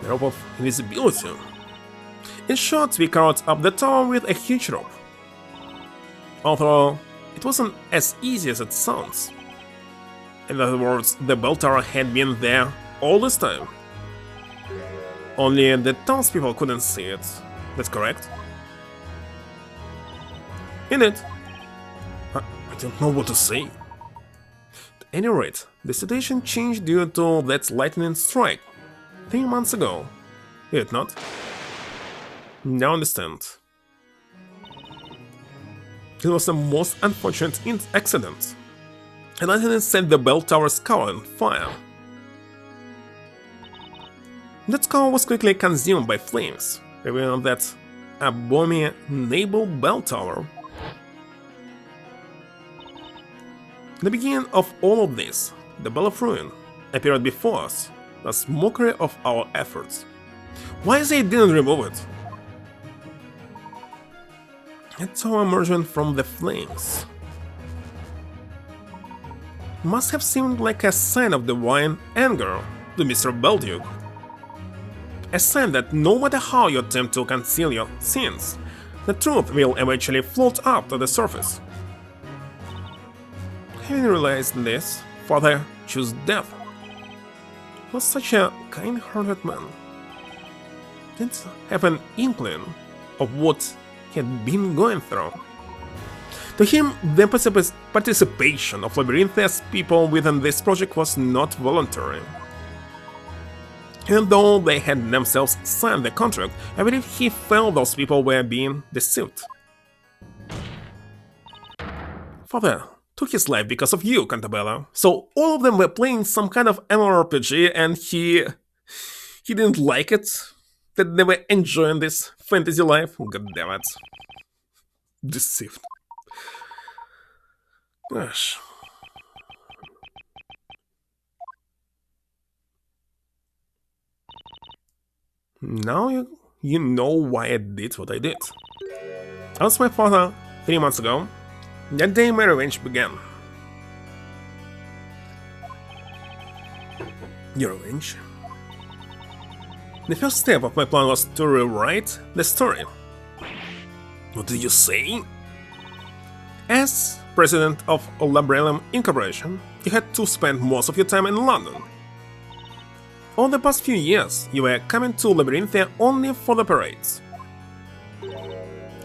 The rope of invisibility. In short, we covered up the tower with a huge rope. Although it wasn't as easy as it sounds. In other words, the bell tower had been there all this time. Only the townspeople couldn't see it. That's correct? In it. I don't know what to say. At any rate, the situation changed due to that lightning strike 3 months ago. Did it not? Now understand. It was the most unfortunate accident. And lightning set the bell tower's cover on fire. That cover was quickly consumed by flames, revealing that abominable bell tower. The beginning of all of this, the Bell of Ruin, appeared before us as mockery of our efforts. Why they didn't remove it? That tower emerging from the flames must have seemed like a sign of divine anger to Mr. Belduke. A sign that no matter how you attempt to conceal your sins, the truth will eventually float up to the surface. Having realized this, Father chose death. He was such a kind-hearted man. Didn't have an inkling of what he had been going through. To him, the participation of Labyrinthia's people within this project was not voluntary. Even though they had themselves signed the contract, I believe he felt those people were being deceived. Father took his life because of you, Cantabella. So all of them were playing some kind of MMORPG and he didn't like it? That they were enjoying this fantasy life? God damn it. Deceived. Gosh. Now you know why I did what I did. I was my father 3 months ago. That day my revenge began. Your revenge? The first step of my plan was to rewrite the story. What did you say? As president of Labrellum Incorporation, you had to spend most of your time in London. Over the past few years, you were coming to Labyrinthia only for the parades.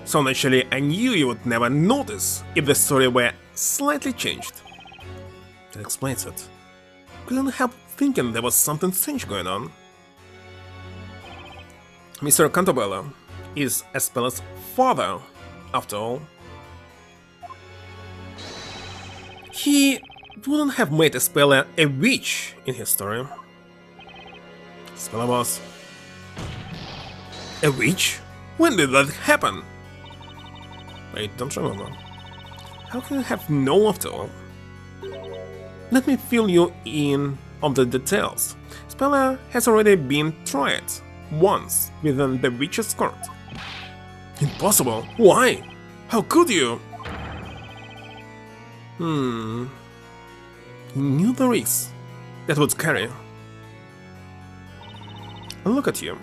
So naturally, I knew you would never notice if the story were slightly changed. That explains it. Couldn't help thinking there was something strange going on. Mr. Cantabella is Espella's father, after all. He wouldn't have made Espella a witch in his story. Espella was... a witch? When did that happen? I don't remember. How can you have known after all? Let me fill you in on the details. Espella has already been tried once within the witch's court. Impossible! Why? How could you? You knew the risks that would carry. And look at you.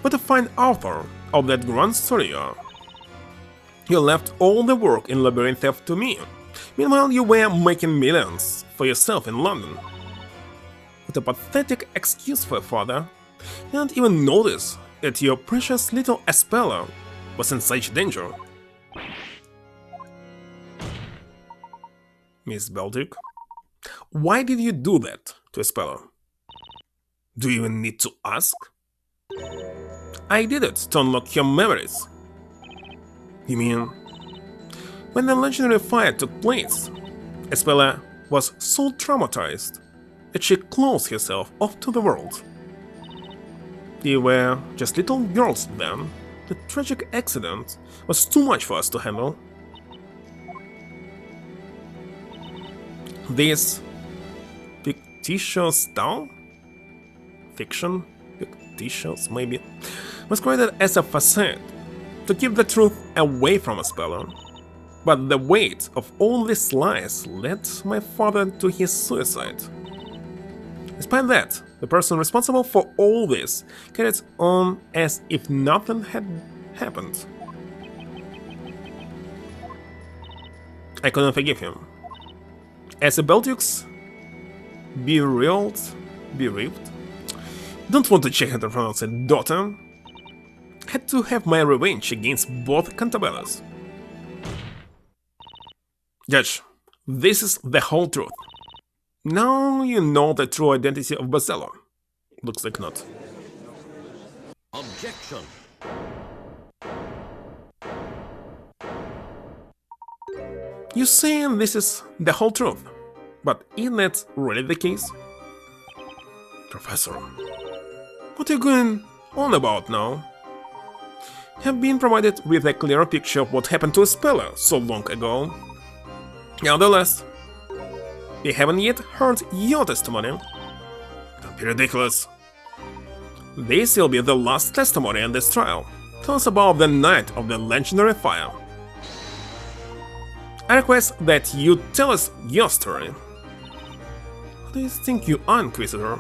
What a fine author of that grand story you are. You left all the work in Labyrinthia to me. Meanwhile, you were making millions for yourself in London. What a pathetic excuse for a father. You didn't even notice that your precious little Espella was in such danger. Miss Belduc, why did you do that to Espella? Do you even need to ask? I did it to unlock your memories. You mean, when the legendary fire took place, Espella was so traumatized that she closed herself off to the world. You were just little girls then. The tragic accident was too much for us to handle. This fictitious town? Fiction? Fictitious, maybe? Was created as a facade to keep the truth away from Espella. But the weight of all these lies led my father to his suicide. Despite that, the person responsible for all this carried on as if nothing had happened. I couldn't forgive him. As a Belduc's bereaved, don't want to check how to pronounce it, daughter, had to have my revenge against both Cantabellas. Judge, this is the whole truth. Now you know the true identity of Basello. Looks like not. Objection. You're saying this is the whole truth, but isn't that really the case? Professor, what are you going on about now? Have been provided with a clearer picture of what happened to Espella so long ago. Nevertheless, we haven't yet heard your testimony. Don't be ridiculous. This will be the last testimony in this trial. Tell us about the night of the legendary fire. I request that you tell us your story. Who do you think you are, Inquisitor?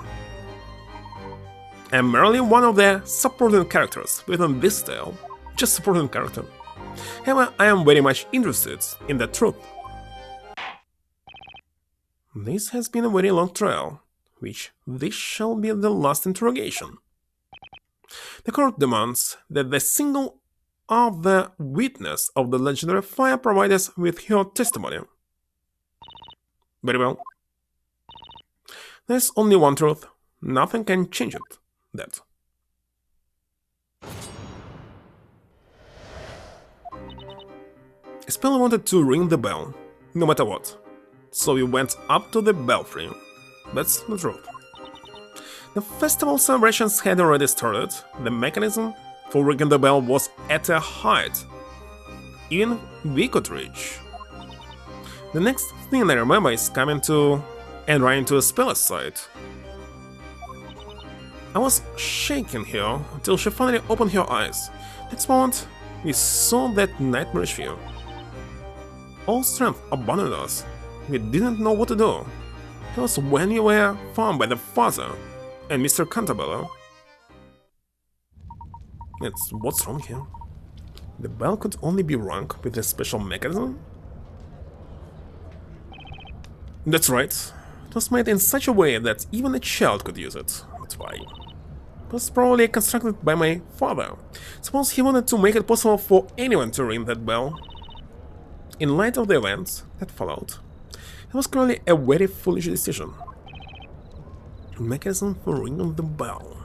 I'm merely one of the supporting characters within this tale. Just supporting character. However, I am very much interested in the truth. This has been a very long trial, which this shall be the last interrogation. The court demands that the single other witness of the legendary fire provide us with her testimony. Very well. There's only one truth. Nothing can change it. That. Espella wanted to ring the bell, no matter what. So we went up to the belfry. That's the truth. The festival celebrations had already started. The mechanism for ringing the bell was at a height even we could reach. The next thing I remember is coming to and running to Espella's side. I was shaking her until she finally opened her eyes. Next moment, we saw that nightmarish view. All strength abandoned us. We didn't know what to do. It was when we were found by the father and Mr. Cantabella. What's wrong here? The bell could only be rung with a special mechanism? That's right. It was made in such a way that even a child could use it. That's why. It was probably constructed by my father. Suppose he wanted to make it possible for anyone to ring that bell. In light of the events that followed, it was clearly a very foolish decision. A mechanism for ringing the bell.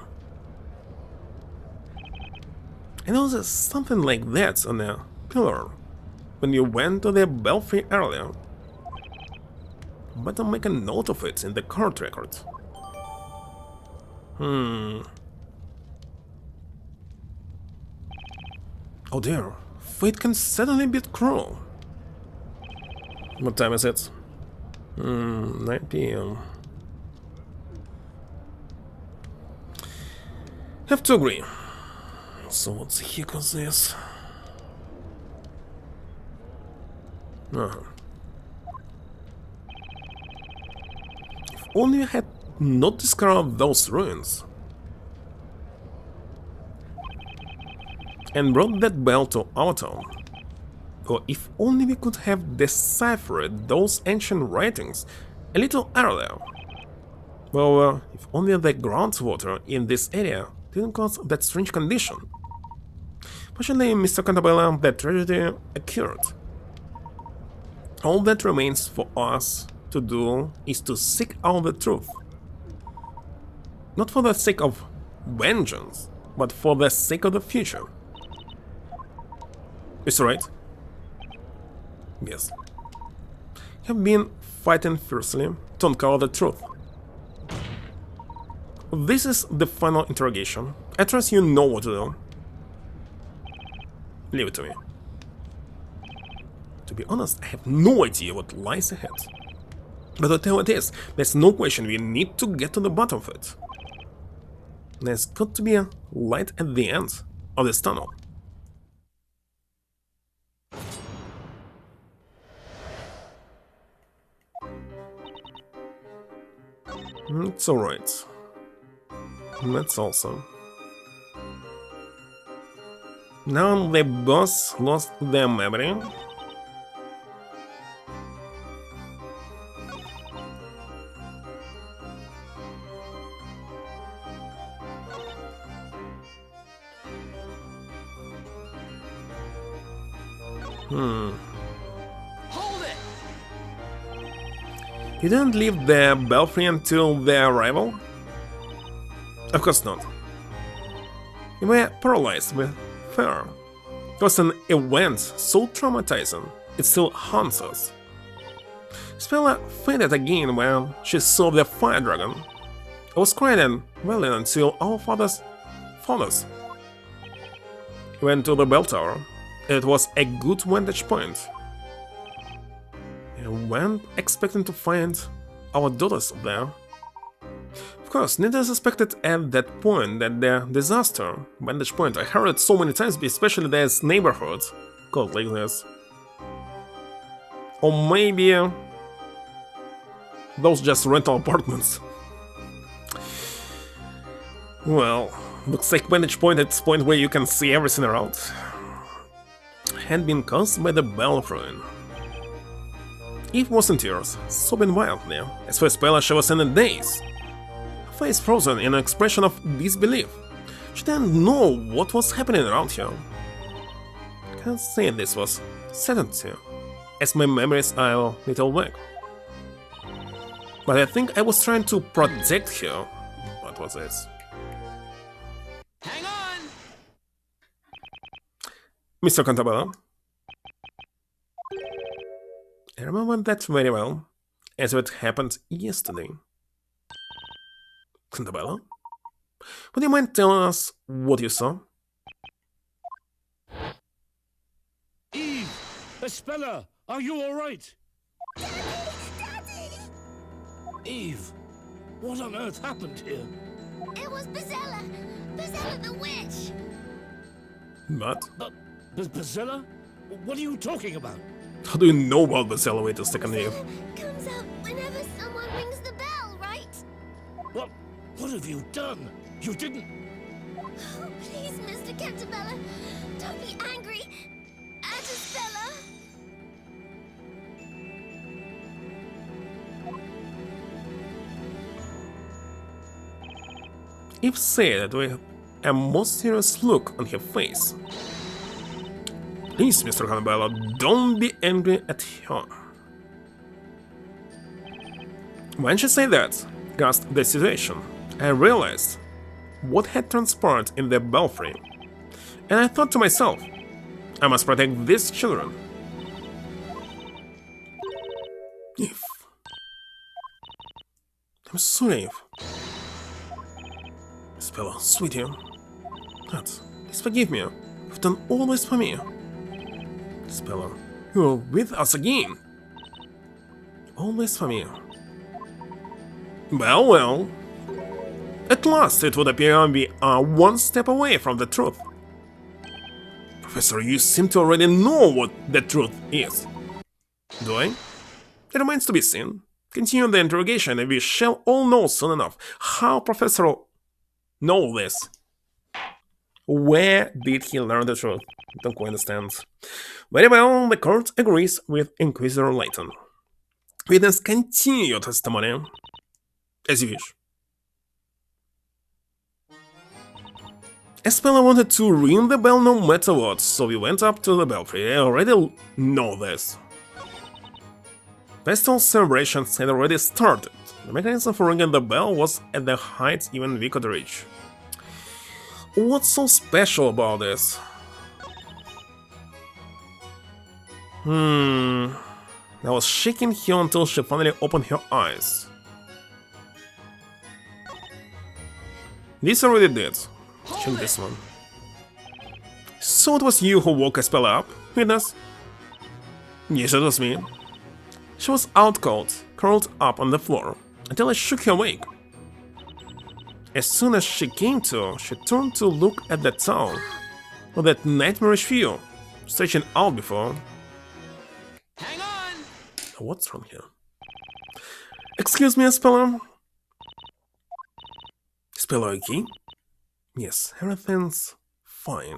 And there was something like that on a pillar when you went to the belfry earlier. Better make a note of it in the court record. Oh dear, fate can suddenly be cruel. What time is it? 9 p.m. Have to agree. So what the heck was this? If only I had not discovered those ruins and brought that bell to our town. Or if only we could have deciphered those ancient writings a little earlier. Well, if only the groundwater in this area didn't cause that strange condition. Fortunately, Mr. Cantabella, that tragedy occurred. All that remains for us to do is to seek out the truth. Not for the sake of vengeance, but for the sake of the future. Is that right? Yes. Have been fighting fiercely to uncover the truth. This is the final interrogation. I trust you know what to do. Leave it to me. To be honest, I have no idea what lies ahead. But whatever it is, there's no question we need to get to the bottom of it. There's got to be a light at the end of this tunnel. It's alright. That's awesome. Now the boss lost their memory. Hold it! You didn't leave the belfry until their arrival? Of course not. You were paralyzed with fear. It was an event so traumatizing, it still haunts us. Spella fainted again when she saw the fire dragon. I was crying and wailing until our fathers found us. We went to the bell tower. It was a good vantage point. And went expecting to find our daughters there. Of course, neither suspected at that point that the disaster vantage point, I heard it so many times, especially this neighborhood called like this. Or maybe those just rental apartments. Well, looks like vantage point at this point where you can see everything around had been caused by the bell ruin. Eve was in tears, sobbing wildly. As for Spella, she was in a daze. Her face frozen in an expression of disbelief. She didn't know what was happening around her. I can't say this was certainty, as my memories are a little vague. But I think I was trying to protect her. What was this? Hang on! Mr. Cantabella. I remember that very well, as if it happened yesterday. Cantabella? Would you mind telling us what you saw? Eve! Spella, are you alright? Daddy! Eve, what on earth happened here? It was Bezella! Bezella the witch! But Bezella? What are you talking about? how do you know about this elevator second Eve? Comes out whenever someone rings the bell, right? What have you done? You didn't... Oh, please, Mr. Cantabella, don't be angry. Eve said with a most serious look on her face. Please, Mr. Cannibal, don't be angry at her. When she said that, grasped the situation, I realized what had transpired in the belfry, and I thought to myself, I must protect these children. Eve. I'm sorry, Eve. Spella, sweetie. Dad, please forgive me. You've done all this for me. Spella, you're with us again. Always for me. Well, well. At last, it would appear we are one step away from the truth. Professor, you seem to already know what the truth is. Do I? It remains to be seen. Continue the interrogation and we shall all know soon enough how Professor know this. Where did he learn the truth? Don't quite understand. Very well, the court agrees with Inquisitor Layton. Witness, continue your testimony. As you wish. Espella wanted to ring the bell no matter what, so we went up to the belfry. I already know this. Festival celebrations had already started. The mechanism for ringing the bell was at the height even we could reach. What's so special about this? I was shaking her until she finally opened her eyes. This already did. Check this one. So it was you who woke Espella up, witness? Yes, it was me. She was out cold, curled up on the floor, until I shook her awake. As soon as she came to, she turned to look at the town, with that nightmarish view, stretching out before. Hang on! What's wrong here? Excuse me, Espella? Espella, okay? Yes, everything's fine.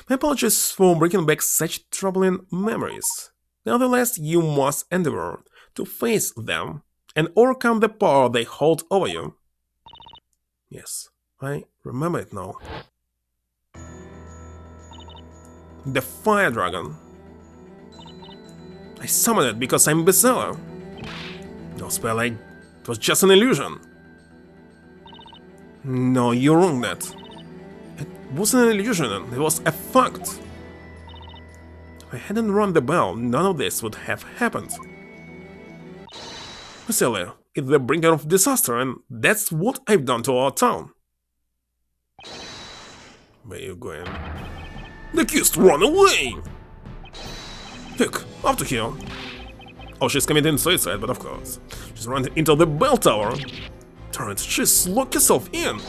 My apologies for bringing back such troubling memories. Nevertheless, you must endeavor to face them and overcome the power they hold over you. Yes, I remember it now. The Fire Dragon. I summoned it because I'm Bezella. No, spell, it was just an illusion. No, you're wrong, Ned. It wasn't an illusion, it was a fact. If I hadn't rung the bell, none of this would have happened. Bezella, it's the bringer of disaster, and that's what I've done to our town. Where are you going? The accused run away! Quick, after here. Oh, she's committing suicide, but of course. She's run into the bell tower. Darn it, she's locked herself in.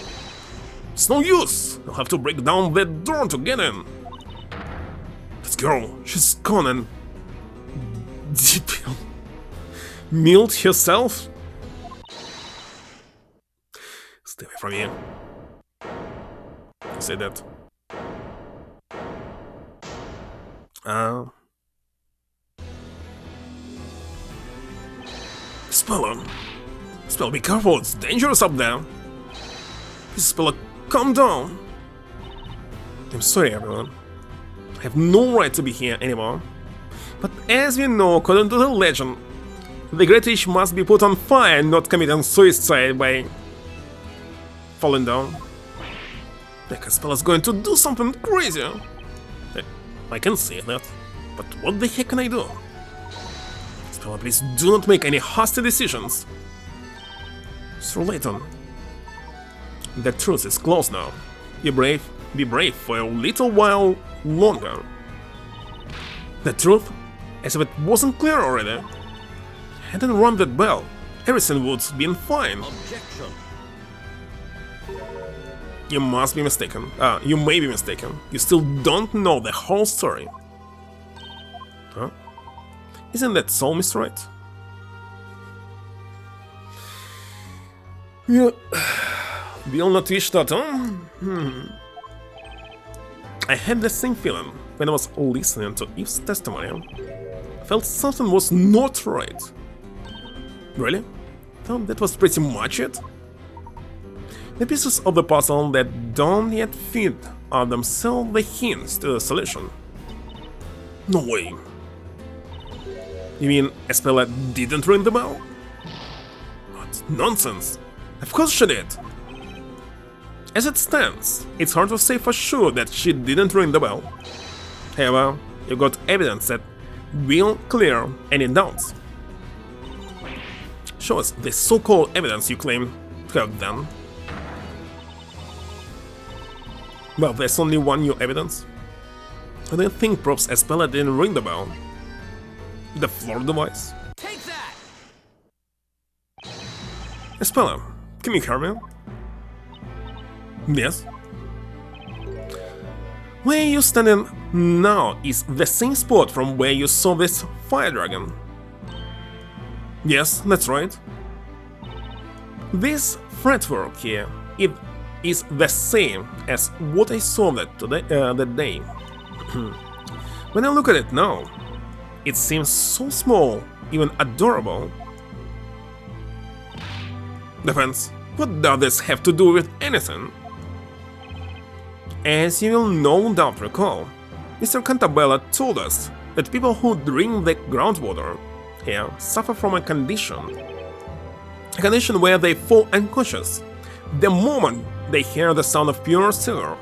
It's no use. I'll have to break down the door to get in. This girl, she's gone and... milled herself? Stay away from here. I say that. Spella. Spella, be careful, it's dangerous up there. Spella, calm down. I'm sorry, everyone. I have no right to be here anymore. But as we know, according to the legend, the Great Witch must be put on fire and not committing suicide by falling down. Because Spella's going to do something crazy. I can say that, but what the heck can I do? Spella, please do not make any hasty decisions. Sir Layton, the truth is close now. Be brave for a little while longer. The truth? As if it wasn't clear already. Hadn't rung that bell, everything would have been fine. Objection. You must be mistaken. You may be mistaken. You still don't know the whole story. Huh? Isn't that so, Mr. Wright? You will not wish that, huh? I had the same feeling when I was listening to Eve's testimony. I felt something was not right. Really? Well, that was pretty much it. The pieces of the puzzle that don't yet fit are themselves the hints to the solution. No way. You mean Espella didn't ring the bell? What nonsense! Of course she did! As it stands, it's hard to say for sure that she didn't ring the bell. However, you got evidence that will clear any doubts. Show us the so-called evidence you claim to have done. Well, there's only one new evidence. I don't think proves Espella didn't ring the bell. The floor device. Take that! Espella, can you hear me? Yes? Where you're standing now is the same spot from where you saw this fire dragon. Yes, that's right. This fretwork here, it is the same as what I saw that day. When I look at it now, it seems so small, even adorable. Defense, what does this have to do with anything? As you will no doubt recall, Mr. Cantabella told us that people who drink the groundwater here suffer from a condition where they fall unconscious the moment they hear the sound of pure silver.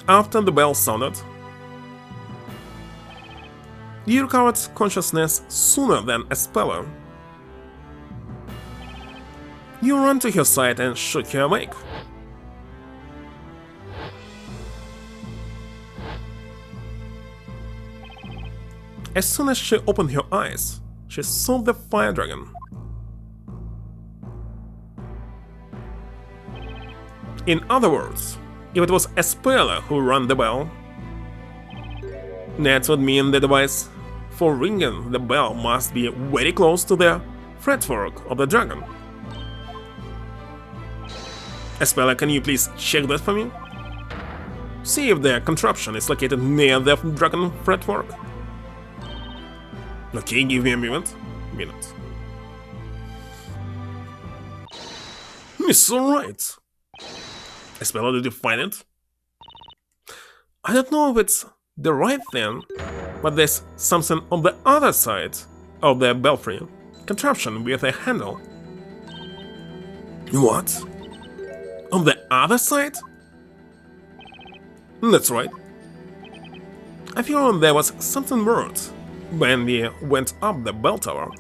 After the bell sounded, you recovered consciousness sooner than Espella. You ran to her side and shook her awake. As soon as she opened her eyes, she saw the fire dragon. In other words, if it was Espella who rang the bell, that would mean the device for ringing the bell must be very close to the fretwork of the dragon. Espella, can you please check that for me? See if the contraption is located near the dragon fretwork. Okay, give me a minute. Mr. Wright! Espella, did you find it? I don't know if it's the right thing, but there's something on the other side of the belfry contraption with a handle. What? On the other side? That's right. I feel there was something weird when we went up the bell tower,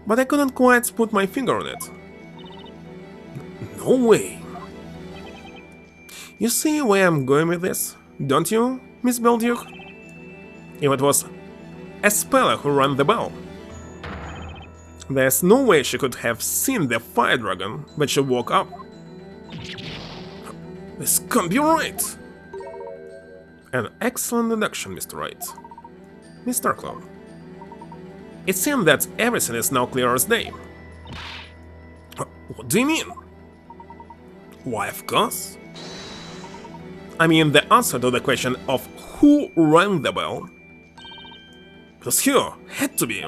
but I couldn't quite put my finger on it. No way. You see where I'm going with this, don't you, Miss Belduke? If it was Espella who rang the bell, there's no way she could have seen the fire dragon when she woke up. This can't be right! An excellent deduction, Mr. Wright. Mr. Clown. It seems that everything is now clear as day. What do you mean? Why, of course. I mean the answer to the question of who rang the bell. Because here had to be.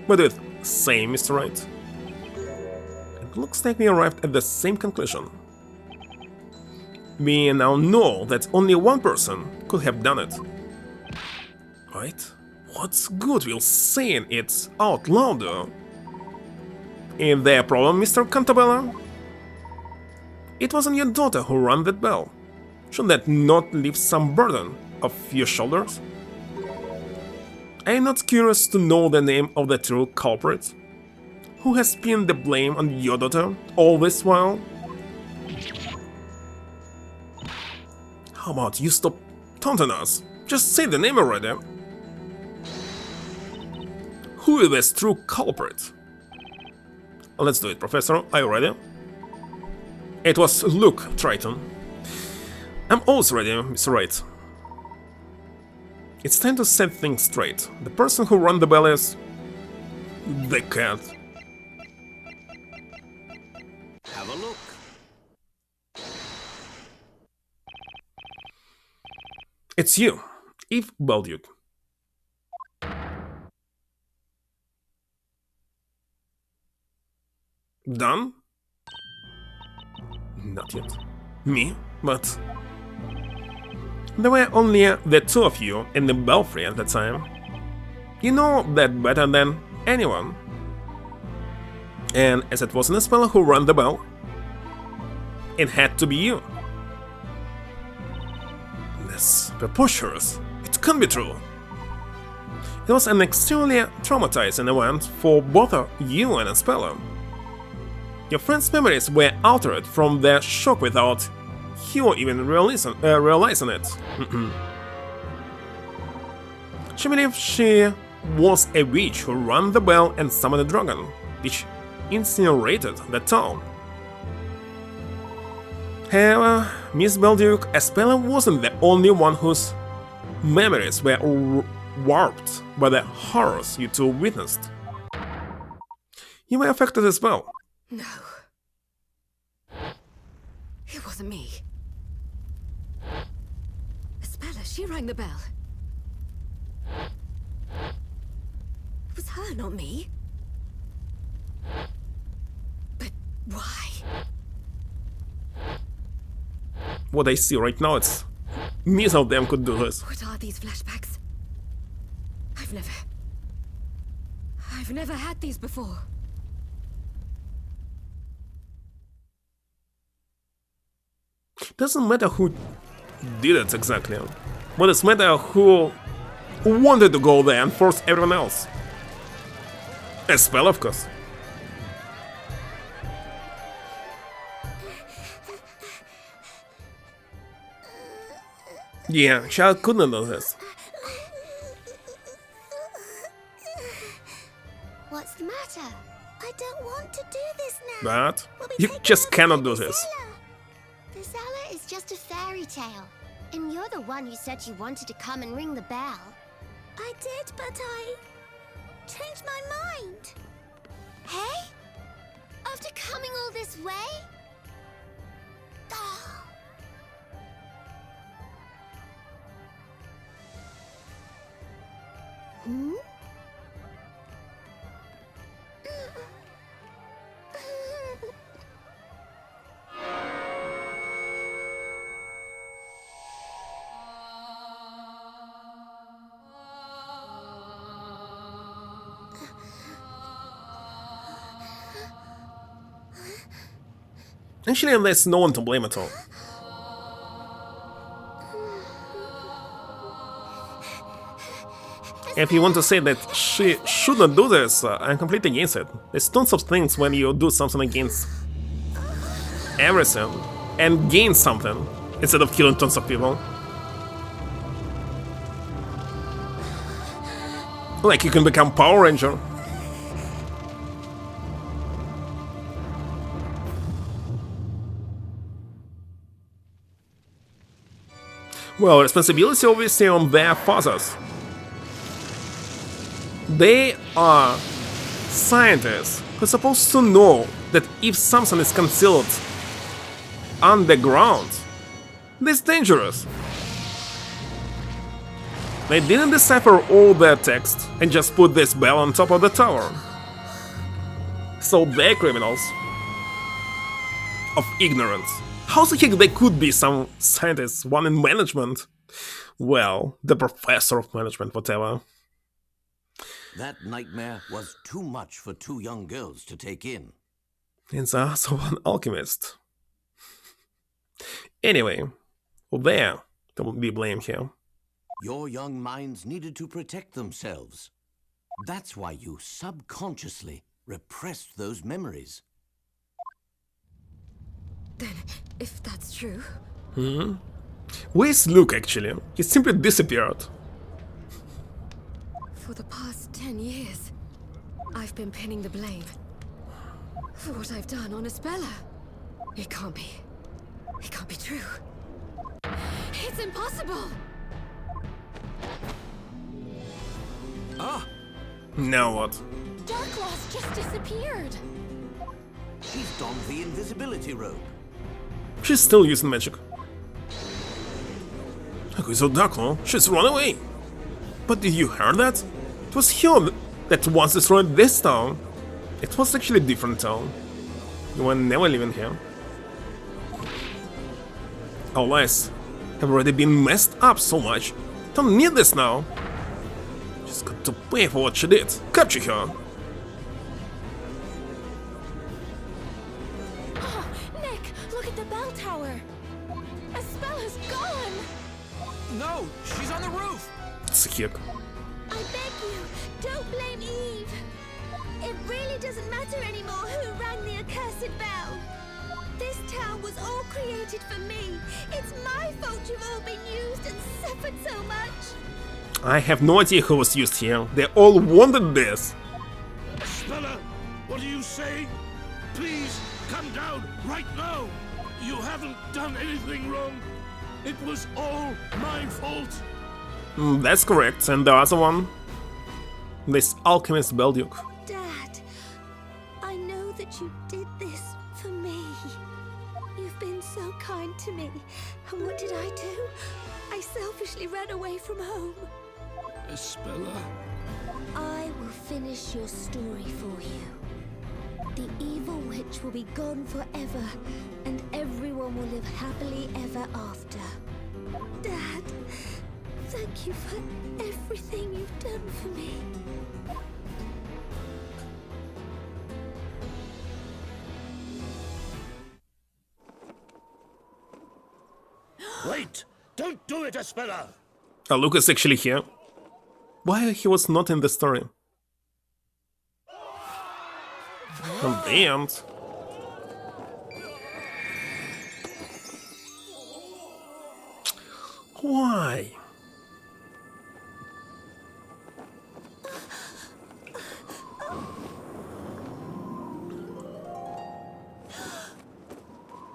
What do you say, Mr. Wright? It looks like we arrived at the same conclusion. We now know that only one person could have done it. Right? What's good with saying it out loud, though? Is there a problem, Mr. Cantabella? It wasn't your daughter who rang that bell. Should that not leave some burden off your shoulders? Are you not curious to know the name of the true culprit? Who has pinned the blame on your daughter all this while? How about you stop taunting us? Just say the name already. Who is this true culprit? Let's do it, Professor. Are you ready? It was Luke Triton. I'm always ready, Mr. Wright. It's time to set things straight. The person who rang the bell is... the cat. Have a look. It's you, Eve Belduke. Done? Not yet. Me? But... There were only the two of you in the belfry at the time. You know that better than anyone. And as it wasn't a speller who rang the bell, it had to be you. That's preposterous. It can't be true. It was an extremely traumatizing event for both you and a speller. Your friend's memories were altered from their shock without you even realizing it. She believed she was a witch who rang the bell and summoned a dragon, which incinerated the town. However, Miss Belduke, a speller, wasn't the only one whose memories were warped by the horrors you two witnessed. You were affected as well. No. It wasn't me. Espella, she rang the bell. It was her, not me. But why? What I see right now, it's neither of them could do this. What are these flashbacks? I've never had these before. Doesn't matter who did it exactly, but it's matter who wanted to go there and force everyone else. A spell, of course. Yeah, child couldn't do this. What's the matter? I don't want to do this now. But We'll be you taken just over cannot by do the this. cellar. The cellar is just a fairy tale. And you're the one who said you wanted to come and ring the bell. I did, but I changed my mind. Hey? After coming all this way? Oh. Hmm? Actually, there's no one to blame at all. If you want to say that she shouldn't do this, I'm completely against it. There's tons of things when you do something against everything and gain something instead of killing tons of people. Like you can become Power Ranger. Well, responsibility obviously on their fathers. They are scientists who are supposed to know that if something is concealed underground, it's dangerous. They didn't decipher all their text and just put this bell on top of the tower. So they're criminals of ignorance. How the heck they could be some scientists, one in management? Well, the professor of management, whatever. That nightmare was too much for two young girls to take in. It's also an alchemist. Anyway, there would be blame here. Your young minds needed to protect themselves. That's why you subconsciously repressed those memories. Then, if that's true... Where's Luke, actually? He simply disappeared. For the past 10 years, I've been pinning the blame for what I've done on Espella. It can't be. It can't be true. It's impossible! Ah! Now what? Darkloss just disappeared. She's donned the invisibility robe. She's still using magic. Okay, so Darklaw, she's run away. But did you hear that? It was her that once destroyed this town. It was actually a different town. You were never leaving here. Our lives have already been messed up so much. Don't need this now. She's got to pay for what she did. Capture her. Oh, Nick, look at the bell tower. Espella's gone. No, she's on the roof. Sick. I beg you, don't blame Eve. It really doesn't matter anymore who rang the accursed bell. This town was all created for me. It's my fault you've all been used and suffered so much. I have no idea who was used here. They all wanted this. Spella, what do you say? Please, come down right now. You haven't done anything wrong. It was all my fault. That's correct. And the other one? This alchemist Belduke. Dad, I know that you did this for me. You've been so kind to me. And what did I do? I selfishly ran away from home. Spella, I will finish your story for you. The evil witch will be gone forever, and everyone will live happily ever after. Dad, thank you for everything you've done for me. wait! Don't do it, Spella! Luke is actually here. Why he was not in the story? At the end. Why?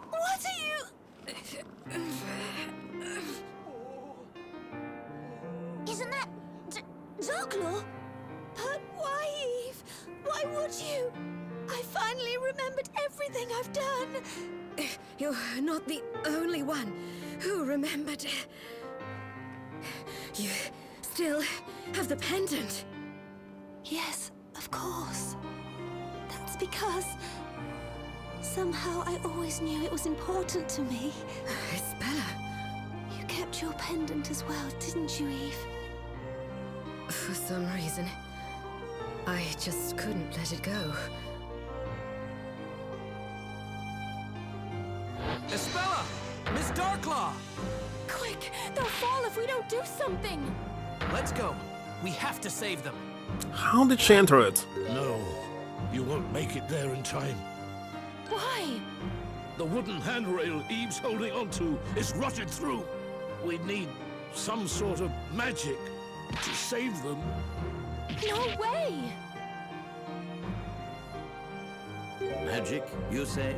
What are you? Isn't that Darklaw? But why, Eve? Why would you? I finally remembered everything I've done. You're not the only one who remembered. You still have the pendant. Yes, of course. That's because somehow I always knew it was important to me. Spella, You kept your pendant as well, didn't you, Eve? for some reason, I just couldn't let it go. Espella! Miss Darklaw! Quick! They'll fall if we don't do something! Let's go. We have to save them. How did she enter it? No, you won't make it there in time. Why? The wooden handrail Eve's holding onto is rotted through. We need some sort of magic to save them. No way! Magic, you say?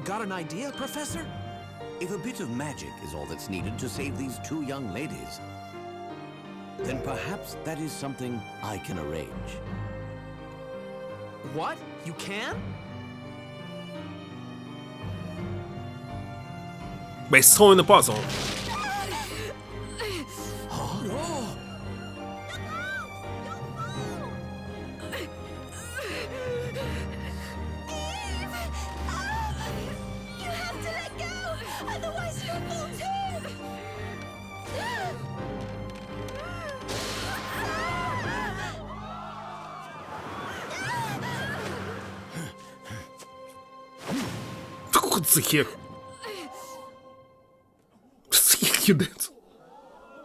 Got an idea, Professor? If a bit of magic is all that's needed to save these two young ladies, then perhaps that is something I can arrange. What? You can? By solving the puzzle. You have to let go! Otherwise you'll fall too! What the heck? What the heck you did?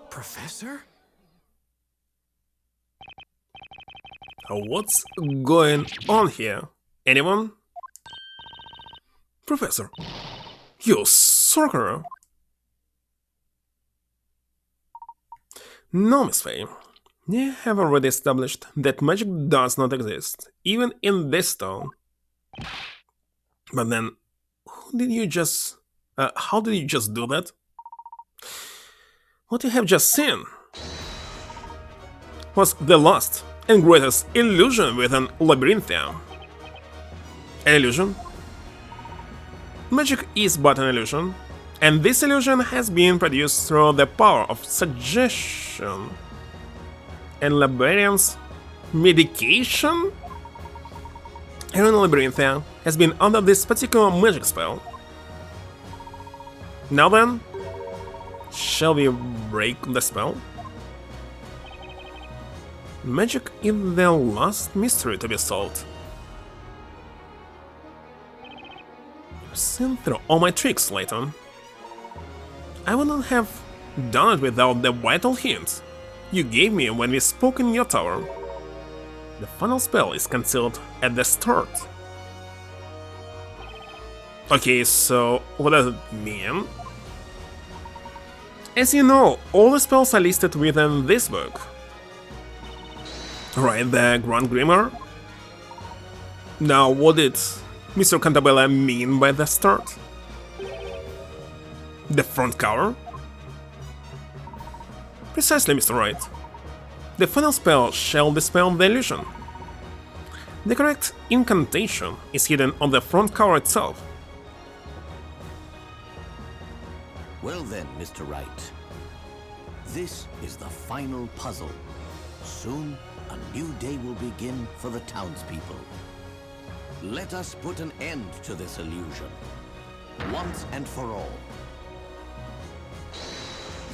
Professor? What's going on here? Anyone? Professor, you sorcerer. No, Miss Faye. You have already established that magic does not exist, even in this town. But then, how did you just do that? What you have just seen was the last and greatest illusion within Labyrinthia. An illusion? Magic is but an illusion, and this illusion has been produced through the power of suggestion. And Librarian's medication? Arena Labyrintha has been under this particular magic spell. Now then, shall we break the spell? Magic is the last mystery to be solved. You've seen through all my tricks, Layton. I wouldn't have done it without the vital hints you gave me when we spoke in your tower. The final spell is concealed at the start. Okay, so what does it mean? As you know, all the spells are listed within this book. Right, the Grand Grimoire? Now, what did Mr. Cantabella mean by the start? The front cover? Precisely, Mr. Wright. The final spell shall dispel the illusion. The correct incantation is hidden on the front cover itself. Well then, Mr. Wright. This is the final puzzle. Soon, a new day will begin for the townspeople. Let us put an end to this illusion, once and for all.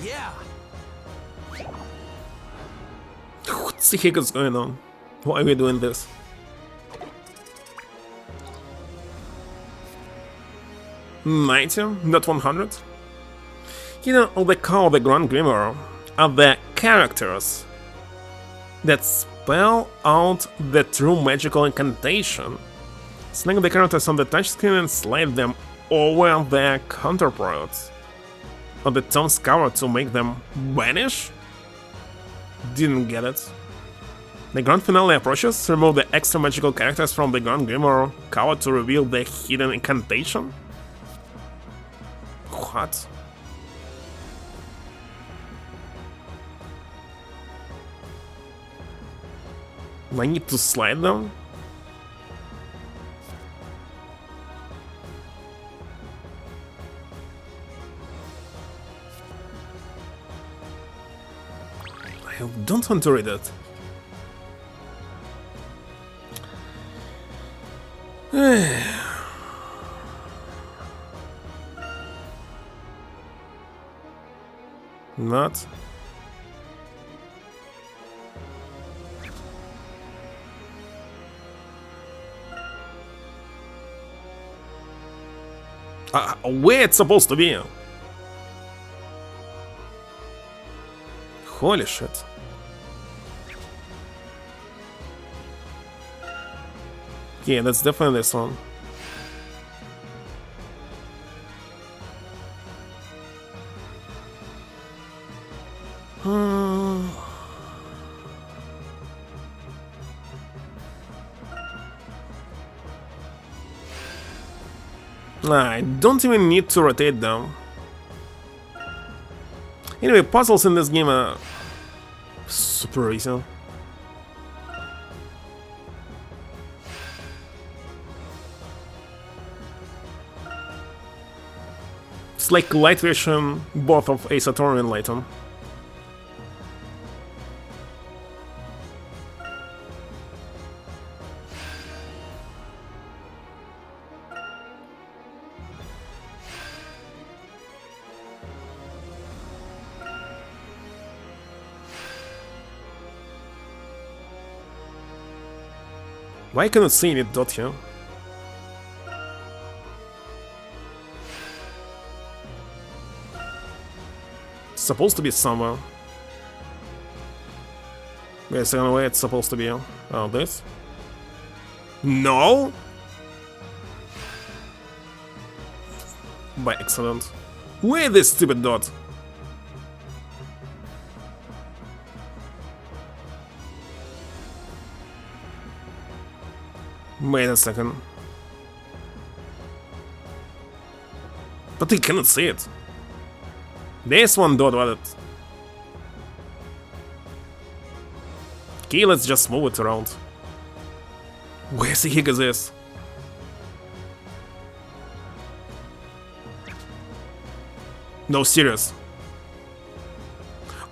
Yeah! What the heck is going on? Why are we doing this? $90, not 100? You know, all they call the Grand Grimoire are the characters that spell out the true magical incantation. Select the characters on the touchscreen and slide them over their counterparts on the town's cover to make them vanish? Didn't get it. The grand finale approaches. Remove the extra magical characters from the Grand Grimoire cover to reveal the hidden incantation? What? I need to slide them? I don't want to read it. Not. Where it's supposed to be? Holy shit. Yeah, that's definitely this one. I don't even need to rotate them. Anyway, puzzles in this game are super easy. It's like light version both of Ace Attorney and Layton. Why can't I see it dot here? It's supposed to be somewhere. Wait a second, where it's supposed to be? Oh, this? No? By accident. Where this stupid dot? Wait a second. But I cannot see it. There's one dot with it. Okay, let's just move it around. Where the heck is this? No, serious.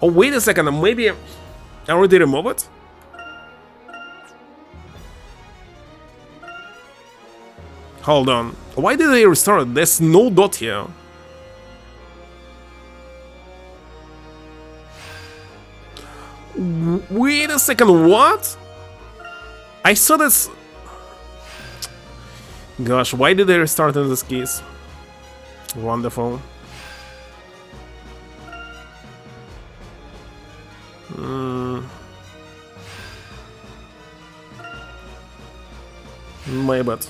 Oh, wait a second, maybe I already removed it? Hold on. Why did they restart it? There's no dot here. Wait a second, what? I saw this... Gosh, why did they restart in this case? Wonderful. My bad.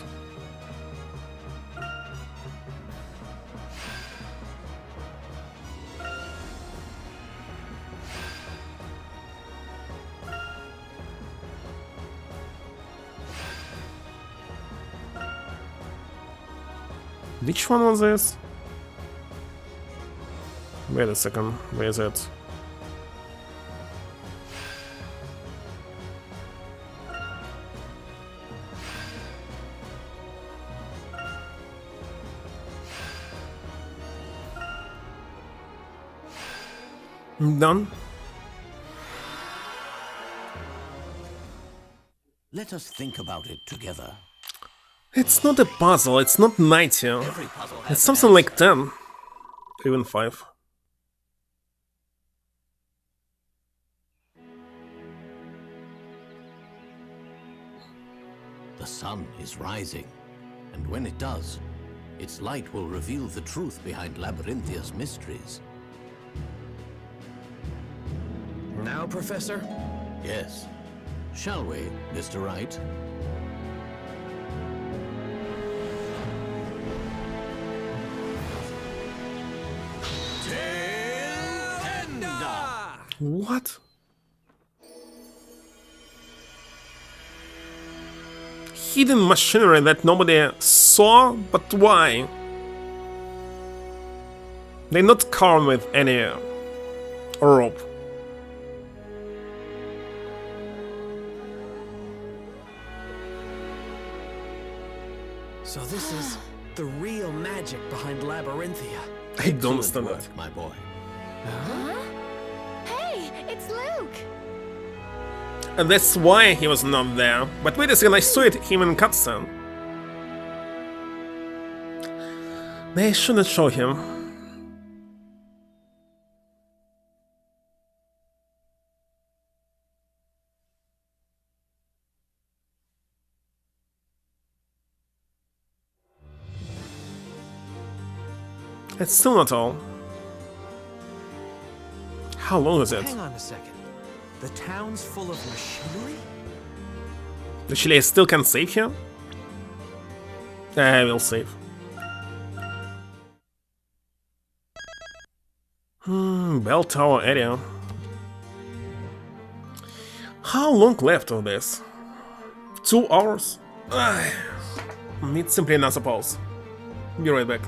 Which one was this? Wait a second, where is it? Done. Let us think about it together. It's not a puzzle, it's not 90. Every puzzle has It's something like 10. Even 5. The sun is rising, and when it does, its light will reveal the truth behind Labyrinthia's mysteries. Now, Professor? Yes. Shall we, Mr. Wright? What? Hidden machinery that nobody saw, but why? They're not carved with any rope. So this is the real magic behind Labyrinthia. I don't understand Excellent that. work, my boy. Hey, it's Luke! And that's why he was not there. But wait a second, I saw it him in cutscene. They shouldn't show him. It's still not all. How long is it? Hang on a second. The town's full of machinery? Actually, I still can save here? I will save. Bell tower area. How long left of this? 2 hours? It's simply another pause. Be right back.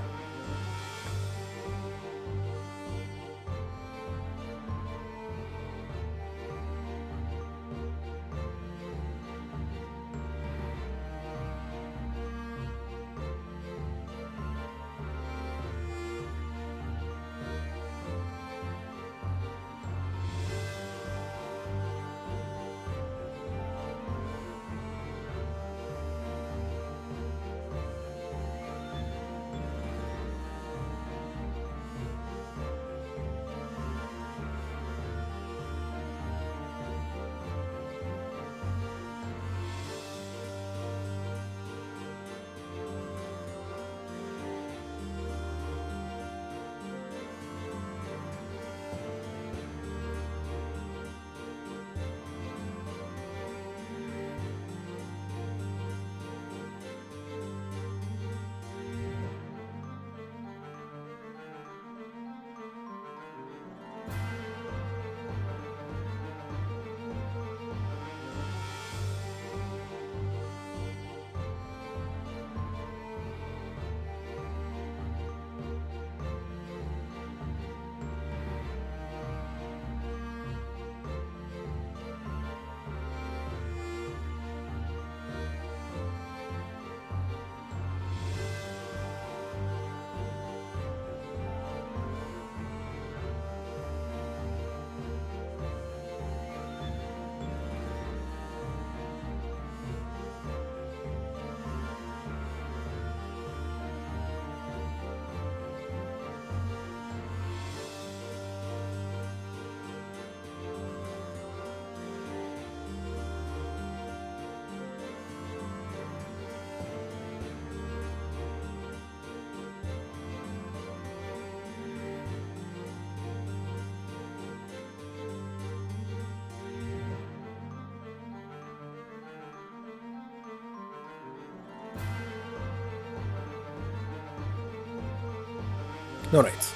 Alright,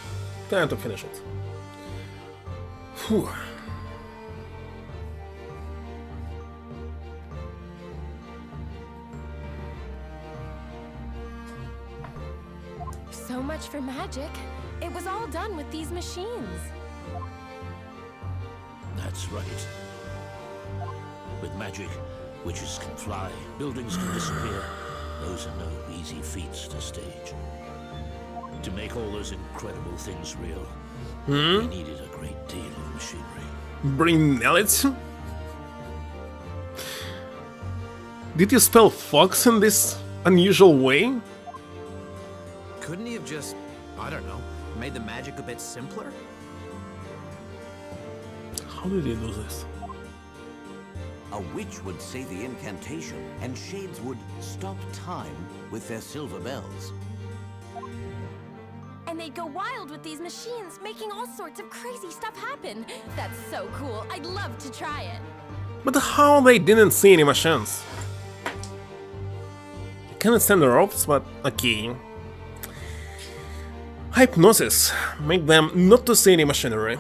time to finish it. Whew. So much for magic. It was all done with these machines. That's right. With magic, witches can fly, buildings can disappear. Those are no easy feats to stage. To make all those incredible things real, we needed a great deal of machinery. Bring it? Did you spell fox in this unusual way? Couldn't he have just, I don't know, made the magic a bit simpler? How did he do this? A witch would say the incantation, and shades would stop time with their silver bells. And they'd go wild with these machines, making all sorts of crazy stuff happen. That's so cool. I'd love to try it. But how they didn't see any machines? I can't stand the ropes, but okay. Hypnosis. Make them not to see any machinery.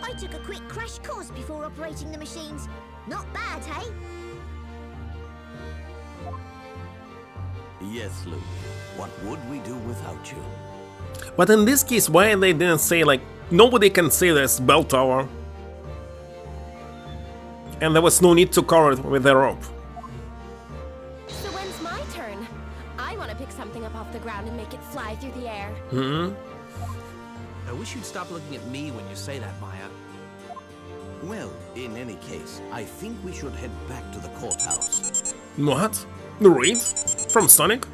I took a quick crash course before operating the machines. Not bad, hey? Yes, Luke. What would we do without you? But in this case, why they didn't say, like, nobody can see this bell tower? And there was no need to cover it with a rope. So when's my turn? I want to pick something up off the ground and make it fly through the air. I wish you'd stop looking at me when you say that, Maya. Well, in any case, I think we should head back to the courthouse. What? The Wright? From Sonic?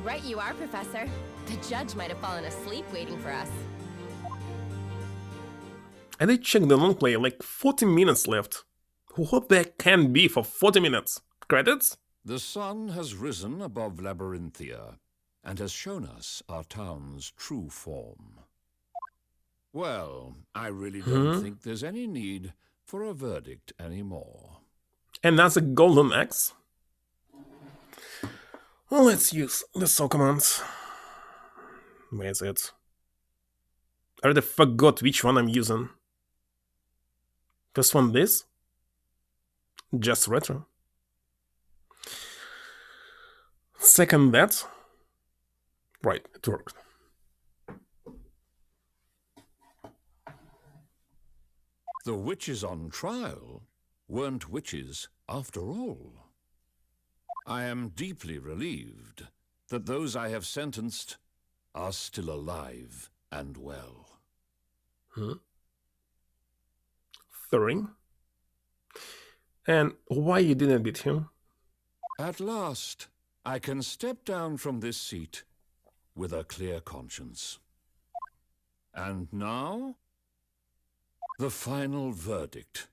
Right you are, Professor. The judge might have fallen asleep waiting for us. I did check the long play, like 40 minutes left. What there can be for 40 minutes? Credits? The sun has risen above Labyrinthia and has shown us our town's true form. Well, I really don't think there's any need for a verdict anymore. And that's a golden axe. Well, let's use the saw commands. Where is it? I already forgot which one I'm using. First one this? Just retro. Second that. Right, it worked. The witches on trial weren't witches after all. I am deeply relieved that those I have sentenced are still alive and well. Thirring? And why you didn't beat him? At last, I can step down from this seat with a clear conscience. And now, the final verdict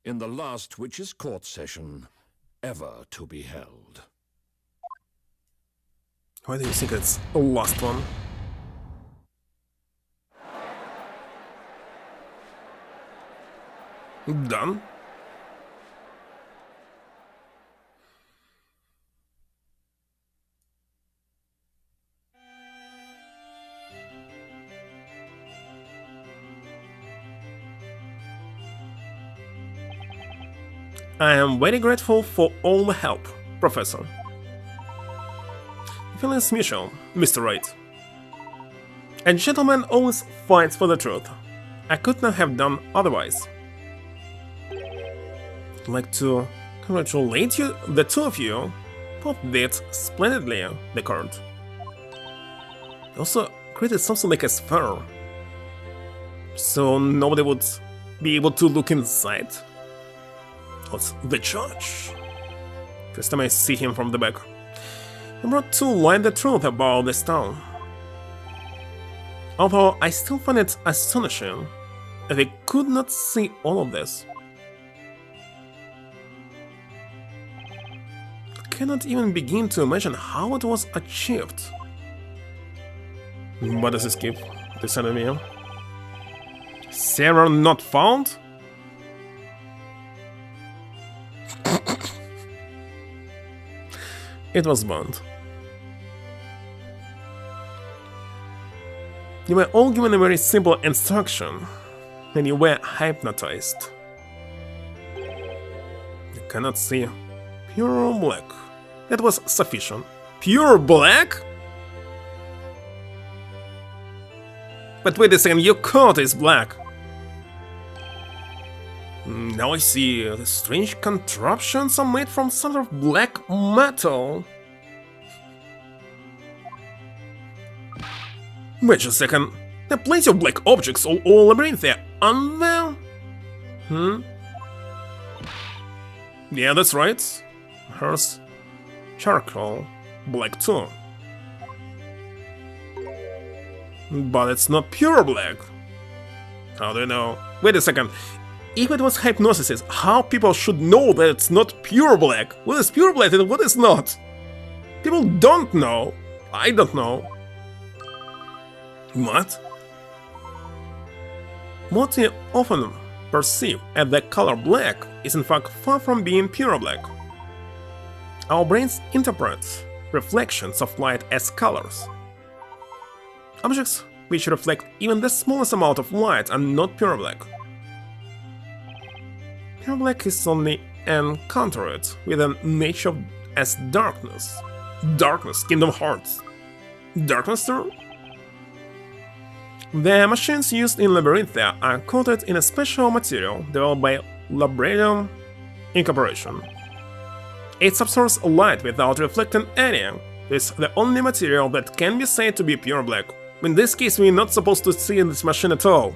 in the last witches' court session ever to be held. Why do you think it's the last one? Done? I am very grateful for all the help, Professor. Feelings mutual, Mr. Wright. A gentleman always fights for the truth. I could not have done otherwise. I'd like to congratulate you, the two of you. Both did splendidly, the court. Also created something like a sphere, so nobody would be able to look inside. What's the judge? First time I see him from the back. He brought to light the truth about this town. Although I still find it astonishing that they could not see all of this. I cannot even begin to imagine how it was achieved. What does this give? This enemy? Sarah not found? It was burned. You were all given a very simple instruction, and you were hypnotized. You cannot see pure black. That was sufficient. Pure black? But wait a second, your coat is black. Now I see the strange contraptions are made from some sort of black metal. Wait a second, there are plenty of black objects all labyrinth there, aren't there? Yeah, that's right. Hers charcoal, black too. But it's not pure black. How do you know? Wait a second. If it was hypnosis, how people should know that it's not pure black? What is pure black and what is not? People don't know. I don't know. What? What we often perceive as the color black is in fact far from being pure black. Our brains interpret reflections of light as colors. Objects which reflect even the smallest amount of light are not pure black. Pure black is only encountered with a nature as darkness. Darkness, Kingdom Hearts. Darkness too? The machines used in Labyrinthia are coated in a special material developed by Labradium Incorporation. It absorbs light without reflecting any. It's the only material that can be said to be pure black. In this case, we're not supposed to see this machine at all,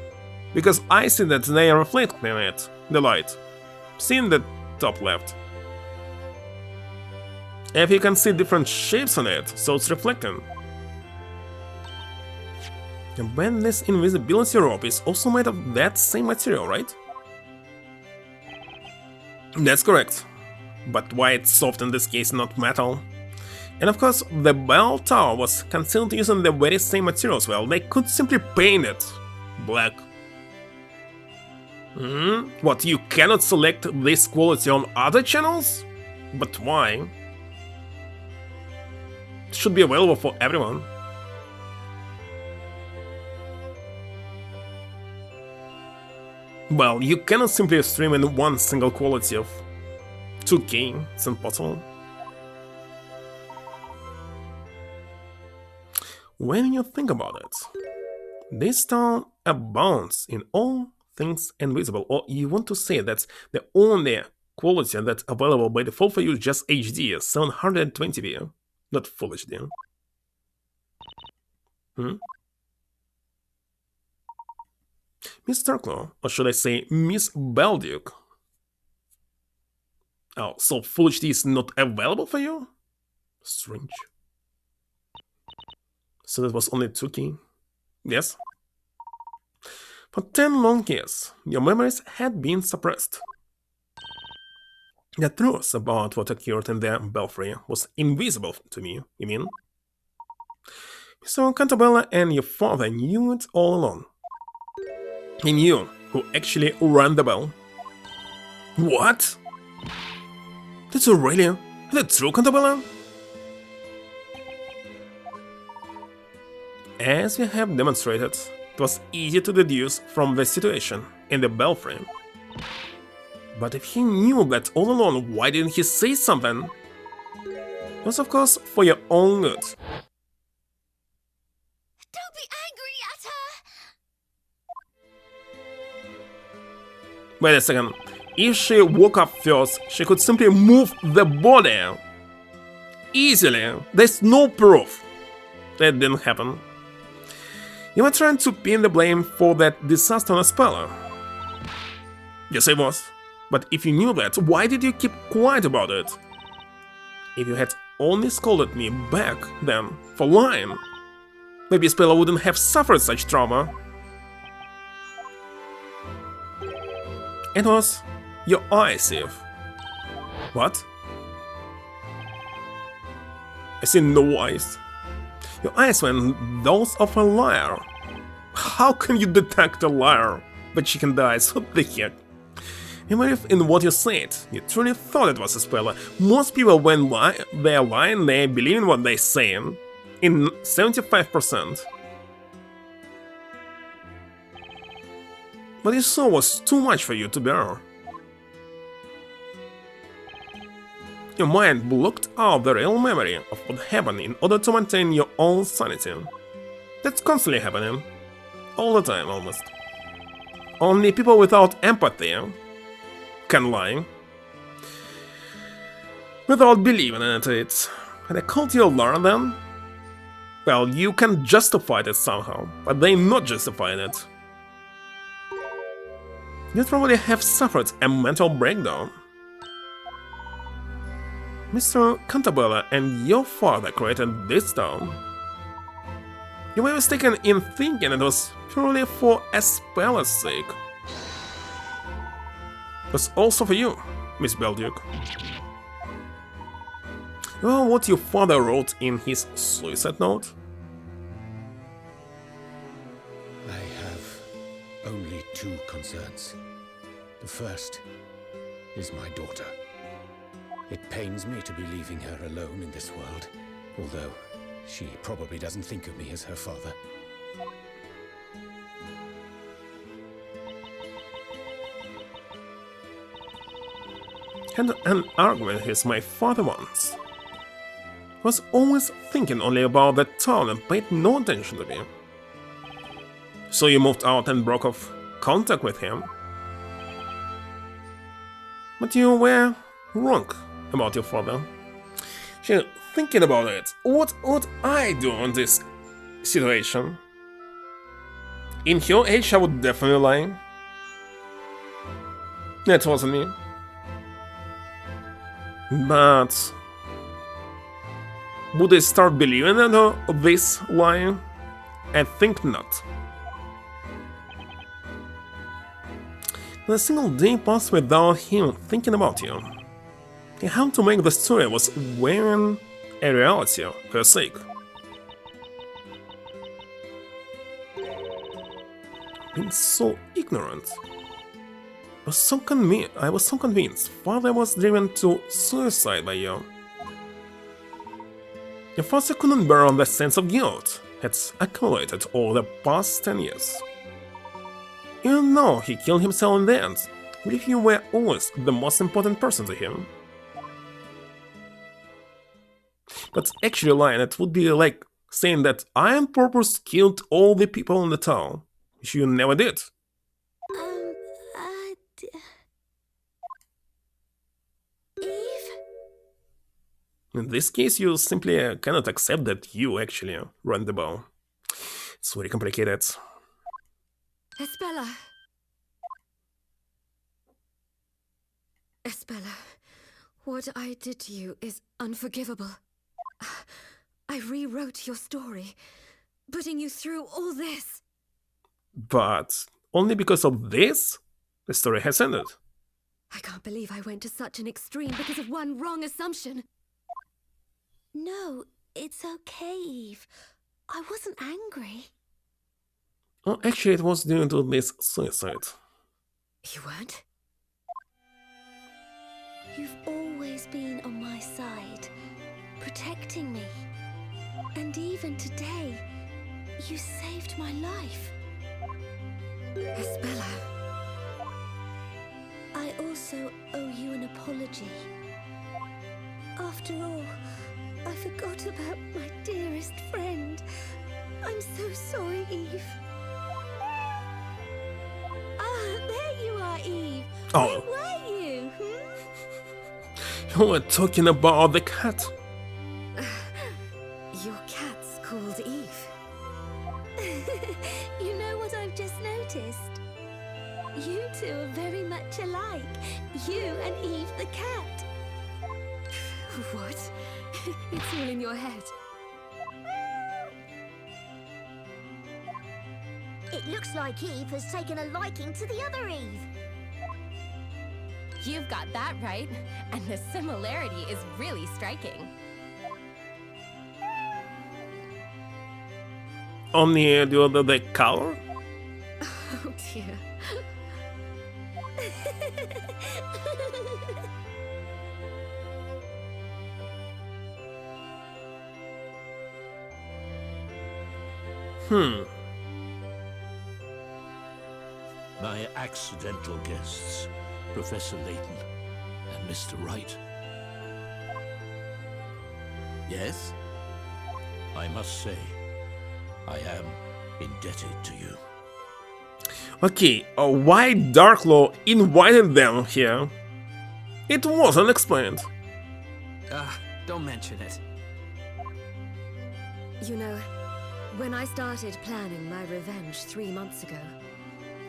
because I see that they are reflecting it, the light. See in the top left. If you can see different shapes on it, so it's reflecting. And when this invisibility rope is also made of that same material, right? That's correct. But why it's soft in this case, not metal? And of course, the bell tower was concealed using the very same material as well. They could simply paint it black. What, you cannot select this quality on other channels? But why? It should be available for everyone. Well, you cannot simply stream in one single quality of 2K, it's impossible. When you think about it, this town abounds in all things invisible, or you want to say that the only quality that's available by default for you is just HD, 720p, not Full HD. Miss Turklo, or should I say Miss Belduke? Oh, so Full HD is not available for you? Strange. So that was only 2K? Yes? For 10 long years, your memories had been suppressed. The truth about what occurred in the belfry was invisible to me, you mean? So Cantabella and your father knew it all along. He knew who actually rang the bell. What? That's really... Is that true, Cantabella? As we have demonstrated, it was easy to deduce from the situation in the belfry. But if he knew that all along, why didn't he say something? It was of course for your own good. Don't be angry at her! Wait a second. If she woke up first, she could simply move the body. Easily. There's no proof that didn't happen. You were trying to pin the blame for that disaster on a speller. Yes, I was. But if you knew that, why did you keep quiet about it? If you had only scolded me back then for lying, maybe Speller wouldn't have suffered such trauma. It was your eyes, Eve. What? I see no eyes. Your eyes were those of a liar. How can you detect a liar? But she can die, so what the heck? Even if in what you said, you truly thought it was a speller, most people when they're lying, they believe in what they're saying. In 75%. but his soul was too much for you to bear. Your mind blocked out the real memory of what happened in order to maintain your own sanity. That's constantly happening. All the time, almost. Only people without empathy can lie. Without believing in it. And I called you a liar then? Well, you can justify it somehow, but they're not justifying it. You probably have suffered a mental breakdown. Mr. Cantabella and your father created this town. You were mistaken in thinking it was purely for a spell's sake. It was also for you, Miss Belduke. You know what your father wrote in his suicide note? I have only two concerns. The first is my daughter. It pains me to be leaving her alone in this world, although she probably doesn't think of me as her father. Had an argument with my father once. Was always thinking only about the town and paid no attention to me. So you moved out and broke off contact with him. But you were wrong about your father. Thinking about it, what would I do on this situation? In your age, I would definitely lie. That wasn't me. But would I start believing in this lie? I think not. Not a single day passed without him thinking about you. He had to make the story was wearing a reality for your sake. Being so ignorant. I was so convinced father was driven to suicide by you. Your father couldn't bear on the sense of guilt had accumulated over the past 10 years. Even though he killed himself in the end, I believe you were always the most important person to him. But actually lying, it would be like saying that I on purpose killed all the people in the town, which you never did. Eve? In this case, you simply cannot accept that you actually run the ball. It's very complicated. Espella. Espella, what I did to you is unforgivable. I rewrote your story, putting you through all this. But only because of this, the story has ended. I can't believe I went to such an extreme because of one wrong assumption. No, it's okay, Eve. I wasn't angry. Oh, actually, it was due to this suicide. You weren't? You've always been on my side, protecting me. And even today, you saved my life. Espella. I also owe you an apology. After all, I forgot about my dearest friend. I'm so sorry, Eve. Ah, there you are, Eve. Oh. Where were you? You were talking about the cat. Your cat's called Eve. You know what I've just noticed? You two are very much alike. You and Eve the cat. What? It's all in your head. It looks like Eve has taken a liking to the other Eve. You've got that right, and the similarity is really striking. Only the color? Oh dear. My accidental guests, Professor Layton and Mr. Wright. Yes? I must say, I am indebted to you. Okay, why Darklaw invited them here? It wasn't explained. Don't mention it. You know, when I started planning my revenge 3 months ago,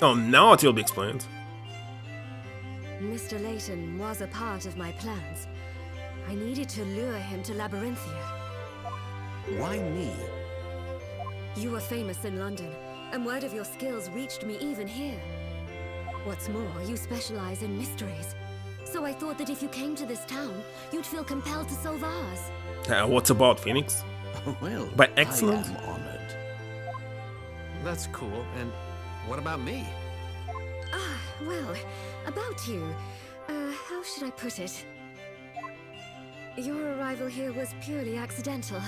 Oh, now it will be explained. Mr. Layton was a part of my plans. I needed to lure him to Labyrinthia. Why me? You were famous in London, and word of your skills reached me even here. What's more, you specialize in mysteries. So I thought that if you came to this town, you'd feel compelled to solve ours. What about Phoenix? Well, By accident? I am honored. That's cool. And what about me? Ah, well, about you. How should I put it? Your arrival here was purely accidental.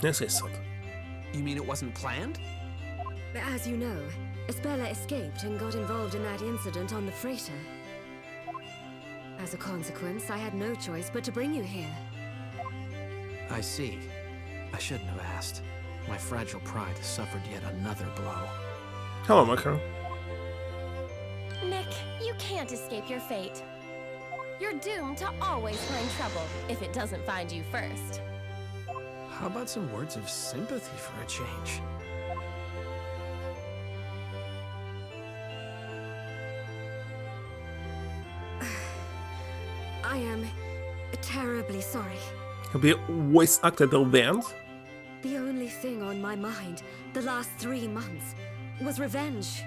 Yes, I thought. You mean it wasn't planned? As you know, Espella escaped and got involved in that incident on the freighter. As a consequence, I had no choice but to bring you here. I see. I shouldn't have asked. My fragile pride has suffered yet another blow. Hello, Micro. Nick, you can't escape your fate. You're doomed to always find trouble if it doesn't find you first. How about some words of sympathy for a change? I am terribly sorry. Have you voice acted till the end? The only thing on my mind the last 3 months was revenge.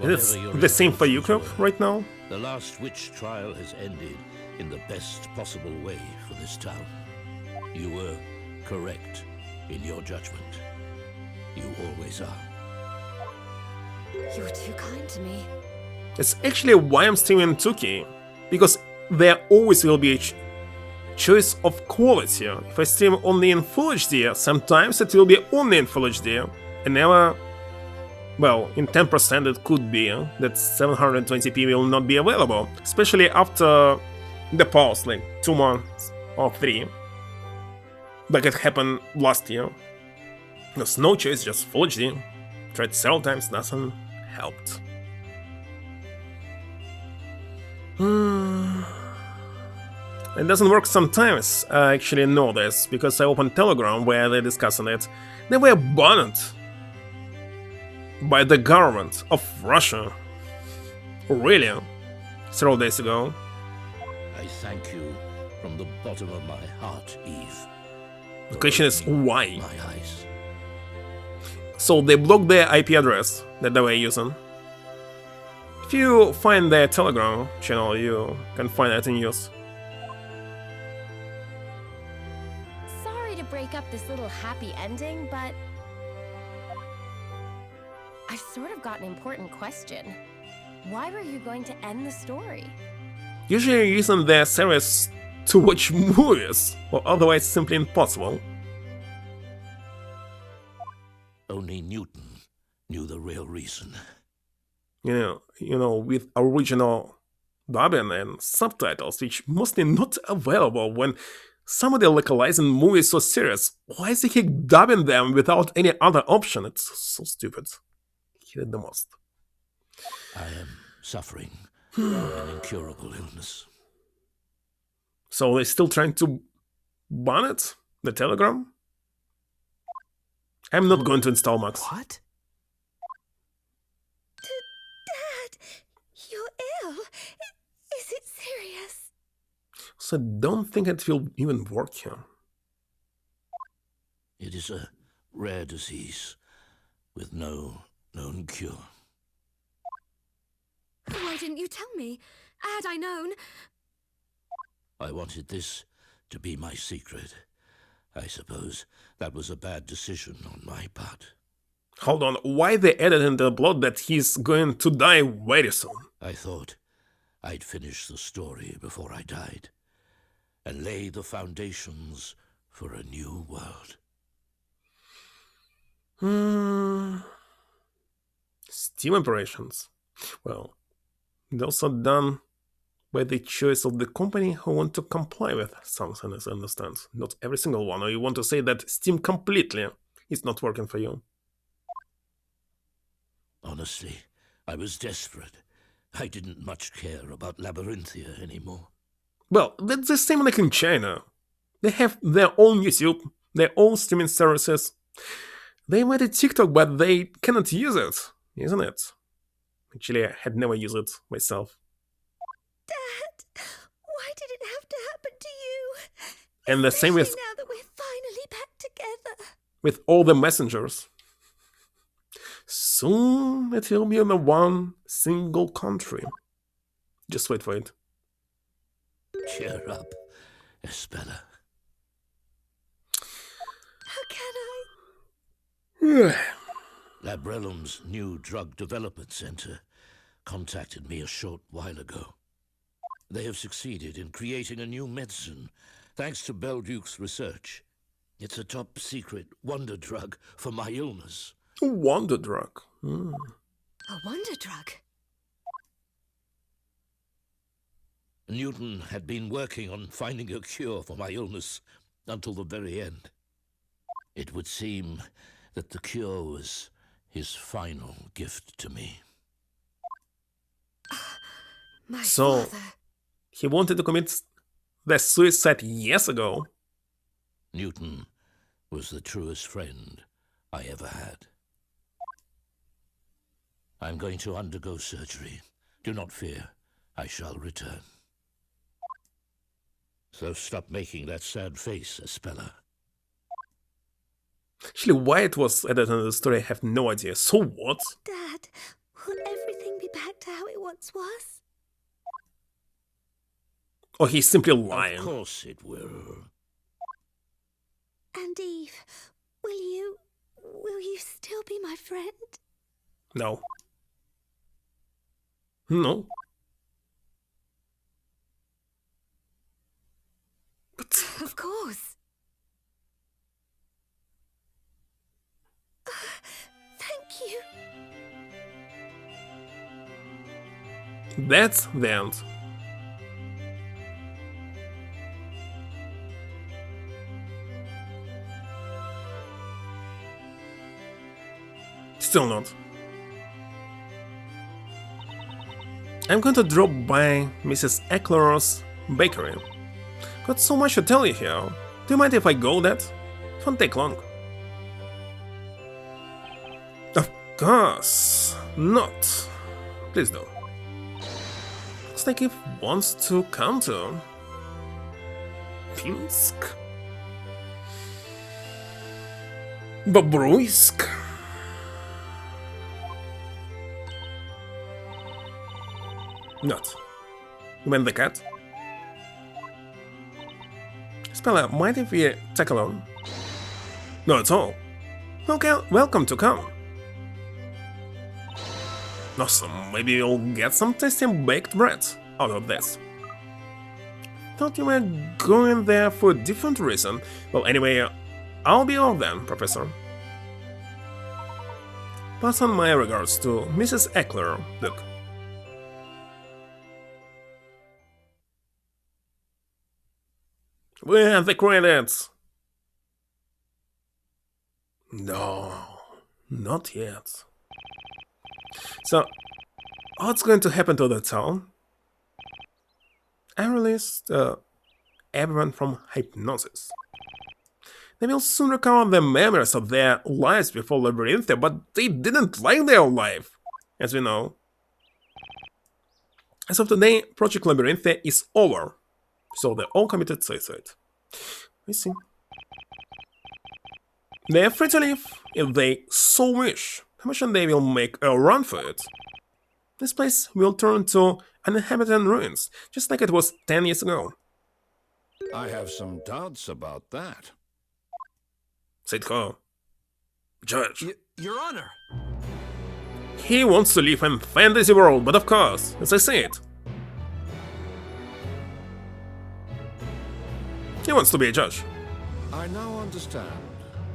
It's Whatever your the same for you, intentions Krop, were, right now? The last witch trial has ended in the best possible way for this town. You were correct in your judgment. You always are. You're too kind to me. It's actually why I'm still in Tuki. Because there always will be a choice of quality. If I stream only in Full HD, sometimes it will be only in Full HD. And never... Well, in 10% it could be that 720p will not be available. Especially after the pause, like 2 months or 3. Like it happened last year. There's no choice, just Full HD. Tried several times, nothing helped. It doesn't work sometimes. I actually know this, because I opened Telegram where they're discussing it. They were banned by the government of Russia. Really? Several days ago. I thank you from the bottom of my heart, Eve. The question is why? My eyes. So they blocked their IP address that they were using. If you find their Telegram channel, you can find it in use. Sorry to break up this little happy ending, but I've sort of got an important question. Why were you going to end the story? Usually using their series to watch movies, or otherwise simply impossible. Only Newton knew the real reason. You know, with original dubbing and subtitles, which mostly not available when somebody localizing movies so serious. Why is he dubbing them without any other option? It's so stupid. Hate it the most. I am suffering an incurable illness. So they're still trying to ban it? The Telegram? I'm not going to install Max. What? Dad, you're ill. Is it serious? So I don't think it will even work here. It is a rare disease with no known cure. Why didn't you tell me? Had I known... I wanted this to be my secret. I suppose that was a bad decision on my part. Hold on, why they added in the plot that he's going to die very soon? I thought I'd finish the story before I died and lay the foundations for a new world. Steam operations. Well, those are done by the choice of the company who want to comply with something, as I understand. Not every single one, or you want to say that Steam completely is not working for you. Honestly, I was desperate. I didn't much care about Labyrinthia anymore. Well, that's the same like in China. They have their own YouTube, their own streaming services. They invented TikTok, but they cannot use it, isn't it? Actually, I had never used it myself. Dad, why did it have to happen to you? And the same with now that we're finally back together. with all the messengers. Soon it will be in one single country. Just wait for it. Cheer up, Espella. How can I? Labrellum's new drug development center contacted me a short while ago. They have succeeded in creating a new medicine, thanks to Belduke's research. It's a top-secret wonder drug for my illness. A wonder drug. A wonder drug? Newton had been working on finding a cure for my illness until the very end. It would seem that the cure was his final gift to me. My So, father. he wanted to commit the suicide years ago. Newton was the truest friend I ever had. I'm going to undergo surgery. Do not fear, I shall return. So stop making that sad face, Espella. Actually, why it was added in the story, I have no idea. So what? Dad, will everything be back to how it once was? Or he's simply lying. Of course it will. And Eve, will you still be my friend? No. No. But Of course. Thank you. that's the end. Still not. I'm going to drop by Mrs. Eckler's bakery. Got so much to tell you here. Do you mind if I go that? It won't take long. Of course not. Please do. Looks like it wants to come to Pinsk. Bobruisk. Not. You meant the cat? Speller, mind if we take alone? Not at all. Okay, welcome to come. Awesome, maybe you'll get some tasty baked bread out of this. Thought you were going there for a different reason. Well, anyway, I'll be off then, Professor. Pass on my regards to Mrs. Eckler, Luke. We have the credits! No, not yet. So, what's going to happen to the town? I released everyone from hypnosis. They will soon recover the memories of their lives before Labyrinthia, but they didn't like their life, as we know. As of today, Project Labyrinthia is over, so they all committed suicide. I see. They are free to leave if they so wish. Imagine they will make a run for it. This place will turn to uninhabited ruins, just like it was 10 years ago. I have some doubts about that. Said who? Judge. Your Honor! He wants to live in fantasy world, but of course, as I say it. He wants to be a judge. I now understand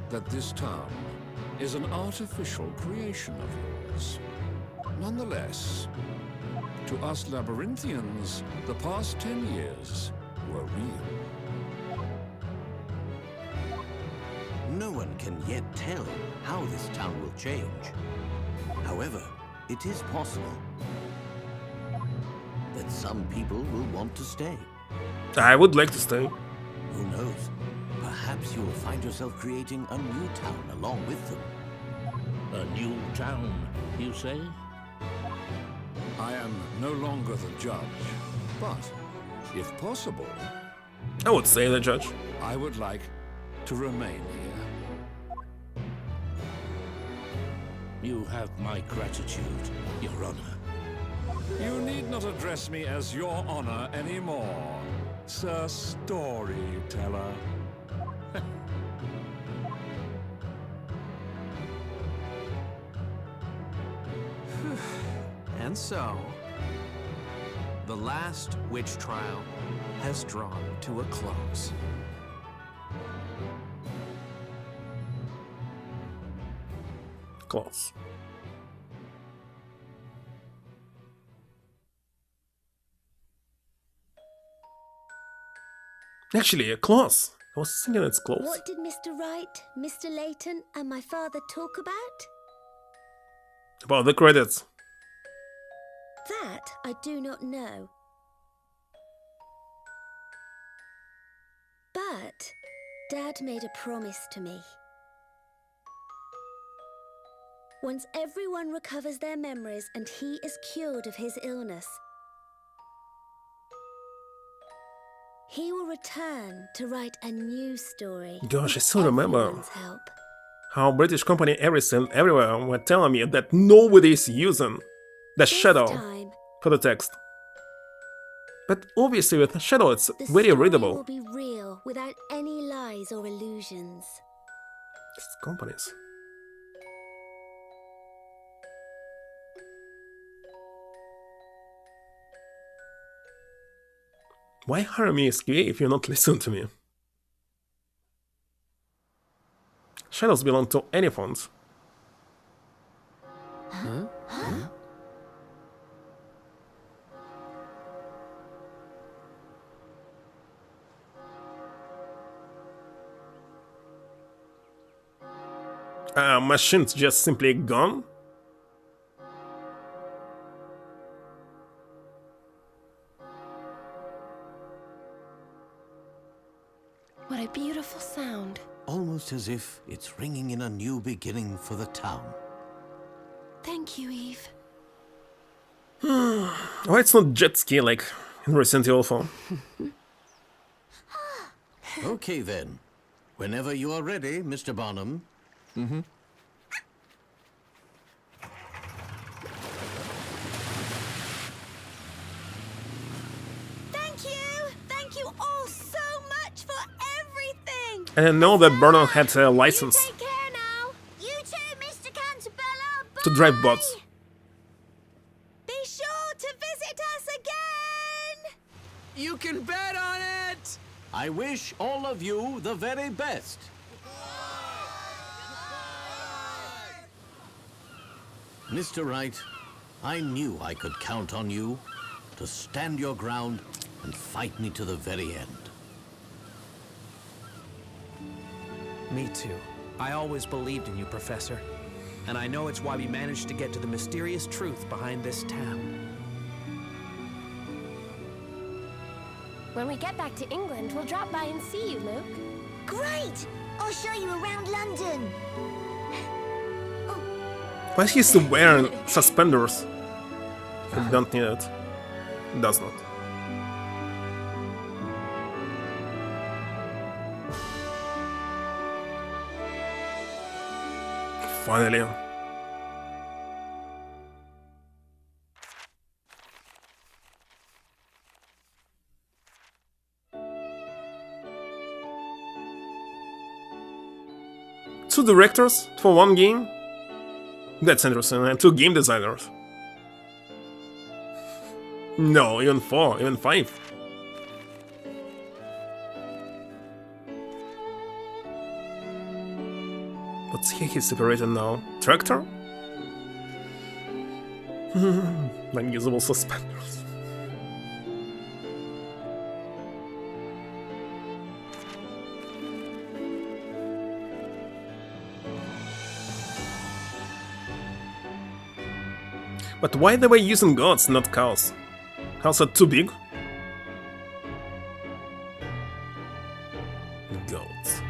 that this town is an artificial creation of yours. Nonetheless, to us Labyrinthians, the past 10 years were real. No one can yet tell how this town will change. However, it is possible that some people will want to stay. I would like to stay. Who knows? Perhaps you will find yourself creating a new town along with them. A new town, you say? I am no longer the judge, but if possible, I would say the judge. I would like to remain here. You have my gratitude, Your Honor. You need not address me as Your Honor anymore, Sir Storyteller. And so, the last witch trial has drawn to a close. Close. Actually, close. I was thinking it's close. What did Mr. Wright, Mr. Layton, and my father talk about? About the credits. That I do not know. But Dad made a promise to me. Once everyone recovers their memories and he is cured of his illness, he will return to write a new story. Gosh, I with still remember everyone's help. how British company everything everywhere were telling me that nobody is using the This shadow time, for the text. But obviously with shadow it's the very story readable. will be real without any lies or illusions. These companies. Why hire me SQA if you not listen to me? Shadows belong to any font. Machine's just simply gone? What a beautiful sound. Almost as if it's ringing in a new beginning for the town. Thank you, Eve. Why it's not jet ski like in Resident Evil 4? Okay then. Whenever you are ready, Mr. Barnum. Thank you all so much for everything. And I know that Burnham had a license Take care now. You too, Mr. Cantabella. to drive bots. Be sure to visit us again. You can bet on it! I wish all of you the very best. Mr. Wright, I knew I could count on you to stand your ground and fight me to the very end. Me too. I always believed in you, Professor. And I know it's why we managed to get to the mysterious truth behind this town. When we get back to England, we'll drop by and see you, Luke. Great. I'll show you around London. Why is he still wearing suspenders? He don't need it. Does not. Finally. Two directors for one game? That's interesting, and two game designers. No, even 4, even 5. What's he separated now? Tractor? Unusable suspenders. But why they were using goats, not cows? Cows are too big? Goats.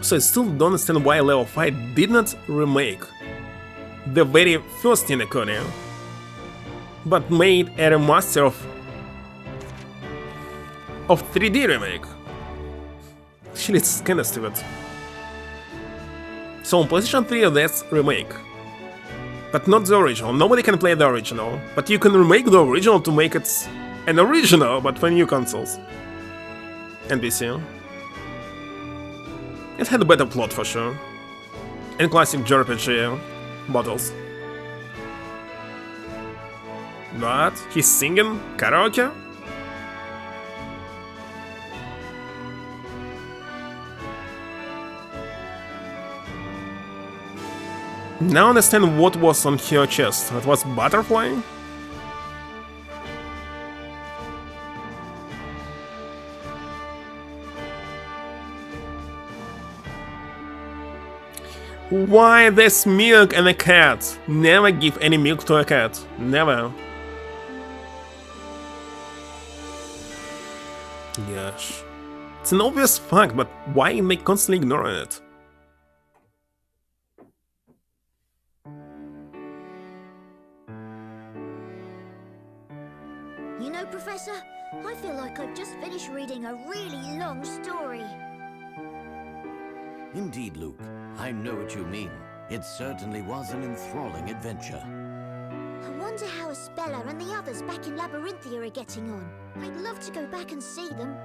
So I still don't understand why Level 5 did not remake the very first Unicorn, but made a remaster of 3D remake. Actually, it's kinda stupid. So on PlayStation 3 that's remake, but not the original. Nobody can play the original, but you can remake the original to make it an original, but for new consoles and PC. It had a better plot for sure, and classic JRPG battles. But he's singing karaoke? Now I understand what was on her chest. It was butterfly? Why there's milk and a cat? Never give any milk to a cat. Never. Gosh. It's an obvious fact, but why am I constantly ignoring it? You know, Professor, I feel like I've just finished reading a really long story. Indeed, Luke. I know what you mean. It certainly was an enthralling adventure. I wonder how Espella and the others back in Labyrinthia are getting on. I'd love to go back and see them.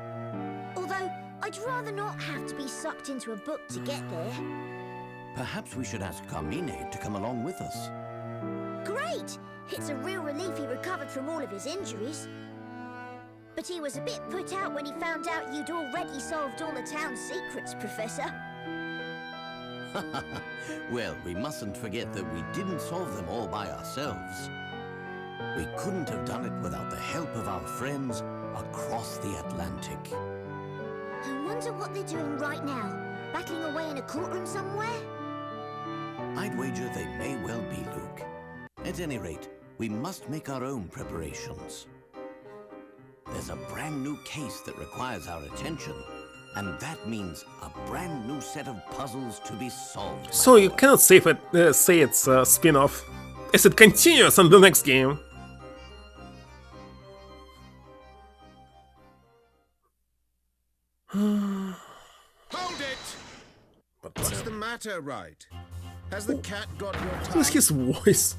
Although, I'd rather not have to be sucked into a book to get there. Perhaps we should ask Carmine to come along with us. Great! It's a real relief he recovered from all of his injuries. But he was a bit put out when he found out you'd already solved all the town's secrets, Professor. Well, we mustn't forget that we didn't solve them all by ourselves. We couldn't have done it without the help of our friends across the Atlantic. I wonder what they're doing right now. Battling away in a courtroom somewhere? I'd wager they may well be, Luke. At any rate, we must make our own preparations. There's a brand new case that requires our attention. And that means a brand new set of puzzles to be solved. So you cannot say it's a spin-off, as it continues on the next game. Hold it! What's the matter, Wright? Has the cat got your What tongue? is his voice?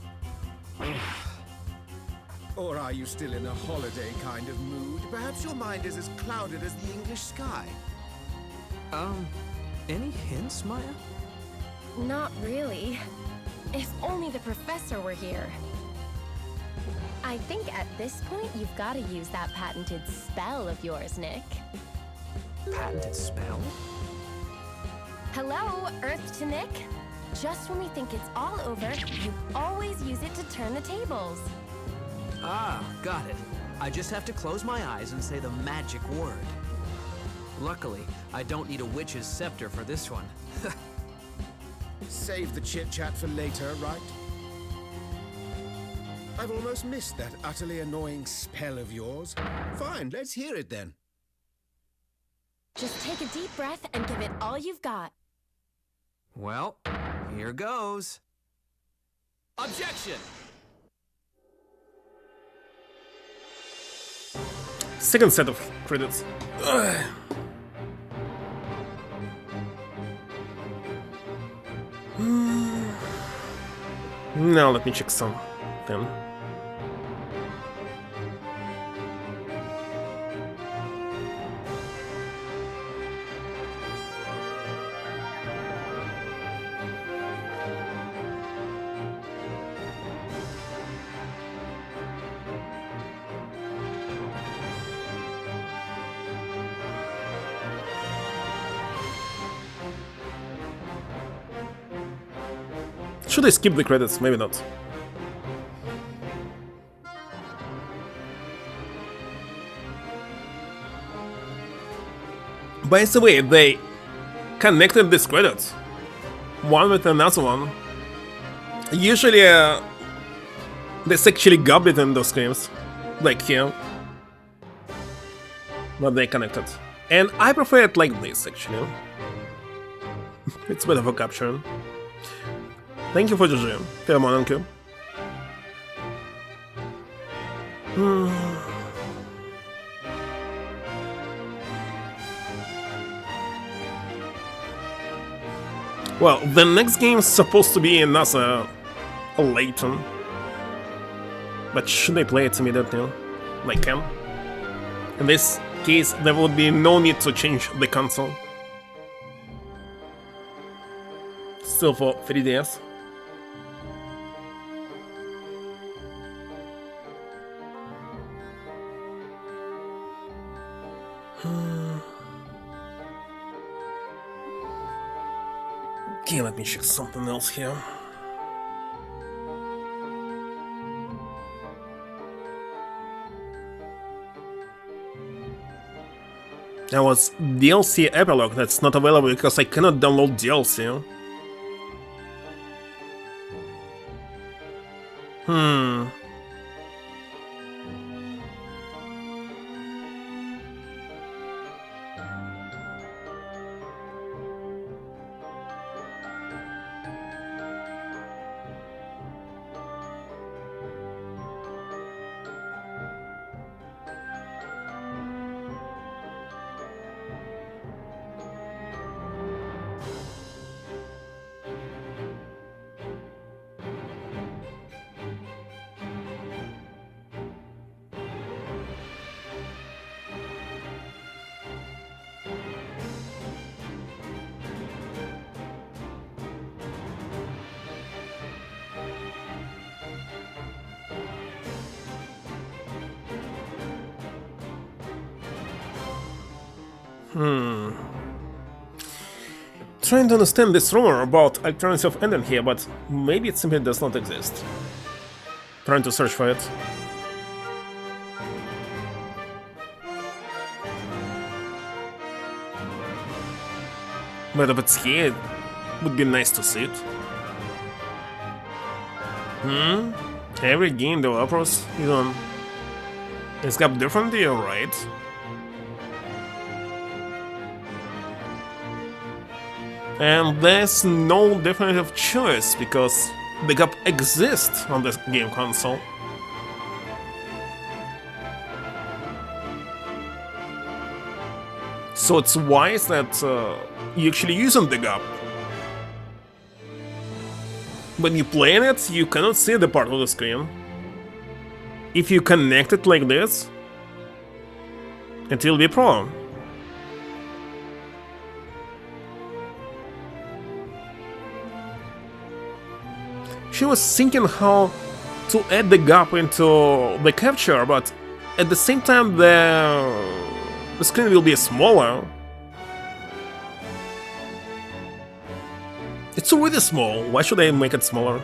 Or are you still in a holiday kind of mood? Perhaps your mind is as clouded as the English sky. Any hints, Maya? Not really. If only the professor were here. I think at this point you've got to use that patented spell of yours, Nick. Patented spell? Hello, Earth to Nick. Just when we think it's all over, you always use it to turn the tables. Ah, got it. I just have to close my eyes and say the magic word. Luckily, I don't need a witch's scepter for this one. Save the chit-chat for later, right? I've almost missed that utterly annoying spell of yours. Fine, let's hear it then. Just take a deep breath and give it all you've got. Well, here goes. Objection! Second set of credits. Ugh. Now let me check some then. Should I skip the credits? Maybe not. By the way, they connected these credits, one with another one. Usually, there's actually goblet in those games, like here, but they connected. And I prefer it like this, actually. It's a bit of a capture. Thank you for GG. Thank you. Well, the next game is supposed to be another Layton. But should I play it immediately? Like can? In this case, there would be no need to change the console. Still for 3DS. Okay, let me check something else here. There was DLC epilogue that's not available because I cannot download DLC. Trying to understand this rumor about alternative ending here, but maybe it simply does not exist. Trying to search for it. But if it's here, it would be nice to see it. Every game developers, it's got differently, right? And there's no definitive choice because the gap exists on this game console. So it's wise that you're actually using the gap. When you're playing it, you cannot see the part of the screen. If you connect it like this, it will be a problem. She was thinking how to add the gap into the capture, but at the same time the screen will be smaller. It's already small, why should I make it smaller?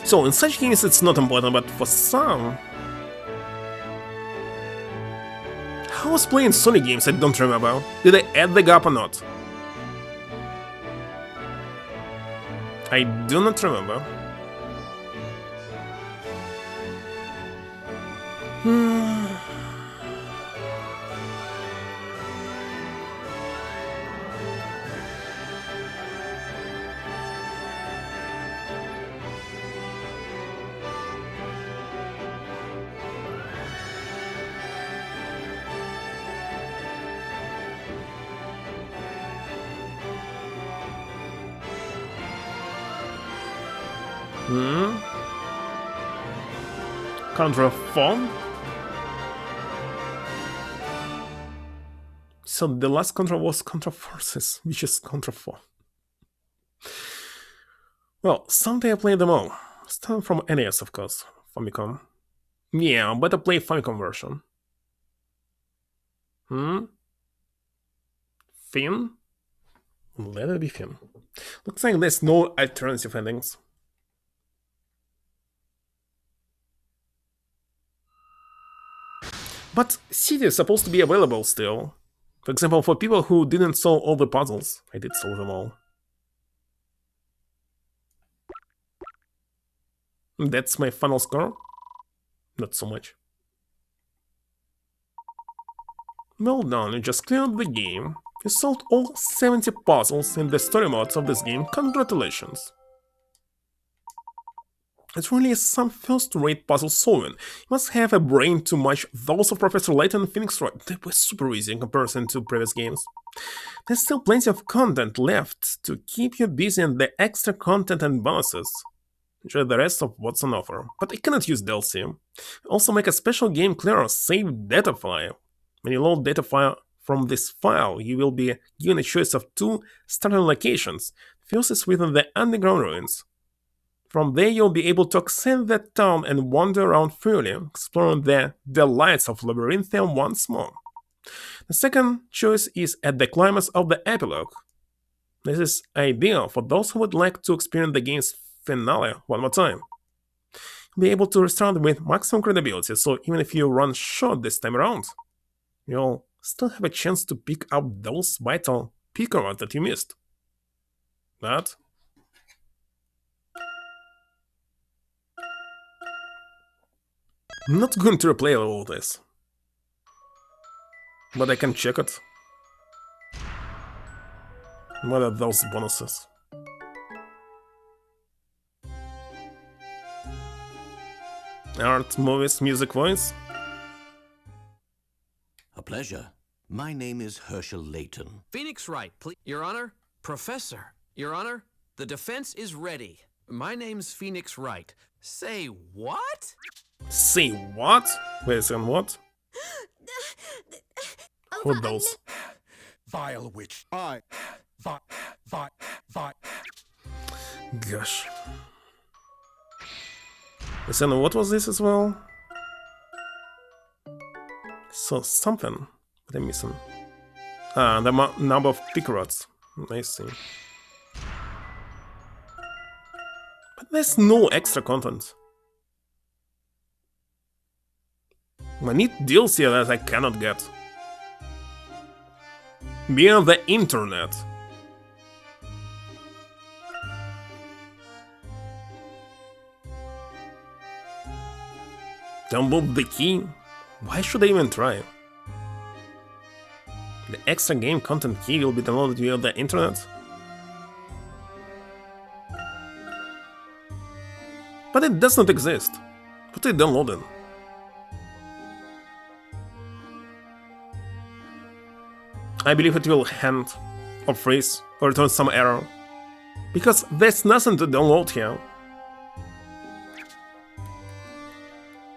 So in such games it's not important, but for some... I was playing Sony games, I don't remember. Did I add the gap or not? I do not remember. Contra 4? So the last Contra was Contra Forces, which is Contra 4. Well, someday I play them all. Starting from NES, of course. Famicom. Yeah, better play Famicom version. Finn? Let it be him. Looks like there's no alternative endings. But CD is supposed to be available still. For example, for people who didn't solve all the puzzles. I did solve them all. That's my final score? Not so much. Well done, you just cleared the game. You solved all 70 puzzles in the story modes of this game. Congratulations. It really is some first-rate puzzle solving. You must have a brain to match those of Professor Layton and Phoenix Wright. They were super easy in comparison to previous games. There's still plenty of content left to keep you busy, and the extra content and bonuses. Enjoy the rest of what's on offer, but I cannot use DLC. Also make a special game clearer save data file. When you load data file from this file, you will be given a choice of 2 starting locations. First is within the underground ruins. From there, you'll be able to ascend that town and wander around freely, exploring the delights of Labyrinthium once more. The second choice is at the climax of the epilogue. This is ideal for those who would like to experience the game's finale one more time. You'll be able to restart with maximum credibility, so even if you run short this time around, you'll still have a chance to pick up those vital pickover that you missed. But I'm not going to replay all this, but I can check it. What are those bonuses? Art, movies, music, voice? A pleasure. My name is Herschel Layton. Phoenix Wright, please. Your Honor? Professor. Your Honor? The defense is ready. My name's Phoenix Wright. Say what? Say what? Wait a second, what? Who are those? Vile witch. Gosh. Listen, what was this as well? So something that I'm missing. Ah, the number of picrots. I see. But there's no extra content. I need DLC that I cannot get. Beyond the internet. Download the key? Why should I even try? The extra game content key will be downloaded via the internet? But it does not exist. But I downloaded. I believe it will hand or freeze or return some error. Because there's nothing to download here.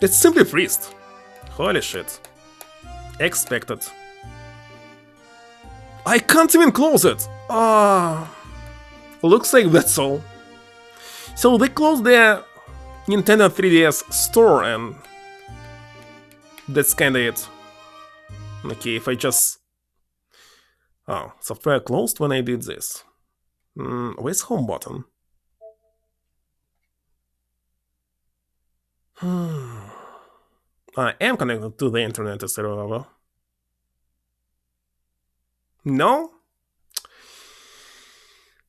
It's simply freezed. Holy shit. Expected. I can't even close it! Ah, looks like that's all. So they closed their Nintendo 3DS store and that's kinda it. Okay, if I just... Oh, software closed when I did this. Where's home button? I am connected to the internet, etc. No?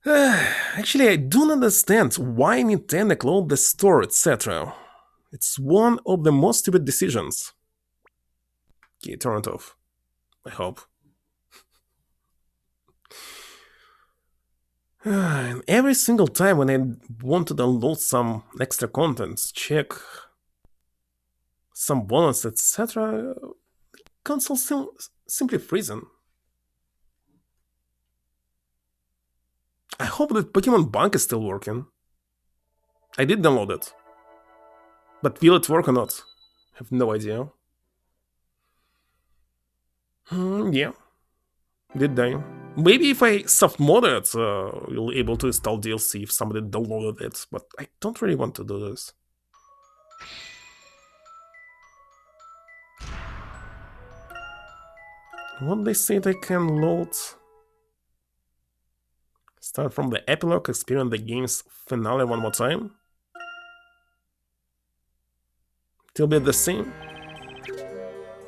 Actually, I don't understand why Nintendo closed the store, etc. It's one of the most stupid decisions. Okay, turn it off. I hope. And every single time when I want to download some extra contents, check some bonus, etc., console simply freezing. I hope that Pokemon Bank is still working. I did download it. But will it work or not? I have no idea. Yeah. Did I? Maybe if I soft-mod it, you'll be able to install DLC if somebody downloaded it, but I don't really want to do this. What they said I can load... Start from the epilogue, experience the game's finale one more time. It'll be the same.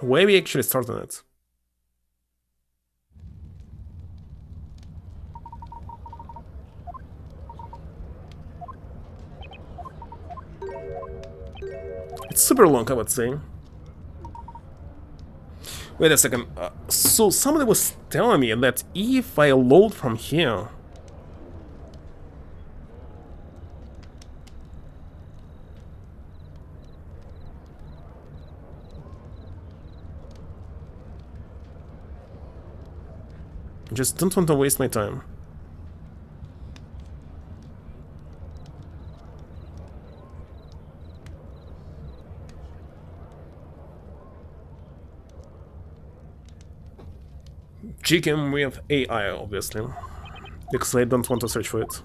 Where we actually start on it? It's super long, I would say. Wait a second. So somebody was telling me that if I load from here, I just don't want to waste my time. Chicken with AI, obviously, because I don't want to search for it.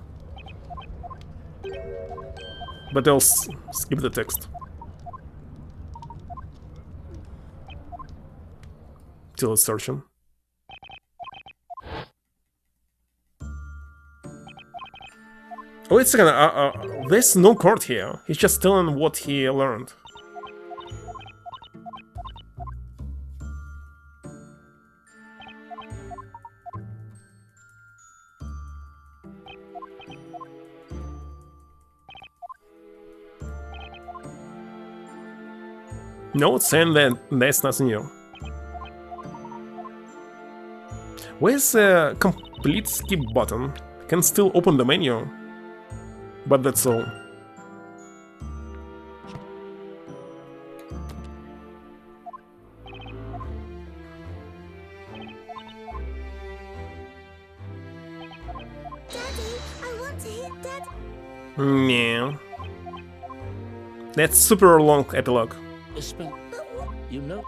But I'll skip the text till it's searching. Oh, wait a second, there's no card here. He's just telling what he learned. No, it's saying that there's nothing new. Where's the complete skip button? Can still open the menu, but that's all. Daddy, I want to hit Dad. Yeah. That's super long epilogue. You know,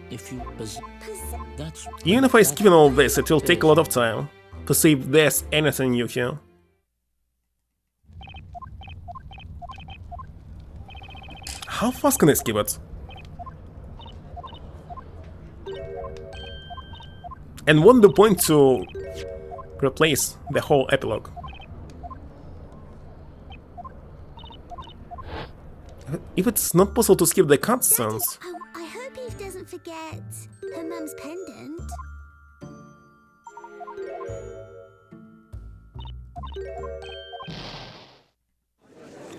if you that's Even if I skip all this, it will take a lot of time to see if there's anything new here. How fast can I skip it? And what's the point to replace the whole epilogue? If it's not possible to skip the cutscenes. I hope Eve doesn't forget her mum's pendant.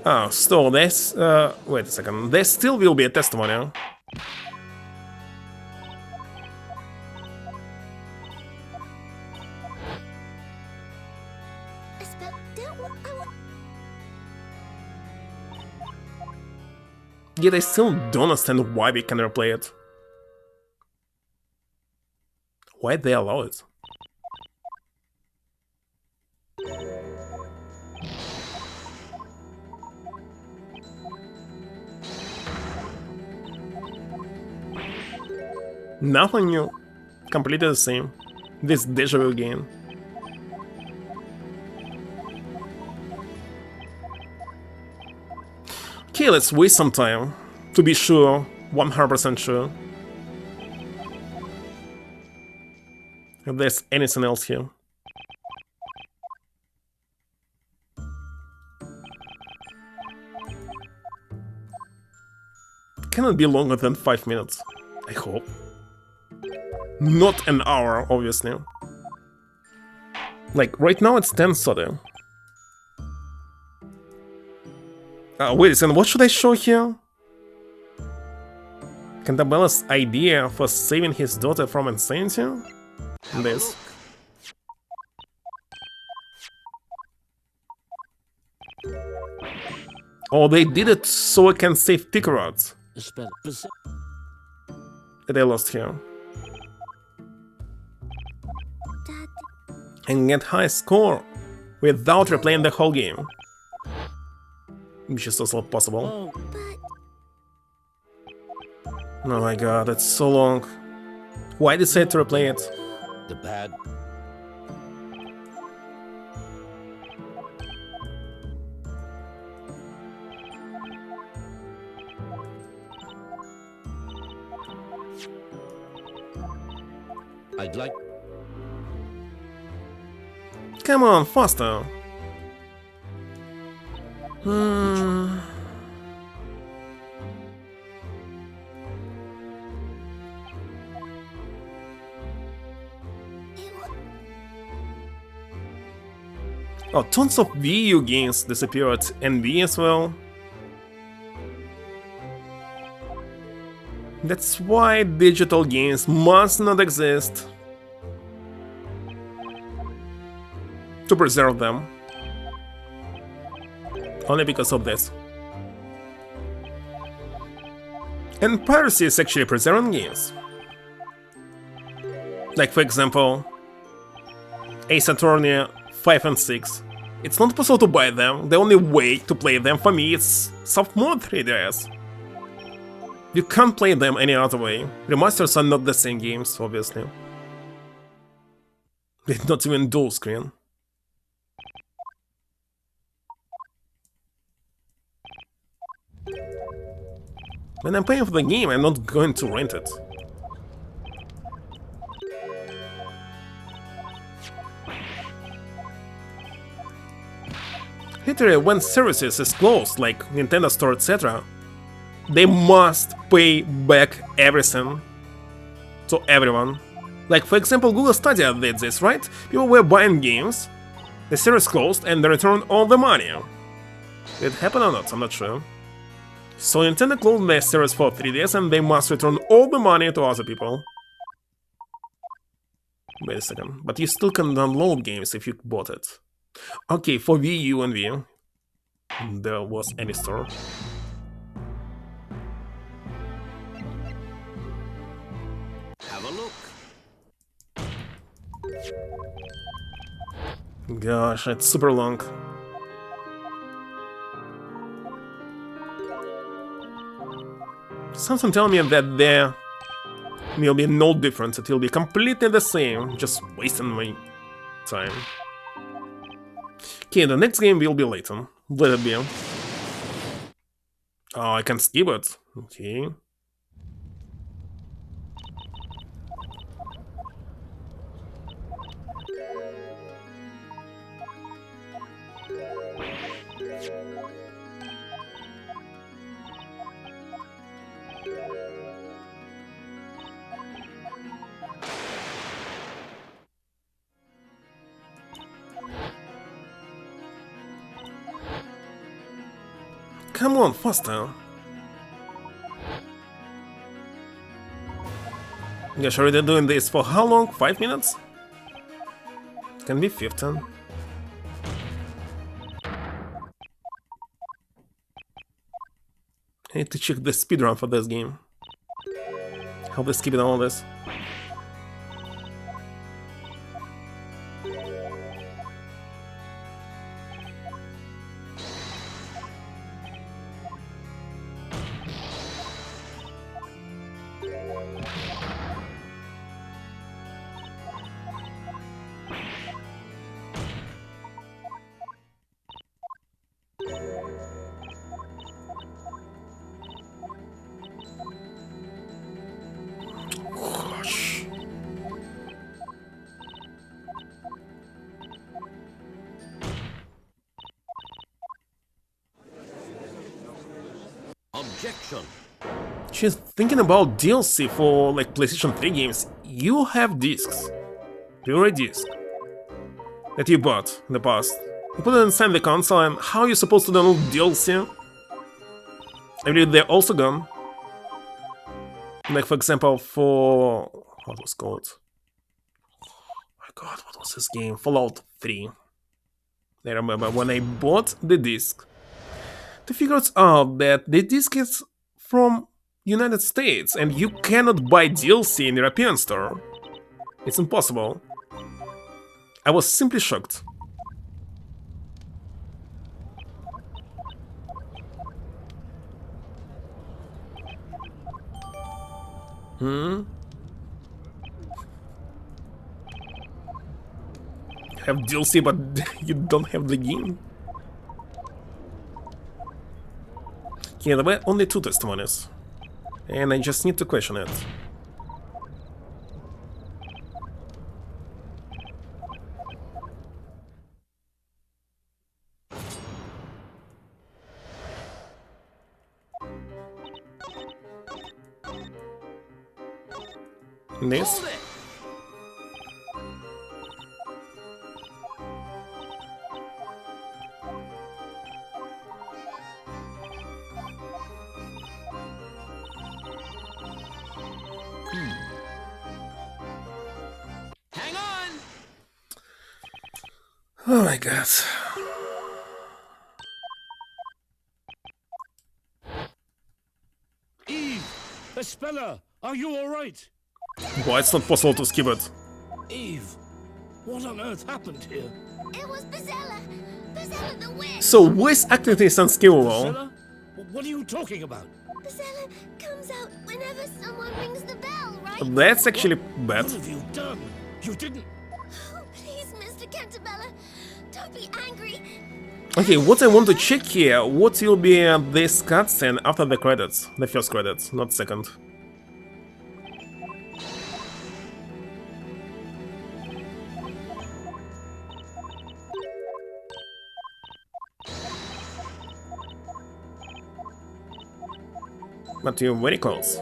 Oh, still, there's... wait a second. There still will be a testimonial. Yet I still don't understand why we can replay it. Why they allow it? Nothing new. Completely the same. This deja vu again. Okay, let's waste some time to be sure, 100% sure, if there's anything else here. Cannot be longer than 5 minutes, I hope. Not an hour, obviously. Like, right now it's 10:30. Wait a second, what should I show here? Cantabella's idea for saving his daughter from insanity? This. Oh, they did it so I can save Pickerot. That I lost here. Dad. And get high score without replaying the whole game. Which is also possible. Oh my god, it's so long. Why decide to replay it? the bad. I'd like... Come on, faster. Hmm. Oh, tons of Wii U games disappeared, and Wii as well. That's why digital games must not exist. To preserve them. Only because of this. And piracy is actually preserving games. Like, for example, Ace Attorney 5 and 6. It's not possible to buy them. The only way to play them for me is soft mode 3DS. You can't play them any other way. Remasters are not the same games, obviously. It's not even dual screen. When I'm paying for the game, I'm not going to rent it. Literally, when services is closed, like Nintendo Store, etc., they must pay back everything to everyone. Like, for example, Google Stadia did this, right? People were buying games, the service closed, and they returned all the money. Did it happen or not? I'm not sure. So Nintendo closed their service for 3DS, and they must return all the money to other people. Wait a second, but you still can download games if you bought it. Okay, for Wii U and Wii, there was any store. Have a look. Gosh, it's super long. Something telling me that there will be no difference. It will be completely the same. Just wasting my time. Okay, the next game will be Layton. Let it be. Oh, I can skip it. Okay. Come on, faster. Gosh, already doing this for how long? 5 minutes? Can be 15. I need to check the speedrun for this game. How they skip it all this. Gosh. Objection. She's thinking about DLC for like PlayStation 3 games. You have discs. Blu-ray disc that you bought in the past. You put it inside the console, and how are you supposed to download DLC? I believe they're also gone. Like, for example, for... what was it called? Oh my god, what was this game? Fallout 3. I remember when I bought the disc, they figured out that the disc is from United States, and you cannot buy DLC in European store. It's impossible. I was simply shocked. Have DLC, but you don't have the game? Yeah, there were only 2 testimonies. And I just need to question it. This. Hold it! Hang on! Oh my god. Eve! Espella! Are you alright? Why it's not possible to skip it? Eve! What on earth happened here? It was Bezella. Bezella the witch. So who is actively unskillable? Stella? What are you talking about? Bezella comes out whenever someone rings the bell, right? That's actually bad. What have you done? You didn't... Oh, please, Mr. Cantabella. Don't be angry. Okay, what I want to check here, what will be this cutscene after the credits? The first credits, not second. But you're very close.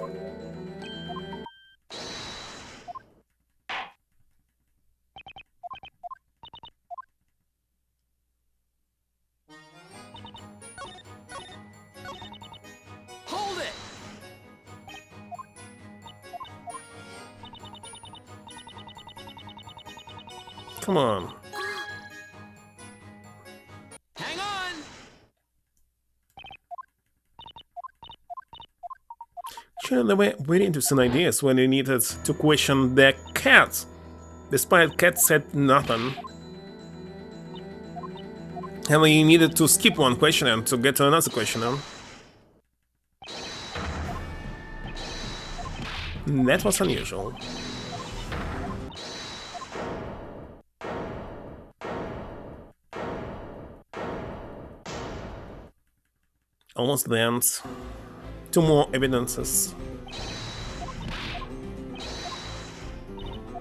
Hold it! Come on. Hang on! Sure, there were very interesting ideas when you needed to question the cat, despite cat said nothing. And when you needed to skip one question and to get to another question. That was unusual. Almost the end. Two more evidences.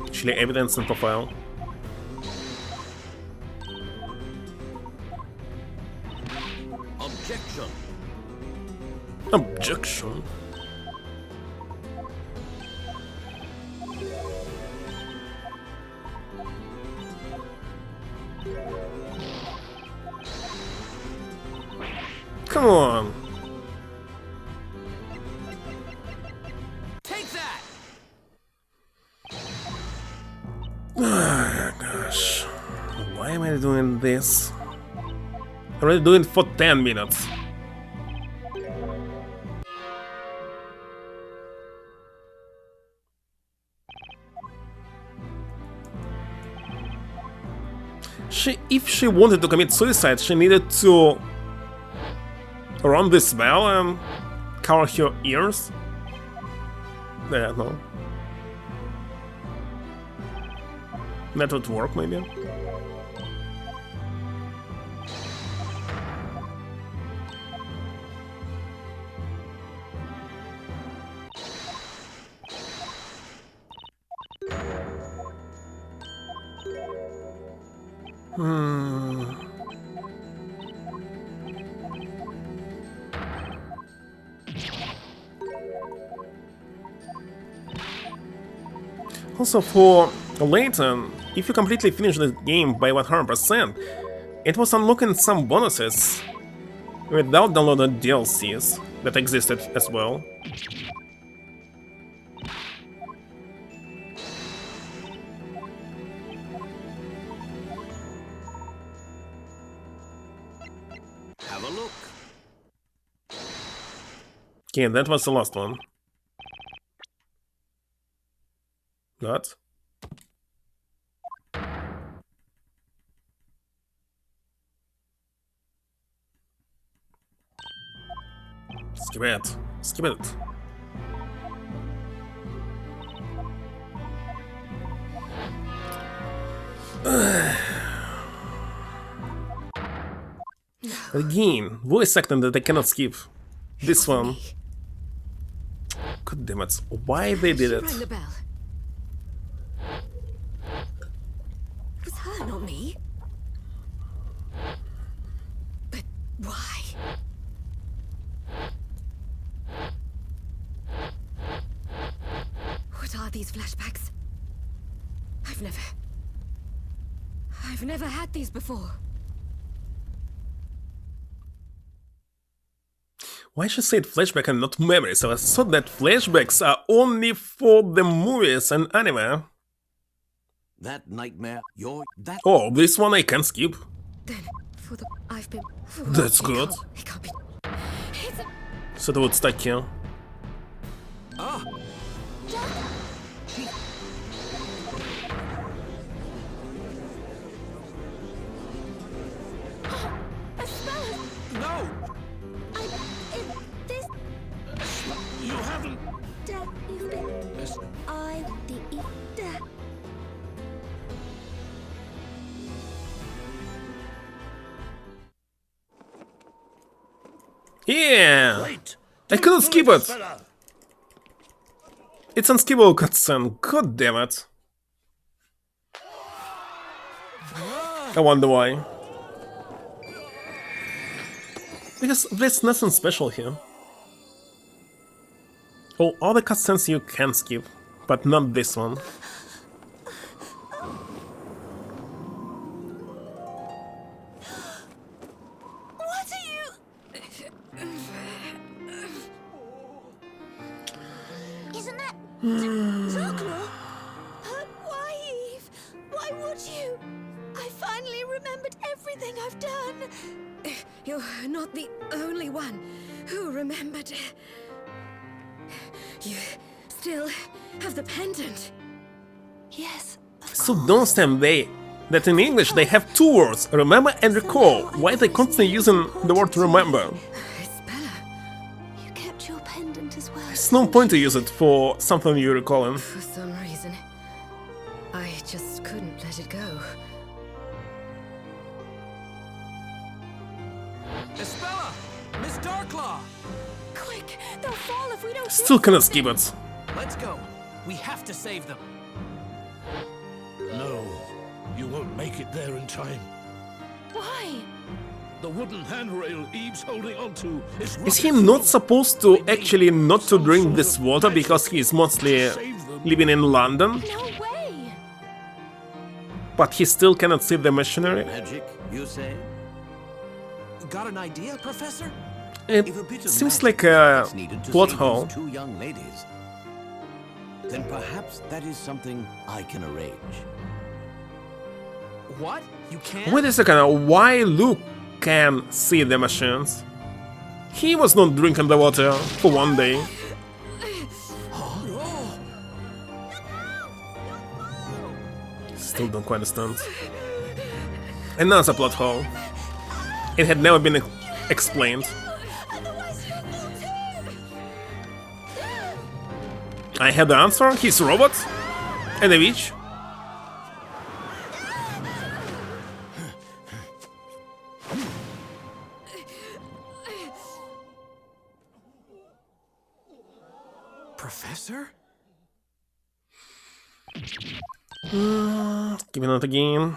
Actually, evidence and profile. Objection. Objection. Come on. Take that! Oh gosh. Why am I doing this? I'm already doing it for 10 minutes. If she wanted to commit suicide, she needed to run this spell and cover her ears. Yeah, no. That would work, maybe. Also for Layton, if you completely finish the game by 100%, it was unlocking some bonuses without downloaded DLCs that existed as well. Have a look. Okay, that was the last one. Not. Skip it. Skip it. Again, voice acting that I cannot skip. This one. God damn it. Why they did it? Rang the bell. It was her, not me. But why? Would I are these flashbacks? I've never had these before. Why she said flashback and not memories? I thought that flashbacks are only for the movies and anime. That nightmare, that... Oh, this one I can skip. Then, for the... I've been... That's good. It can't be... It's a... So the would stack here. Ah! No! This... You haven't... You've been... I'm the... Yeah! Wait! I couldn't skip it! It's unskippable cutscene, god damn it. I wonder why. Because there's nothing special here. Oh, all the cutscenes you can skip, but not this one. What are you... Isn't that... Darklaw? Why, Eve? Why would you? I finally remembered everything I've done. You're not the only one who remembered. You still have the pendant. Yes. So don't understand that in English they have two words, remember and recall. Why they constantly using the word remember? Spella. You kept your pendant as well. There's no point to use it for something you're recalling. For some reason, I just couldn't let it go. Espella! Miss Darklaw! Quick, they'll fall if we don't... Still cannot skip it. Let's go. We have to save them. No, you won't make it there in time. Why? The wooden handrail Eve's holding onto Is he not supposed to actually not to drink this water because he is mostly living in London? No way. But he still cannot save the machinery? Magic, you say? Got an idea, Professor? It If a bit of seems magic like a is needed to plot save hole. those two young ladies, then perhaps that is something I can arrange. What? You can't? Wait a second, why Luke can see the machines? He was not drinking the water for one day. Still don't quite understand. Another plot hole. It had never been explained. I had the answer, he's a robot? And a witch? Professor? Give it out again.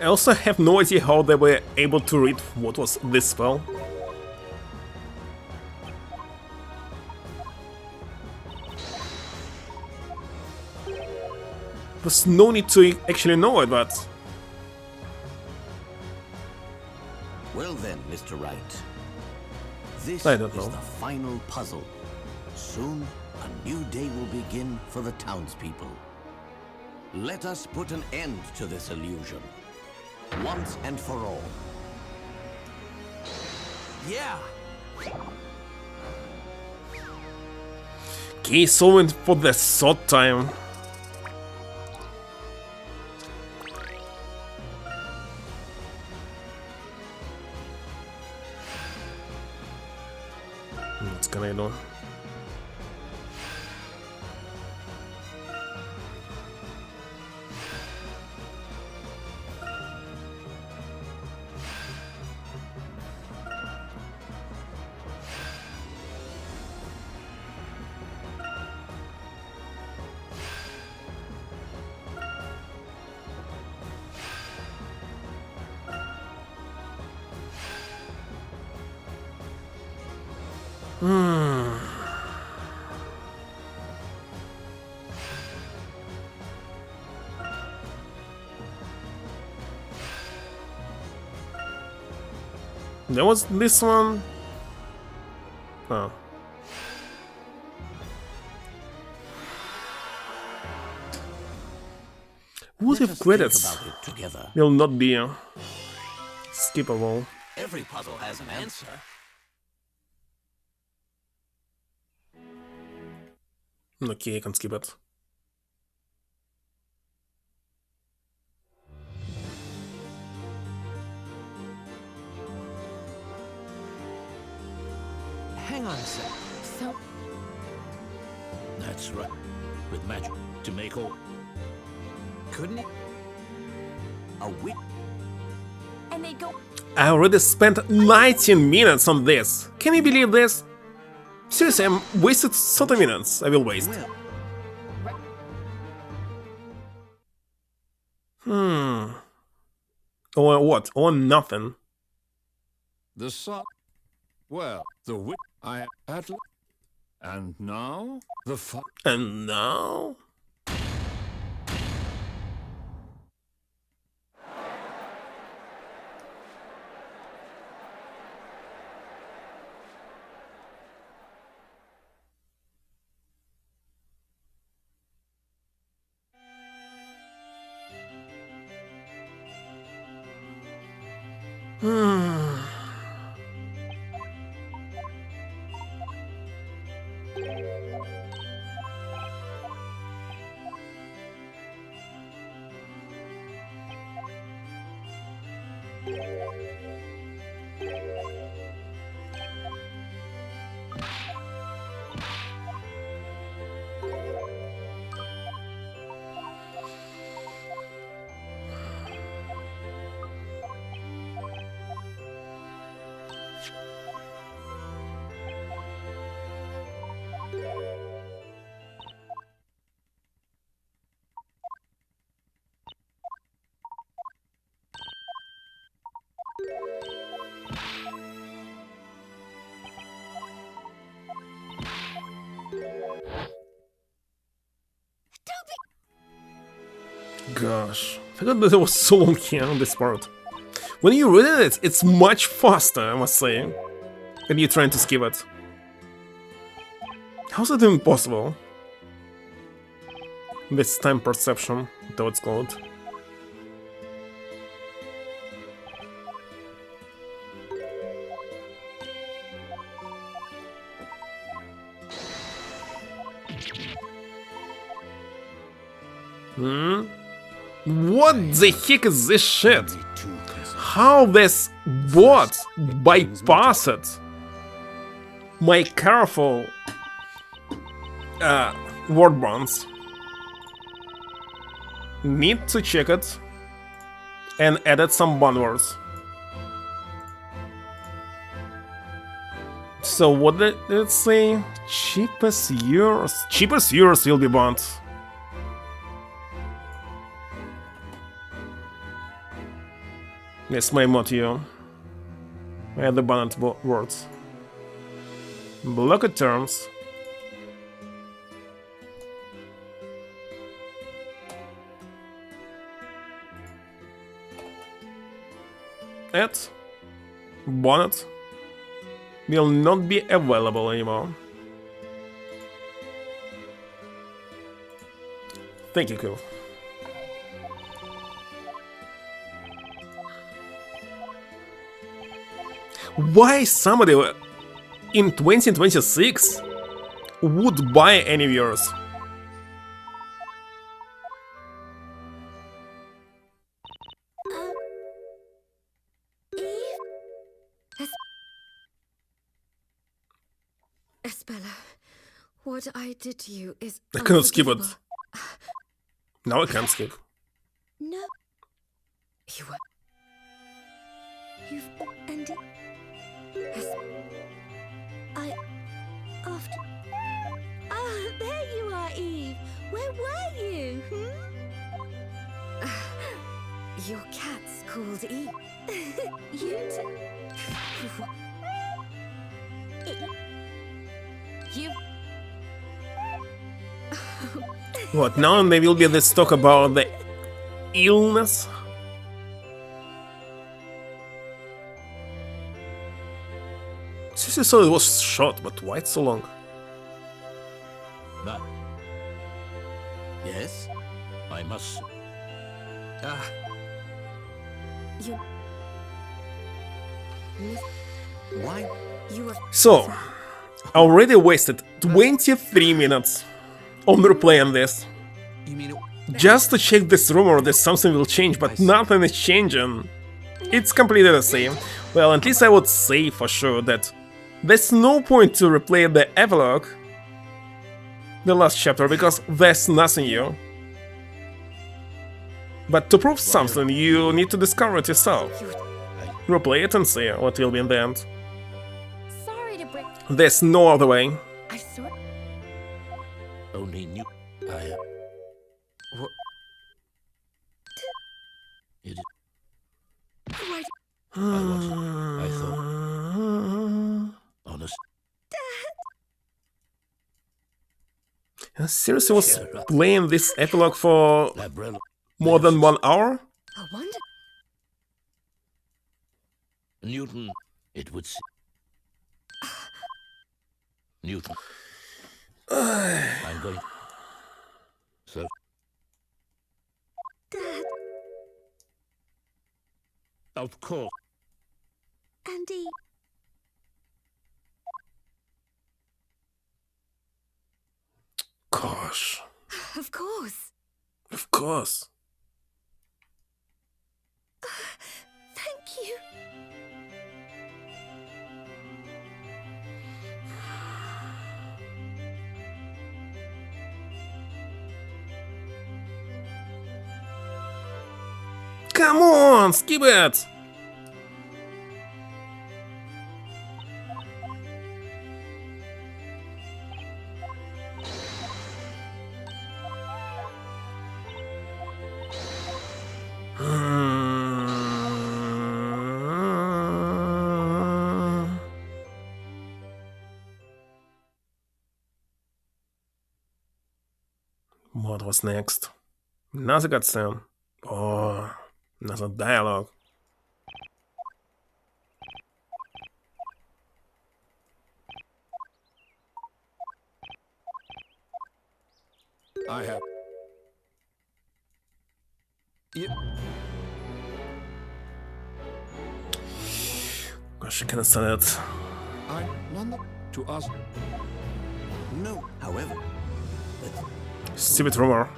I also have no idea how they were able to read what was this spell. There's no need to actually know it, but... Well then, Mr. Wright. This I don't is know. the final puzzle. Soon, a new day will begin for the townspeople. Let us put an end to this illusion. Once and for all. Yeah. Okay, so went for the third time. What can I do? There was this one. Oh. What Let if us think credits about it together. will not be skippable? Every puzzle has an answer. Okay, I can skip it. Hang on a sec. So, That's right. With magic to make all. couldn't it? A wit. And they go. I already spent 19 minutes on this. Can you believe this? Seriously, I'm wasted 30 minutes. I will waste. Or what? Or nothing. The sun. Well, the wit I at. And now the fun. And now? Gosh, I forgot that it was so long here on this part. When you read it, it's much faster, I must say, and you're trying to skip it. How's that even possible? This time perception, though it's called. What the heck is this shit? How this bot bypassed my careful word bonds? Need to check it and edit some bond words. So what did it say? Cheapest yours? Cheapest yours will be bond. That's my motto. Add the banned words. Blocked terms. Add bonnet will not be available anymore. Thank you, Cool. Why somebody in 2026 would buy any viewers? Espella, what I did to you is I cannot skip it. unforgivable. Now I can't skip. No, You were... you've ended. After. Ah, there you are, Eve. Where were you? Your cat's called Eve. You too. You... What, now there will be this talk about the illness? Seriously, so it was short, but why so long? But... Yes? I must... You... Why? You were... So, I already wasted 23 minutes on replaying this. You mean it... Just to check this rumor that something will change, but nothing is changing. It's completely the same. Well, at least I would say for sure that there's no point to replay the epilogue, the last chapter, because there's nothing new. But to prove something, you need to discover it yourself. Replay it and see what will be in the end. Sorry to break. There's no other way. I sort. Only knew... I... What? It is... Right. I thought... Honest... I seriously was playing this epilogue for Labrella... more than 1 hour? I wonder... Newton... It would... Newton... I'm going... So... Dad, Of course... Andy, Gosh, Of course. of course. thank you. Come on, skip it! What was next? Another cutscene. Oh, another dialogue. I have... Gosh, I cannot stand it. I wonder to ask... No. However, Stupid rumor.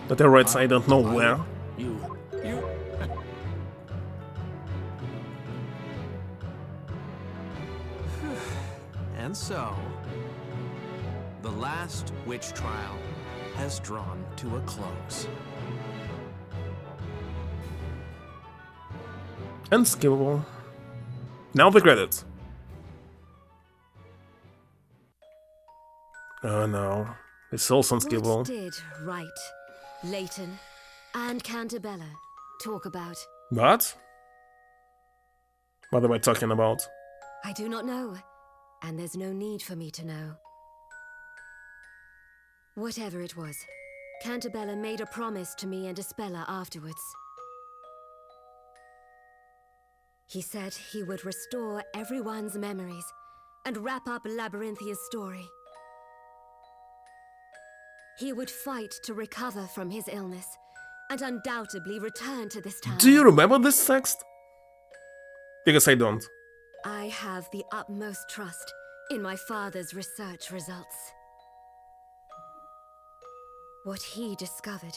But the Wright, I don't know where. You... And so, the last witch trial has drawn to a close. Unskippable. Now the credits. Oh no. It's also unskippable. What did Wright, Layton, and Cantabella talk about? What? What am I talking about? I do not know, and there's no need for me to know. Whatever it was, Cantabella made a promise to me and Espella afterwards. He said he would restore everyone's memories and wrap up Labyrinthia's story. He would fight to recover from his illness and undoubtedly return to this town. Do you remember this text? Because I don't. I have the utmost trust in my father's research results. What he discovered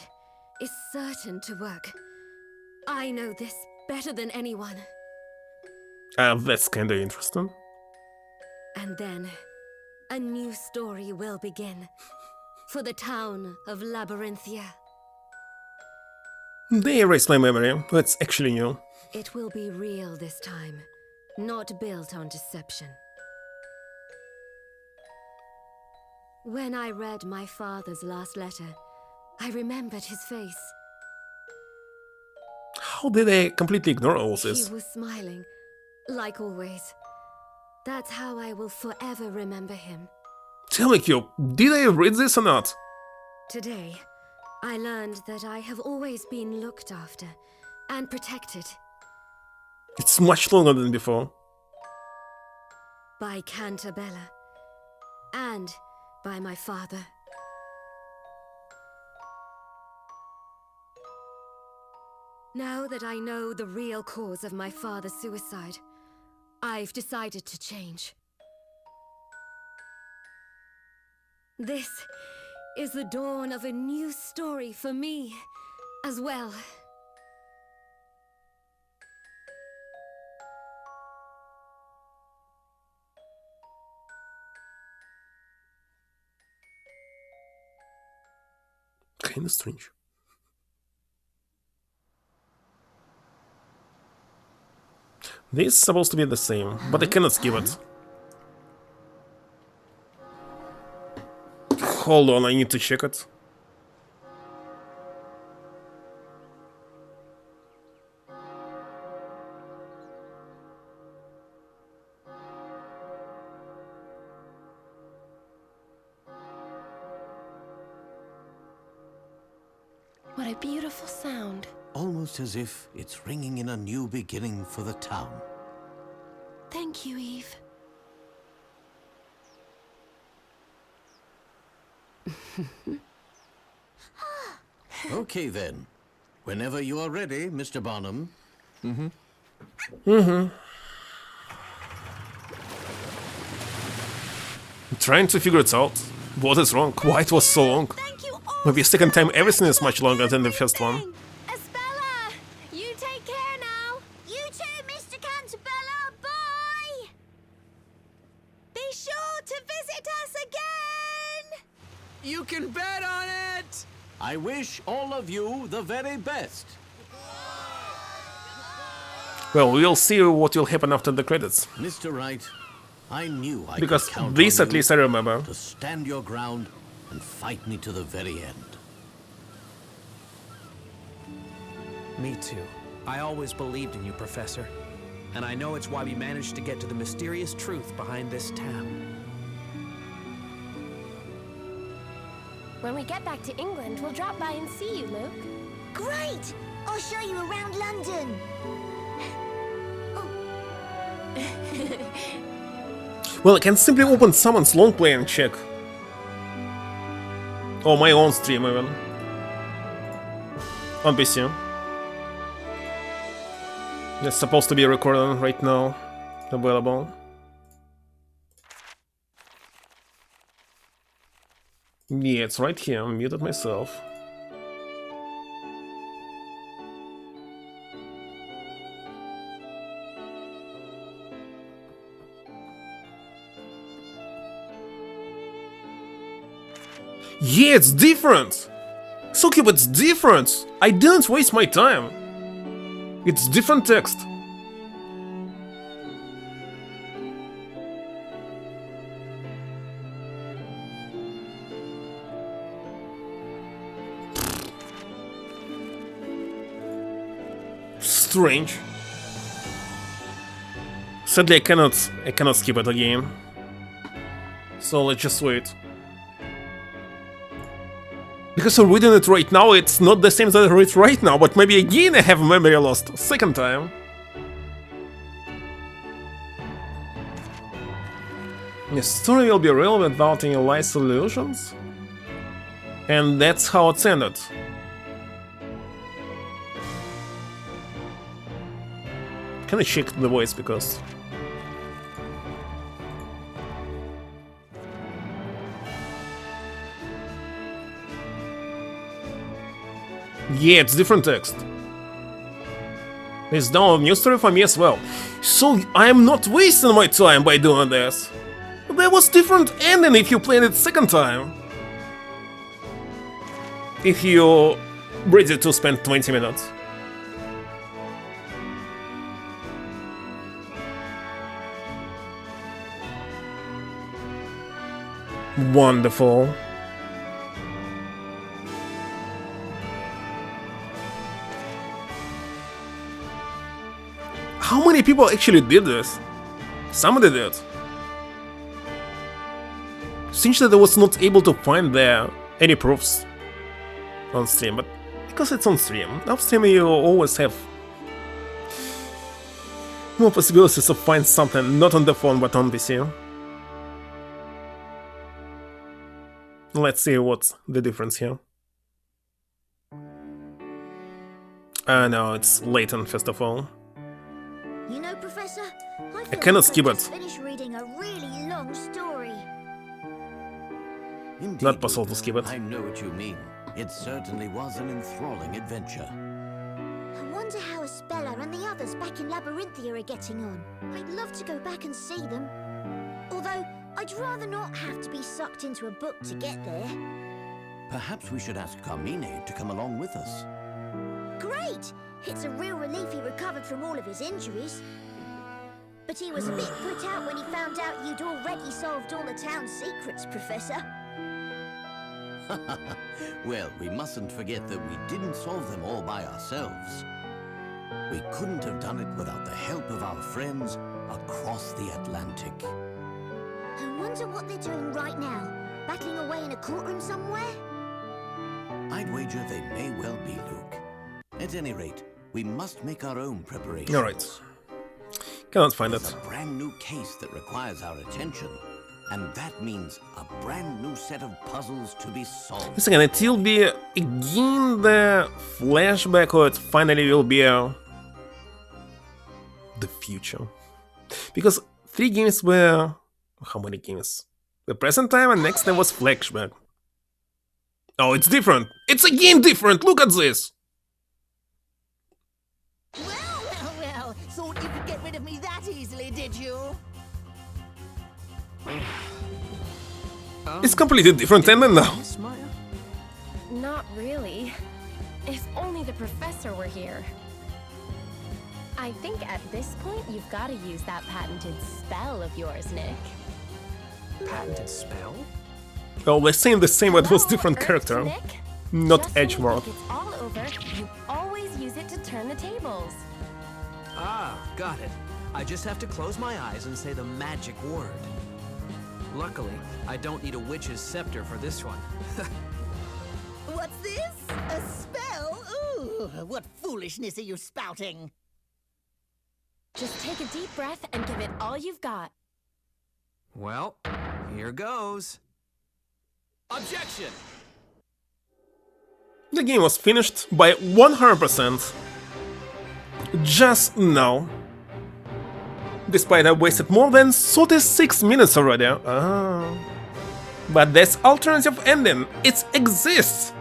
is certain to work. I know this better than anyone. That's kinda interesting. And then, a new story will begin. For the town of Labyrinthia. They erased my memory. That's actually new. It will be real this time, not built on deception. When I read my father's last letter, I remembered his face. How did I completely ignore all this? He was smiling, like always. That's how I will forever remember him. Tell me, Q, did I read this or not? Today, I learned that I have always been looked after and protected It's much longer than before. by Cantabella and by my father. Now that I know the real cause of my father's suicide, I've decided to change. This is the dawn of a new story for me as well. Kinda strange. This is supposed to be the same, but I cannot skip it. Hold on, I need to check it. What a beautiful sound. Almost as if it's ringing in a new beginning for the town. Thank you, Eve. Okay then. Whenever you are ready, Mr. Barnum. I'm trying to figure it out. What is wrong? Why it was so long? Thank you all. Maybe a second time everything is much longer than the first one. Espella, you take care now. You too, Mr. Cantabella. Bye! Be sure to visit us again. You can bet on it! I wish all of you the very best. Well, we'll see what will happen after the credits. Mr. Wright, I knew I Because could count this on at you least I remember. to stand your ground and fight me to the very end. Me too. I always believed in you, Professor. And I know it's why we managed to get to the mysterious truth behind this town. When we get back to England, we'll drop by and see you, Luke. Great! I'll show you around London. Well, I can simply open someone's long play and check. Or my own stream even. On PC. It's supposed to be recorded right now. Available. Yeah, it's right here. I muted myself. Yeah, it's different! Sukib, it's different! I didn't waste my time! It's different text. Strange. Sadly, I cannot skip it again. So let's just wait. Because I'm reading it right now, it's not the same that I read right now, but maybe again I have memory lost. Second time. The story will be real without any light solutions. And that's how it's ended. Can I check the voice because... Yeah, it's different text. It's down a new story for me as well. So I am not wasting my time by doing this. There was different ending if you played it second time. If you're ready to spend 20 minutes. Wonderful. How many people actually did this? Somebody did. Essentially, I was not able to find there any proofs on stream, but because it's on stream, off stream you always have more possibilities to find something not on the phone but on PC. Let's see what's the difference here. No, it's Layton first of all. You know, Professor, I cannot skip it. Finish reading a really long story. Indeed, Not possible to skip it. I know what you mean. It certainly was an enthralling adventure. I wonder how Espella and the others back in Labyrinthia are getting on. I'd love to go back and see them. Although, I'd rather not have to be sucked into a book to get there. Perhaps we should ask Carmine to come along with us. Great! It's a real relief he recovered from all of his injuries. But he was a bit put out when he found out you'd already solved all the town's secrets, Professor. Well, we mustn't forget that we didn't solve them all by ourselves. We couldn't have done it without the help of our friends across the Atlantic. I wonder what they're doing right now. Battling away in a courtroom somewhere? I'd wager they may well be, Luke. At any rate, we must make our own preparations. Alright. Cannot find It's it. a brand new case that requires our attention. And that means a brand new set of puzzles to be solved. Once again, it will be again the flashback, or it finally will be the future. Because 3 games were... How many games? The present time, and next time was flashback. Oh, it's different! It's again different! Look at this! Well, thought you could get rid of me that easily, did you? It's completely different ending now. Not really. If only the professor were here. I think at this point you've got to use that patented spell of yours, Nick. Patented spell? Oh, they're saying the same, but it was Well, different Earth character. Nick, Not just when you Edgeworth. think it's all over, you always use it to turn the tables. Ah, got it. I just have to close my eyes and say the magic word. Luckily, I don't need a witch's scepter for this one. What's this? A spell? Ooh, what foolishness are you spouting? Just take a deep breath and give it all you've got. Well, here goes. Objection! The game was finished by 100% just now. Despite I wasted more than 36 minutes already. But there's alternative ending. It exists.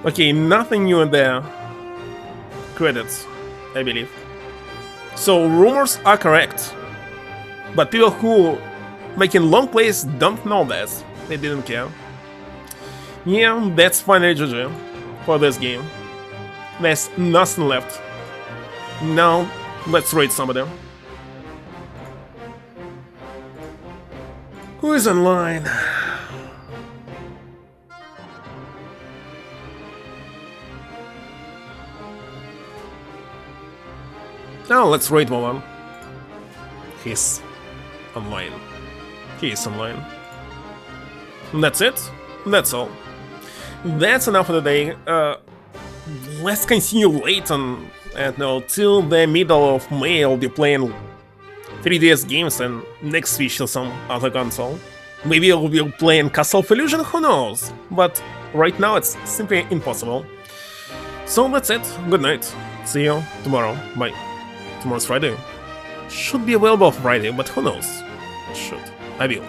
Okay, nothing new in the credits, I believe. So rumors are correct. But people who making long plays don't know that. They didn't care. Yeah, that's finally GG for this game. There's nothing left. Now, let's rate somebody. Who is online? Now let's rate one. He's online. He is online. That's it. That's all. That's enough for the day. Let's continue Layton. And now, till the middle of May, I'll be playing 3DS games and next Switch to some other console. Maybe I'll be playing Castle of Illusion, who knows? But right now it's simply impossible. So that's it. Good night. See you tomorrow. Bye. Tomorrow's Friday. Should be available Friday, but who knows? Should. I will.